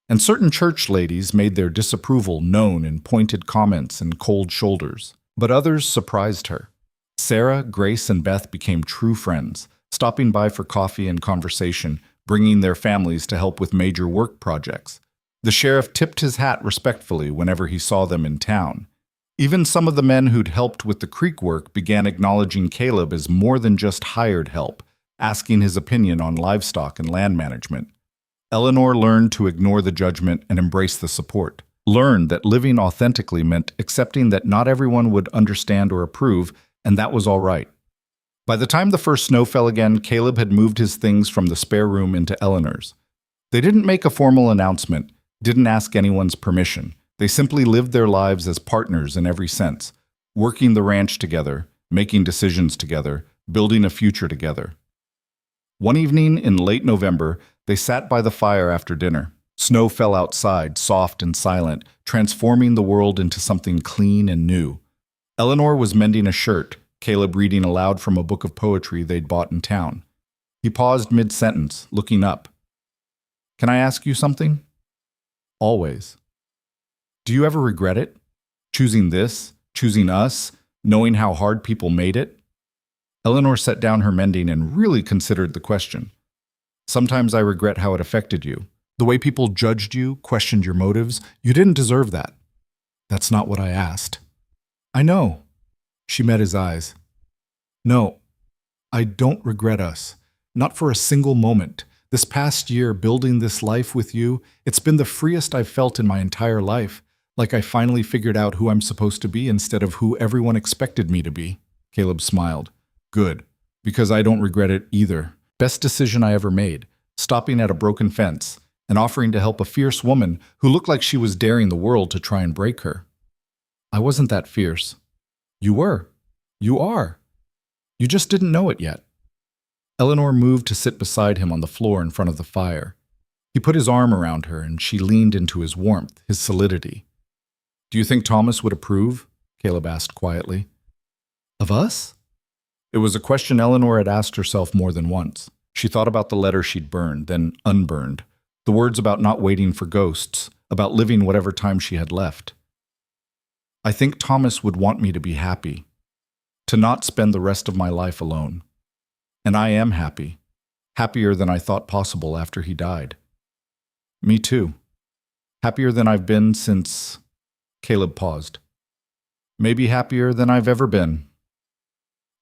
and certain church ladies made their disapproval known in pointed comments and cold shoulders. But others surprised her. Sarah, Grace, and Beth became true friends, stopping by for coffee and conversation, bringing their families to help with major work projects. The sheriff tipped his hat respectfully whenever he saw them in town. Even some of the men who'd helped with the creek work began acknowledging Caleb as more than just hired help, asking his opinion on livestock and land management. Eleanor learned to ignore the judgment and embrace the support. Learned that living authentically meant accepting that not everyone would understand or approve, and that was all right. By the time the first snow fell again, Caleb had moved his things from the spare room into Eleanor's. They didn't make a formal announcement, didn't ask anyone's permission. They simply lived their lives as partners in every sense, working the ranch together, making decisions together, building a future together. One evening in late November, they sat by the fire after dinner. Snow fell outside, soft and silent, transforming the world into something clean and new. Eleanor was mending a shirt, Caleb reading aloud from a book of poetry they'd bought in town. He paused mid-sentence, looking up. "Can I ask you something?" "Always." "Do you ever regret it? Choosing this, choosing us, knowing how hard people made it?" Eleanor set down her mending and really considered the question. "Sometimes I regret how it affected you. The way people judged you, questioned your motives. You didn't deserve that." "That's not what I asked." "I know." She met his eyes. "No, I don't regret us. Not for a single moment. This past year, building this life with you, it's been the freest I've felt in my entire life. Like I finally figured out who I'm supposed to be instead of who everyone expected me to be." Caleb smiled. "Good, because I don't regret it either. Best decision I ever made, stopping at a broken fence and offering to help a fierce woman who looked like she was daring the world to try and break her." "I wasn't that fierce." "You were. You are. You just didn't know it yet." Eleanor moved to sit beside him on the floor in front of the fire. He put his arm around her and she leaned into his warmth, his solidity. "Do you think Thomas would approve?" Caleb asked quietly. "Of us?" It was a question Eleanor had asked herself more than once. She thought about the letter she'd burned, then unburned, the words about not waiting for ghosts, about living whatever time she had left. "I think Thomas would want me to be happy, to not spend the rest of my life alone. And I am happy, happier than I thought possible after he died." "Me too. Happier than I've been since—" Caleb paused. "Maybe happier than I've ever been."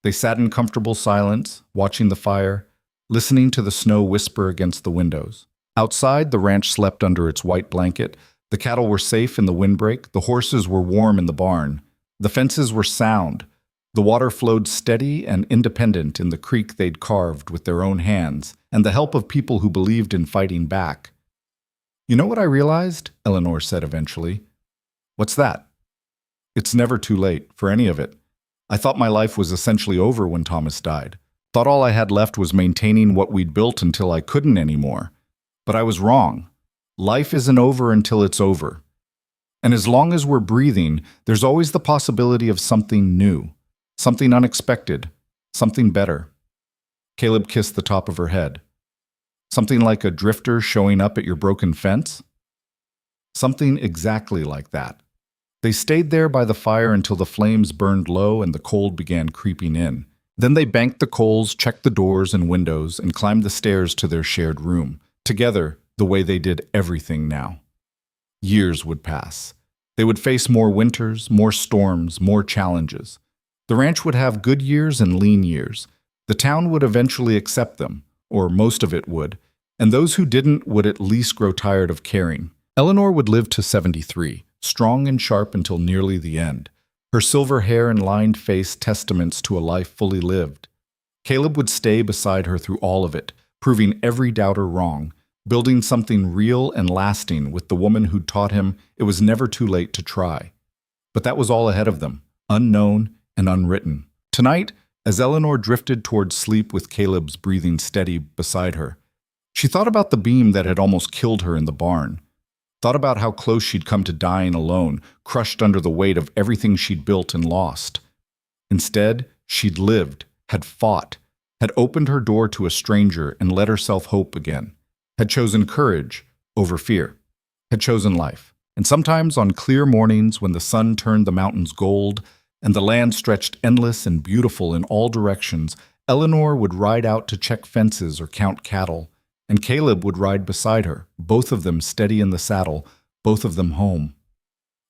They sat in comfortable silence, watching the fire, listening to the snow whisper against the windows. Outside, the ranch slept under its white blanket. The cattle were safe in the windbreak. The horses were warm in the barn. The fences were sound. The water flowed steady and independent in the creek they'd carved with their own hands, and the help of people who believed in fighting back. "You know what I realized?" Eleanor said eventually. "What's that?" "It's never too late, for any of it. I thought my life was essentially over when Thomas died. Thought all I had left was maintaining what we'd built until I couldn't anymore. But I was wrong. Life isn't over until it's over. And as long as we're breathing, there's always the possibility of something new, something unexpected, something better." Caleb kissed the top of her head. "Something like a drifter showing up at your broken fence?" "Something exactly like that." They stayed there by the fire until the flames burned low and the cold began creeping in. Then they banked the coals, checked the doors and windows, and climbed the stairs to their shared room, together the way they did everything now. Years would pass. They would face more winters, more storms, more challenges. The ranch would have good years and lean years. The town would eventually accept them, or most of it would, and those who didn't would at least grow tired of caring. Eleanor would live to 73, strong and sharp until nearly the end, her silver hair and lined face testaments to a life fully lived. Caleb would stay beside her through all of it, proving every doubter wrong, building something real and lasting with the woman who'd taught him it was never too late to try. But that was all ahead of them, unknown and unwritten. Tonight, as Eleanor drifted towards sleep with Caleb's breathing steady beside her, she thought about the beam that had almost killed her in the barn. Thought about how close she'd come to dying alone, crushed under the weight of everything she'd built and lost. Instead, she'd lived, had fought, had opened her door to a stranger and let herself hope again, had chosen courage over fear, had chosen life. And sometimes on clear mornings when the sun turned the mountains gold and the land stretched endless and beautiful in all directions, Eleanor would ride out to check fences or count cattle, and Caleb would ride beside her, both of them steady in the saddle, both of them home.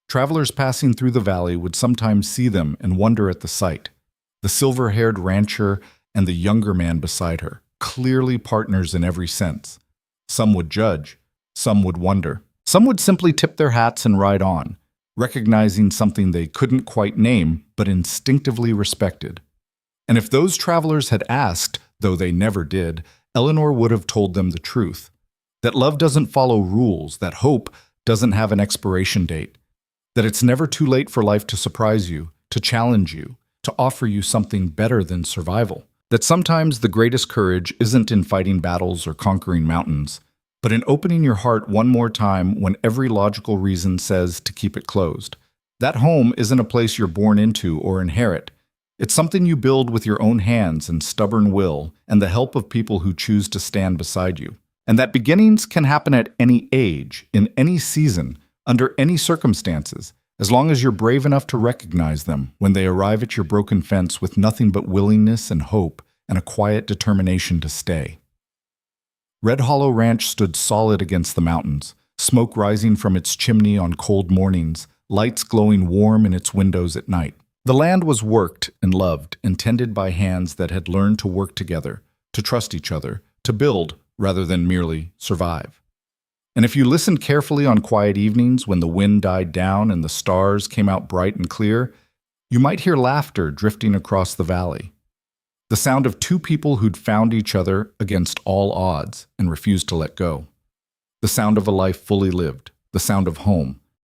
Travelers passing through the valley would sometimes see them and wonder at the sight. The silver-haired rancher and the younger man beside her, clearly partners in every sense. Some would judge, some would wonder. Some would simply tip their hats and ride on, recognizing something they couldn't quite name but instinctively respected. And if those travelers had asked, though they never did, Eleanor would have told them the truth, that love doesn't follow rules, that hope doesn't have an expiration date, that it's never too late for life to surprise you, to challenge you, to offer you something better than survival, that sometimes the greatest courage isn't in fighting battles or conquering mountains, but in opening your heart one more time when every logical reason says to keep it closed. That home isn't a place you're born into or inherit. It's something you build with your own hands and stubborn will and the help of people who choose to stand beside you. And that beginnings can happen at any age, in any season, under any circumstances, as long as you're brave enough to recognize them when they arrive at your broken fence with nothing but willingness and hope and a quiet determination to stay. Red Hollow Ranch stood solid against the mountains, smoke rising from its chimney on cold mornings, lights glowing warm in its windows at night. The land was worked and loved and tended by hands that had learned to work together, to trust each other, to build rather than merely survive. And if you listened carefully on quiet evenings when the wind died down and the stars came out bright and clear, you might hear laughter drifting across the valley. The sound of two people who'd found each other against all odds and refused to let go. The sound of a life fully lived, the sound of home,